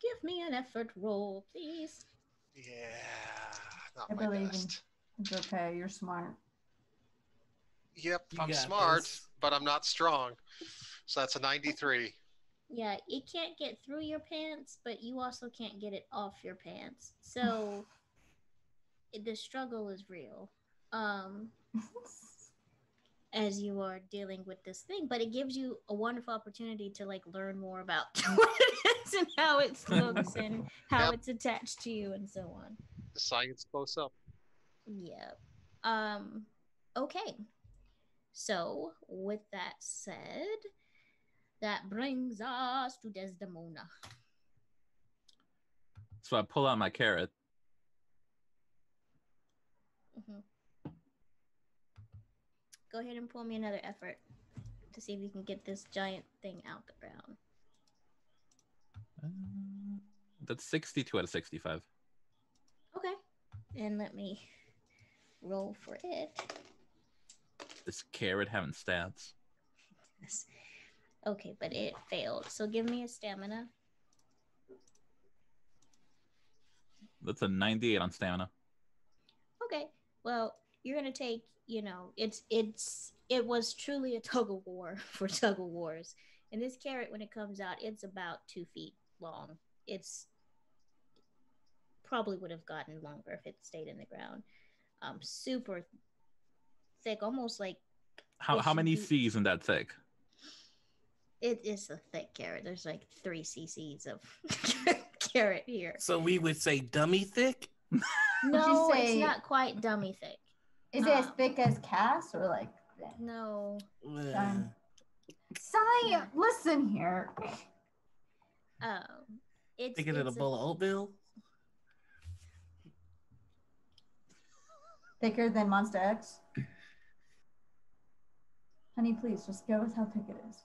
Give me an effort roll, please. Yeah, not I my believe in. best. It's okay. You're smart. Yep, You I'm got smart, this. but I'm not strong. So that's a 93. Yeah, it can't get through your pants, but you also can't get it off your pants. So the struggle is real. Um, as you are dealing with this thing, but it gives you a wonderful opportunity to like learn more about what it is and how it looks and how Yep, it's attached to you and so on. the science close up. Yeah. Um okay. So, with that said, that brings us to Desdemona. So I pull out my carrot. Mhm. Go ahead and pull me another effort to see if you can get this giant thing out the ground. That's 62 out of 65. Okay. And let me roll for it. This carrot having stats. Yes. Okay, but it failed. So give me a stamina. That's a 98 on stamina. Okay. Well, you're gonna take, it was truly a tug of war for tug of wars. And this carrot, when it comes out, it's about 2 feet long. It's probably would have gotten longer if it stayed in the ground. Super thick, almost like How many C's in that thick? it is a thick carrot. There's like 3 cc's of carrot here. So we would say dummy thick? No, it's say- not quite dummy thick. Is it as thick as Cass or like thin? No. Done. Science. Listen here. It's Thicker than a bowl of oatmeal? Thicker than Monster X. Honey, please just give us how thick it is.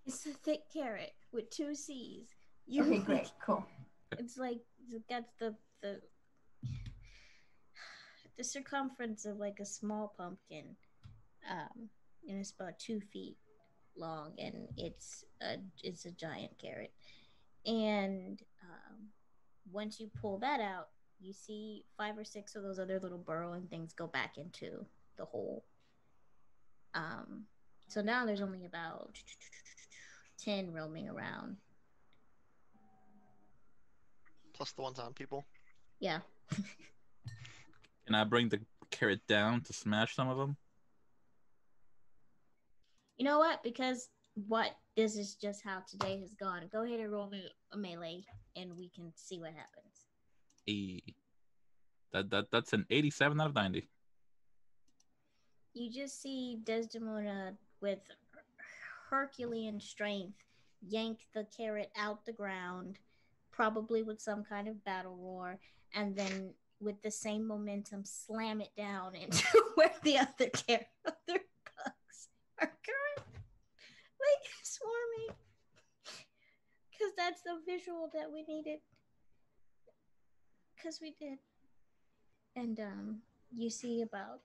It's a thick carrot with 2 C's. Okay, great, cool. It's like that's the circumference of like a small pumpkin, and it's about 2 feet long, and it's a giant carrot. And once you pull that out, you see 5 or 6 of those other little burrowing things go back into the hole. So now there's only about 10 roaming around. Plus the ones on people. Yeah. Can I bring the carrot down to smash some of them? You know what? Because this is just how today has gone. Go ahead and roll me a melee, and we can see what happens. That's an 87 out of 90. You just see Desdemona with Herculean strength yank the carrot out the ground, probably with some kind of battle roar, and then with the same momentum slam it down into where the other bugs are currently like swarming. Because that's the visual that we needed. Because we did. And you see about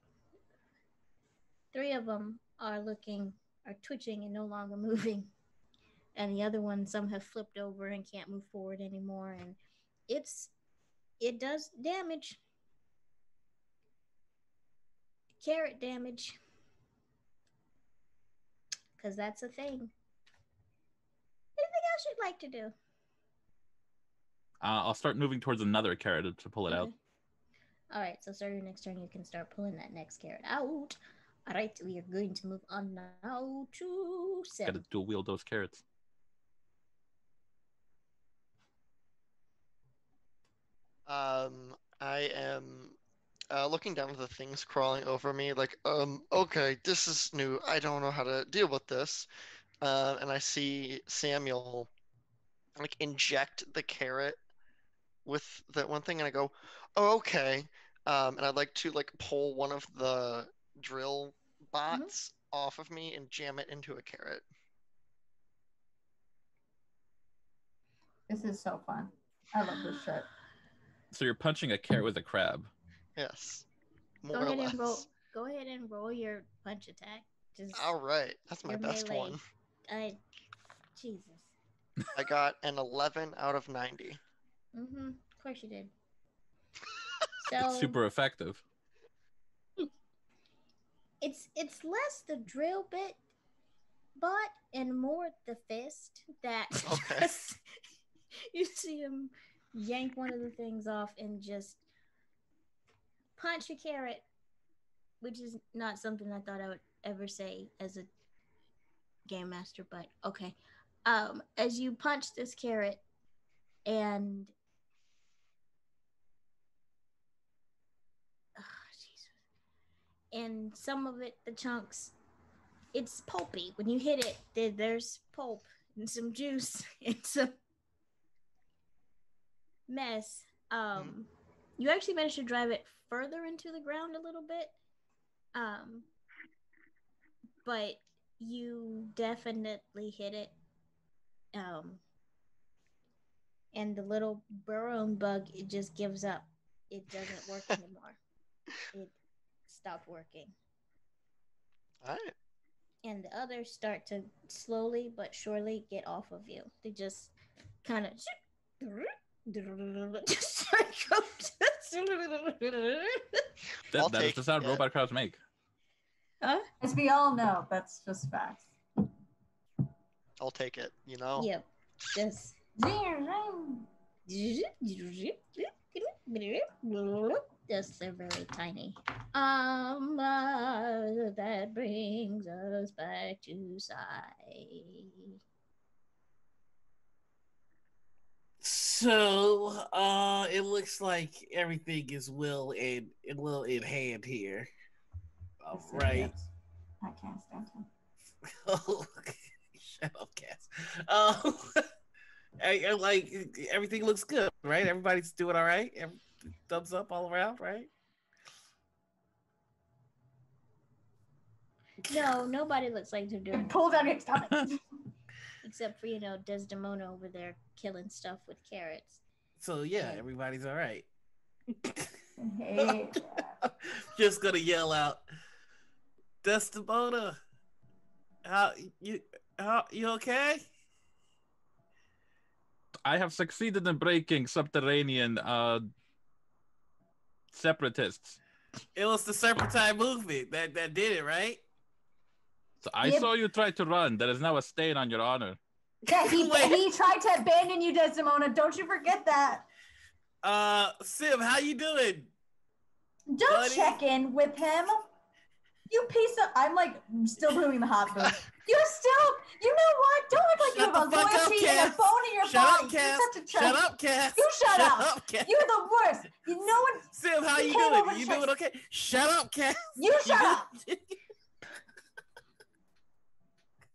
3 of them are twitching and no longer moving. And the other ones, some have flipped over and can't move forward anymore. And it does damage. Carrot damage. Because that's a thing. Anything else you'd like to do? I'll start moving towards another carrot to pull it out. All right, so starting next turn, you can start pulling that next carrot out. All right, we are going to move on now to 7. Gotta dual wield those carrots. I am looking down at the things crawling over me, like, okay, this is new. I don't know how to deal with this. And I see Samuel like inject the carrot with that one thing, and I go, oh, okay. And I'd like to like pull one of the drill bots off of me and jam it into a carrot. This is so fun. I love this shit. So you're punching a carrot with a crab. Yes. Go More or ahead less. and roll. Go ahead and roll your punch attack. Just All right. That's my your best melee. one. Jesus. I got an 11 out of 90. Of course you did. So Super effective. it's less the drill bit, and more the fist that Okay. you see him yank one of the things off and just punch a carrot, which is not something I thought I would ever say as a game master, but okay. As you punch this carrot and and some of it, the chunks, it's pulpy. When you hit it, there's pulp and some juice and some mess. You actually managed to drive it further into the ground a little bit. But you definitely hit it. And the little burrowing bug, it just gives up. It doesn't work anymore. It stopped working. All right. And the others start to slowly but surely get off of you. They just kind of That is the sound robot crowds make. As we all know, that's just facts. I'll take it, you know? Yep. Just they're very tiny. That brings us back to Sai. So, it looks like everything is well in hand here. All right. I can't stand him. Oh, shut up, Cass. Like everything looks good, right? Everybody's doing all right. Thumbs up all around, right? No, nobody looks like they're doing. Pull down your stomach. Except for Desdemona over there killing stuff with carrots. So yeah, everybody's all right. Hey. Just gonna yell out, Desdemona, you okay? I have succeeded in breaking subterranean separatists. It was the Serpentine movement that did it, right? So I saw you try to run. There is now a stain on your honor. Yeah, he tried to abandon you, Desdemona. Don't you forget that. Sim, how you doing? Don't buddy? check in with him. You piece of... I'm like still doing the hot food. You know what? Don't act like you have a loyalty and a bone in your body. You're such a Shut up, Cass. You shut up. Cass. You're the worst. No one... Sim, how you doing? You doing okay? Shut up, Cass. You shut up.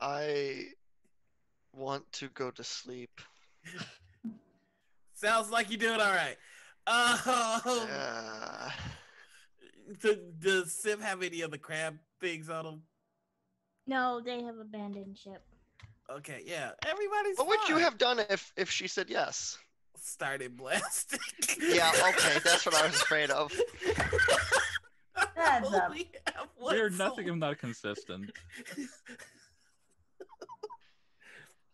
I want to go to sleep. Sounds like you're doing all right. Does Sim have any other crab things on him? No, they have abandoned ship. Okay, yeah. Everybody's What fine. would you have done if she said yes? Started blasting. Yeah, okay, that's what I was afraid of. That's up. We're nothing if not consistent.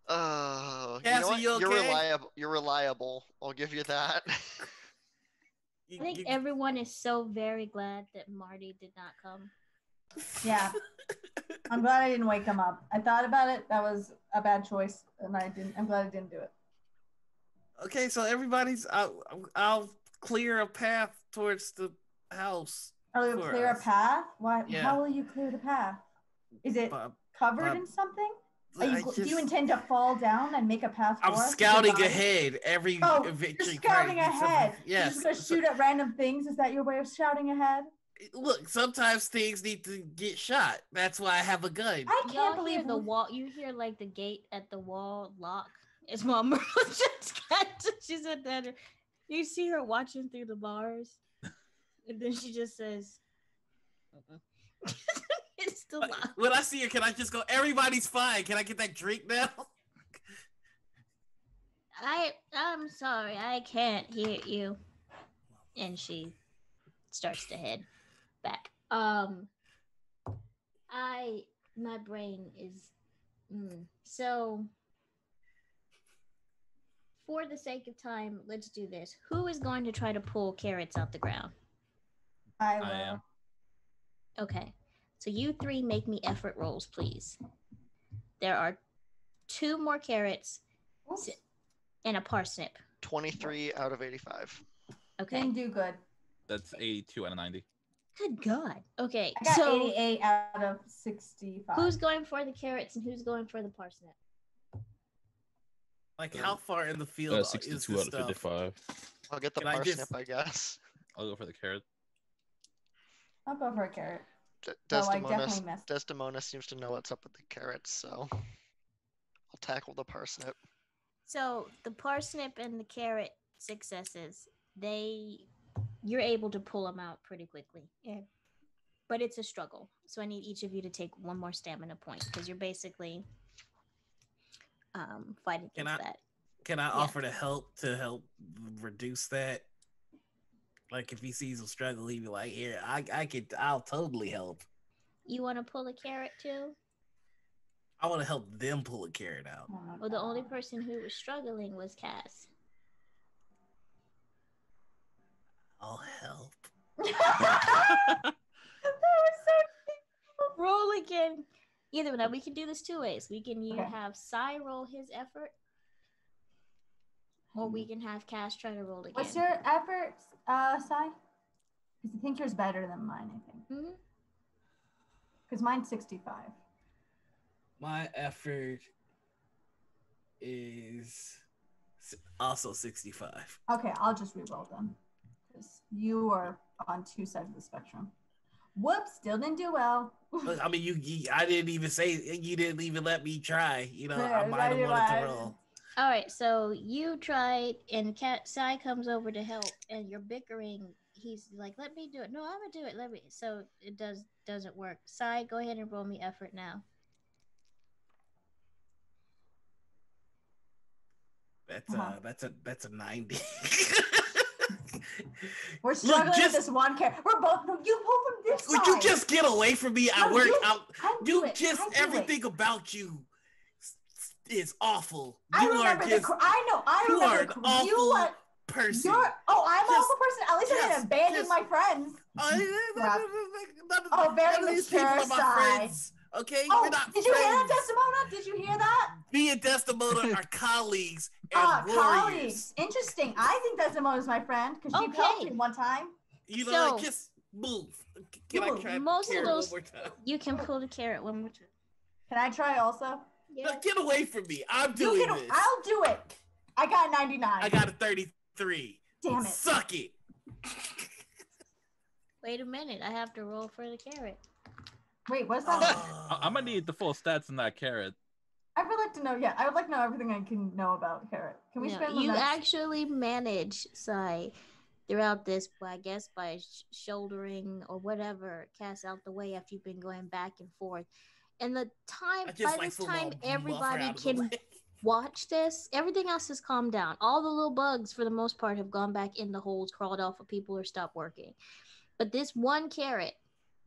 Cassie, you know what? you okay? You're reliable. I'll give you that. I think everyone is so very glad that Marty did not come. Yeah. I'm glad I didn't wake him up. I thought about it. That was a bad choice, and I'm glad I didn't do it. Okay, so everybody's. I'll clear a path towards the house. Oh, you clear a path? Why? Yeah. How will you clear the path? Is it covered in something? Do you intend to fall down and make a path for us? I'm scouting ahead every victory. You're scouting ahead. Yes. You're just gonna shoot at random things. Is that your way of shouting ahead? Look, sometimes things need to get shot. That's why I have a gun. I can't believe the wall. You hear like the gate at the wall lock. It's Mom. She said that. You see her watching through the bars, and then she just says, "It's still locked." When I see her, can I just go, everybody's fine? Can I get that drink now? I'm sorry, I can't hear you. And she starts to head back. My brain is so for the sake of time, let's do this. Who is going to try to pull carrots out the ground? I will. I am. Okay. So you three make me effort rolls, please. There are 2 more carrots Oops. and a parsnip. 23 out of 85. Okay. Didn't do good. That's 82 out of 90. Good God. Okay. I got so 88 out of 65. who's going for the carrots and who's going for the parsnip? Like, how far in the field is 62 this out of stuff? 55. I'll get the Can I parsnip, just- I guess. I'll go for the carrot. I'll go for a carrot. Desdemona, I definitely missed. Desdemona seems to know what's up with the carrots, so I'll tackle the parsnip. So the parsnip and the carrot successes, you're able to pull them out pretty quickly. Yeah. But it's a struggle. So I need each of you to take 1 more stamina point because you're basically fighting against that. Can I offer to help reduce that? Like, if he sees him struggle, he'd be like, "Here, I'll totally help." You want to pull a carrot too? I want to help them pull a carrot out. Oh my Well, the only God. person who was struggling was Cass. I'll help. That was so Roll again. Either way, we can do this 2 ways. We can Okay. have Sai roll his effort, or we can have Cass try to roll again. What's your effort, Sai? Because I think yours better than mine, I think. Mhm. Because mine's 65. My effort is also 65. Okay, I'll just re-roll them. Because you are on 2 sides of the spectrum. Whoops, still didn't do well. Look, I mean, I didn't even say, you didn't even let me try. You know, Yeah, I might have wanted to I- roll. All right, so you tried, and Sai comes over to help, and you're bickering. He's like, "Let me do it." No, I'm gonna do it. Let me. So it doesn't work. Sai, go ahead and roll me effort now. That's a 90. We're struggling just- with this one character. We're both. No, you pull from this Would side. you just get away from me? I No, work. I do You it. just I do everything about you is awful. I You remember are just I know. I you remember are an awful you. person. I'm an Just- awful person. At least I didn't abandon my friends. Oh, very none of these people mature are my side. friends. Okay, Oh, we're not did you hear that, friends. Desdemona? Did you hear that? Me and Desdemona are colleagues and warriors. Colleagues. Interesting. I think Desdemona's my friend because she helped me one time. You know, So- like, just move. Can I Move. try Most of carrot those- one more time? You can pull the carrot one more time. Can I try also? Yeah. Look, get away from me. I'm You doing can. this. I'll do it. I got 99. I got a 33. Damn it. Suck it. Wait a minute. I have to roll for the carrot. Wait, what's that? I'm gonna need the full stats in that carrot. I would like to know. Yeah, I would like to know everything I can know about Carrot. Can we No, spend the you next? actually manage, Sai, throughout this, I guess, by shouldering or whatever, Cass out the way after you've been going back and forth. And the time, I just by like this football time, buffer everybody out of the can way. watch this. Everything else has calmed down. All the little bugs, for the most part, have gone back in the holes, crawled off of people, or stopped working. But this one carrot,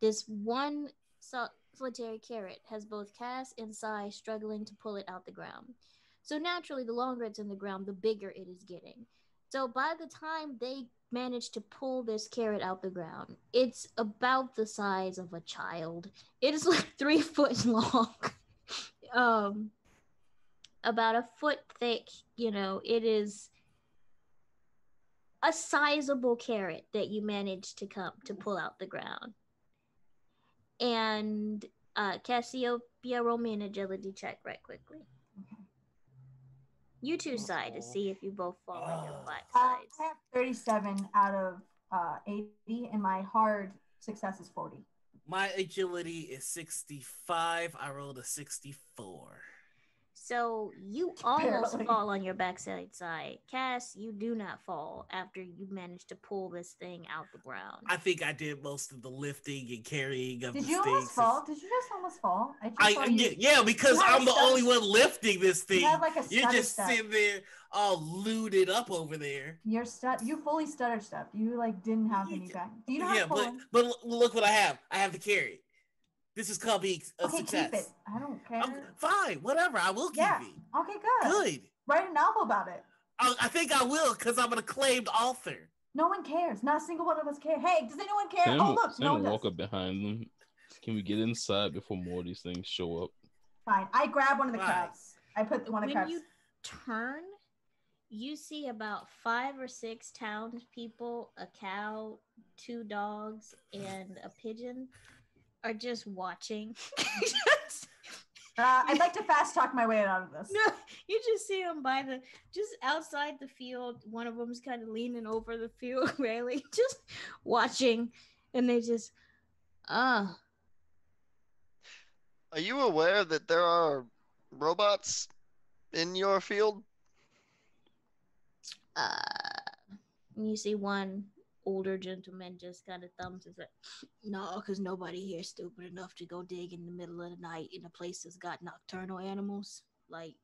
this one solitary carrot, has both Cass and Sai struggling to pull it out the ground. So naturally, the longer it's in the ground, the bigger it is getting. So by the time they manage to pull this carrot out the ground, it's about the size of a child. It is like 3 foot long, about a foot thick. You know, it is a sizable carrot that you managed to pull out the ground. And Cassiopeia, roll me an agility check right quickly. You two side to see if you both fall on your black I sides. have 37 out of 80, and my hard success is 40. My agility is 65. I rolled a 64. So you almost Barely. fall on your backside side. Cass, you do not fall after you manage to pull this thing out the ground. I think I did most of the lifting and carrying of Did the you almost sticks. fall? Did you just almost fall? I just saw you. Yeah, because You had a I'm the stutter- only one lifting this thing. You had like a You're stutter just step. sitting there all looted up over there. You fully stutter stepped. You like didn't have any back. Do you know how Yeah, to pull in? but look what I have. I have the carry. This is called being a Okay, success. keep it. I don't care. Fine, whatever. I will keep Yeah. it. Okay, good. Good. Write a novel about it. I think I will because I'm an acclaimed author. No one cares. Not a single one of us care. Hey, does anyone care? Sam, Oh, look, Sam no will one walk does. up behind them. Can we get inside before more of these things show up? Fine. I grab one of the Fine. crabs. I put one of the When crabs. you turn, you see about 5 or 6 townspeople, a cow, 2 dogs, and a pigeon are just watching. I'd like to fast talk my way out of this. No, you just see them just outside the field. One of them's kind of leaning over the field railing, just watching, and they just, Are you aware that there are robots in your field? and you see one older gentleman just kind of thumbs his head. No, because nobody here is stupid enough to go dig in the middle of the night in a place that's got nocturnal animals. Like,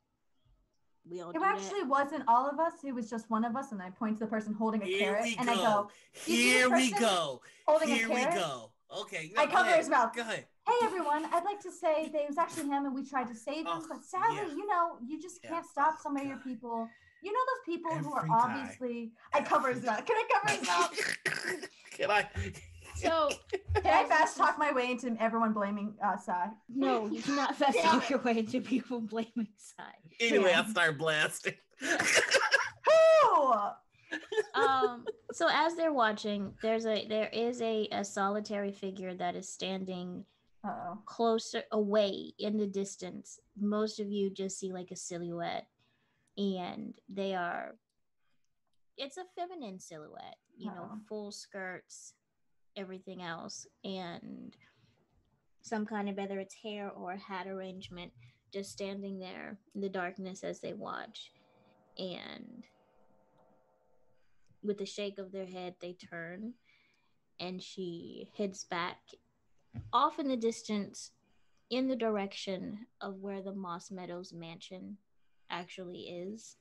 we don't It do actually wasn't all of us. It was just one of us, and I point to the person holding a Here carrot, we and go. I go, "You see Here the we person go. holding Here a we carrot?" go. Okay. No, I go cover ahead. his mouth. Go ahead. Hey everyone, I'd like to say that it was actually him and we tried to save him, Oh, but sadly, yeah. you just Yeah. can't stop Oh, some of your God. people. You know those people who are Every time. obviously. I cover his mouth. Can I cover his mouth? Can I? So, Can I fast talk my way into everyone blaming Sai? No, you cannot fast Damn talk it. your way into people blaming Sai. Anyway, Yeah. I start blasting. Who? So as they're watching, there is a solitary figure that is standing Uh-oh. closer away in the distance. Most of you just see like a silhouette, and it's a feminine silhouette, Uh-oh. full skirts, everything else, and some kind of, whether it's hair or hat arrangement, just standing there in the darkness as they watch. And with a shake of their head, they turn, and she heads back off in the distance in the direction of where the Moss Meadows mansion actually is.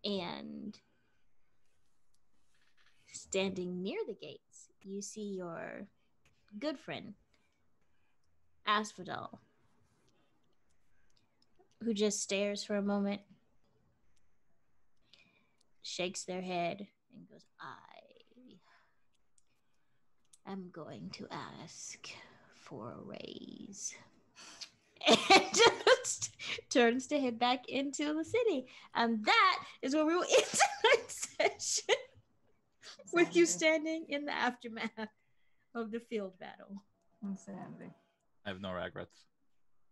And standing near the gates, you see your good friend, Asphodel, who just stares for a moment, shakes their head, and goes, I am going to ask for a raise. And just turns to head back into the city. And that is where we will end tonight's session. With you standing in the aftermath of the field battle. Insanity. I have no regrets.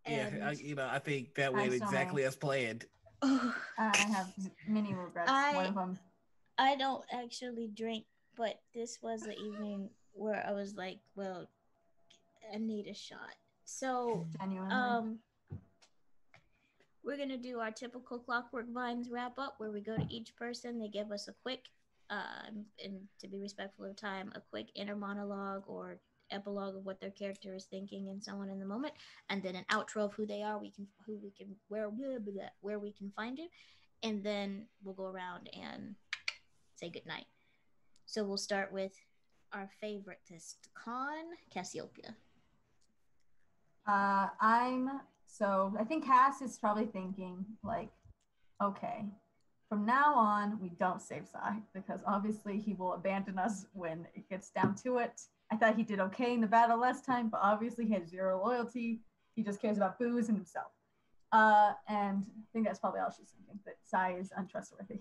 Yeah, And I think that went I'm so exactly as planned. I have many regrets. One of them. I don't actually drink, but this was the evening where I was like, well, I need a shot. So, Genuinely. we're gonna do our typical Clockwork Vines wrap up, where we go to each person. They give us a quick, and to be respectful of time, a quick inner monologue or epilogue of what their character is thinking and so on in the moment, and then an outro of who they are, where we can find you, and then we'll go around and say goodnight. So we'll start with our favoritist, Cassiopeia. I think Cass is probably thinking like, okay, from now on we don't save Sai because obviously he will abandon us when it gets down to it. I thought he did okay in the battle last time, but obviously he has zero loyalty. He just cares about booze and himself. And I think that's probably all she's thinking, that Sai is untrustworthy.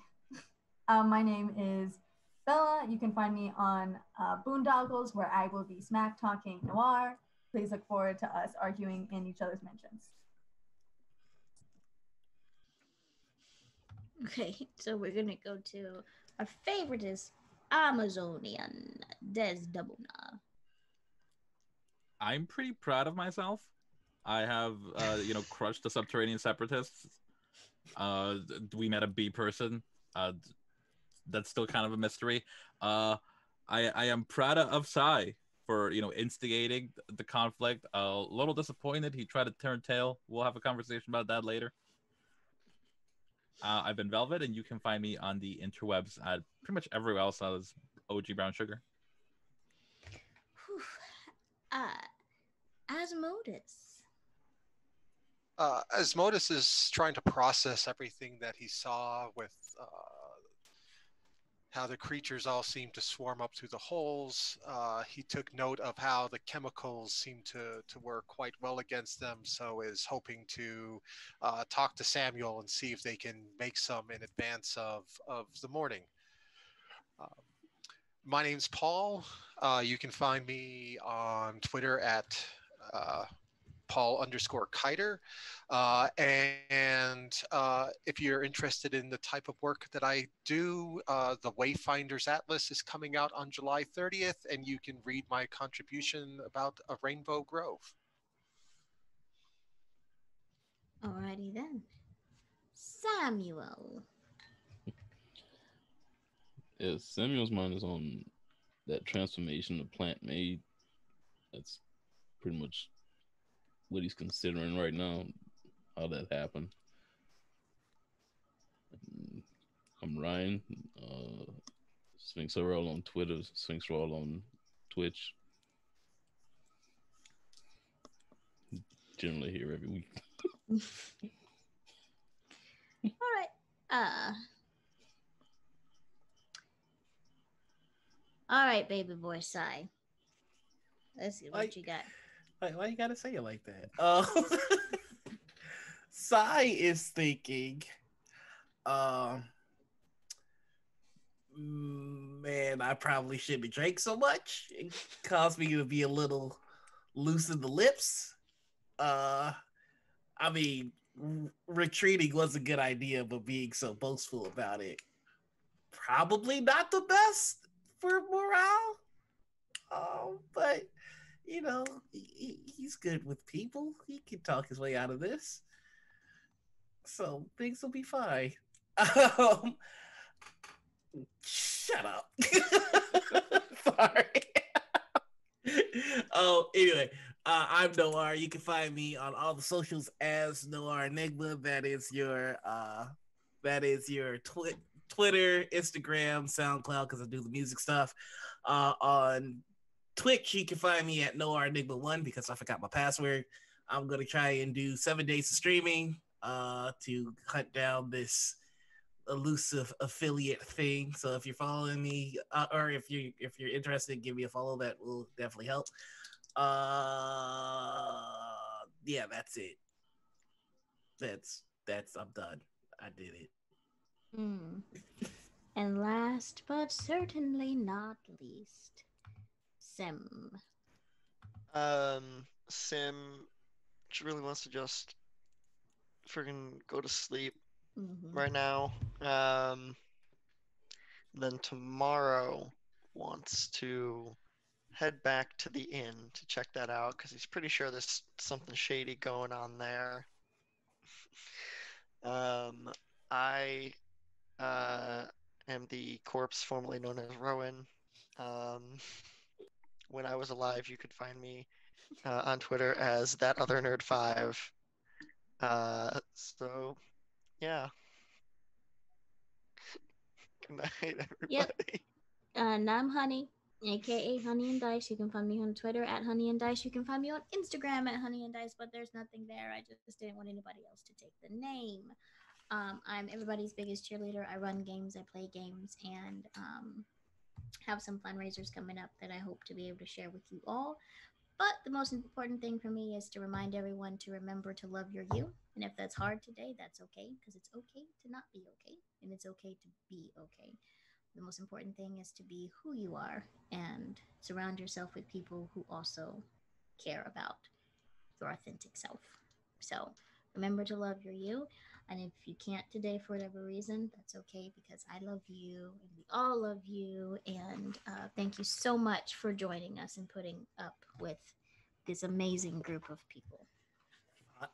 My name is Bella. You can find me on Boondoggles, where I will be smack talking noir. Please look forward to us arguing in each other's mentions. Okay, so we're gonna go to our favoritist, Amazonian, Desdemona. I'm pretty proud of myself. I have crushed the subterranean separatists. We met a bee person. That's still kind of a mystery. I am proud of Sai for instigating the conflict. A little disappointed he tried to turn tail. We'll have a conversation about that later. I've been Velvet, and you can find me on the interwebs at pretty much everywhere else as OG Brown Sugar. Whew. Asmodeus. Asmodeus is trying to process everything that he saw with how the creatures all seem to swarm up through the holes. He took note of how the chemicals seem to work quite well against them, so is hoping to talk to Samuel and see if they can make some in advance of the morning. Uh, my name's Paul. You can find me on Twitter at Paul_Kiter. If you're interested in the type of work that I do, the Wayfinders Atlas is coming out on July 30th, and you can read my contribution about a Rainbow Grove. Alrighty then. Samuel. Yeah, Samuel's mind is on that transformation the plant made. That's pretty much what he's considering right now, how that happened. I'm Ryan, Sphinx Roll on Twitter, Sphinx Roll on Twitch. Generally here every week. All right. All right, baby boy, Sai. Let's see what you got. Why you gotta say it like that? Sai is thinking, man, I probably shouldn't drink so much. It caused me to be a little loose in the lips. I mean, retreating was a good idea, but being so boastful about it, probably not the best for morale. But he's good with people. He can talk his way out of this, so things will be fine. Um, Shut up. Sorry. Anyway, I'm Noir. You can find me on all the socials as Noir Enigma. That is your Twitter, Instagram, SoundCloud, because I do the music stuff. On Twitch, you can find me at Noir Enigma 1 because I forgot my password. I'm gonna try and do 7 days of streaming to hunt down this elusive affiliate thing. So if you're following me, or if you're interested, give me a follow. That will definitely help. Yeah, that's it. That's I'm done. I did it. And last but certainly not least, Sim. Sim really wants to just freaking go to sleep right now. Then tomorrow wants to head back to the inn to check that out because he's pretty sure there's something shady going on there. I am the corpse formerly known as Rowan. When I was alive, you could find me on Twitter as that other nerd 5. So yeah. Good night, everybody. Yep. And I'm Honey, aka Honey and Dice. You can find me on Twitter at Honey and Dice. You can find me on Instagram at Honey and Dice, but there's nothing there. I just didn't want anybody else to take the name. I'm everybody's biggest cheerleader. I run games, I play games, and have some fundraisers coming up that I hope to be able to share with you all. But the most important thing for me is to remind everyone to remember to love your you. And if that's hard today, that's okay, because it's okay to not be okay, and it's okay to be okay. The most important thing is to be who you are and surround yourself with people who also care about your authentic self. So remember to love your you. And if you can't today for whatever reason, that's okay, because I love you and we all love you. And thank you so much for joining us and putting up with this amazing group of people.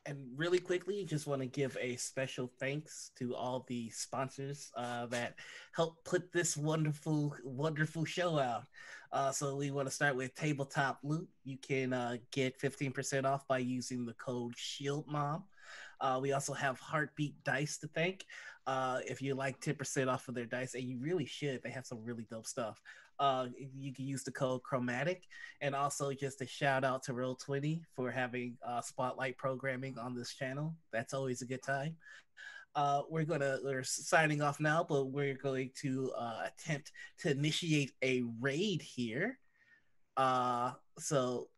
And really quickly, just want to give a special thanks to all the sponsors that helped put this wonderful, wonderful show out. So we want to start with Tabletop Loot. You can get 15% off by using the code SHIELDMOM. We also have Heartbeat Dice to thank. If you like 10% off of their dice, and you really should, they have some really dope stuff. You can use the code Chromatic. And also just a shout out to Roll20 for having spotlight programming on this channel. That's always a good time. We're signing off now, but we're going to attempt to initiate a raid here. So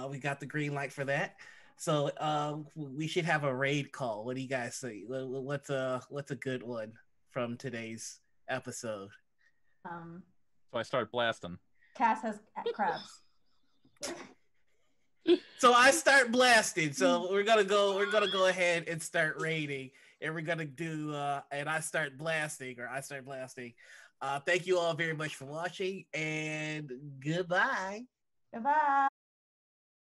we got the green light for that. So we should have a raid call. What do you guys say? What's a good one from today's episode? So I start blasting. Cass has crabs. So I start blasting. So we're gonna go ahead and start raiding, and we're gonna do and I start blasting. Thank you all very much for watching, and goodbye. Goodbye.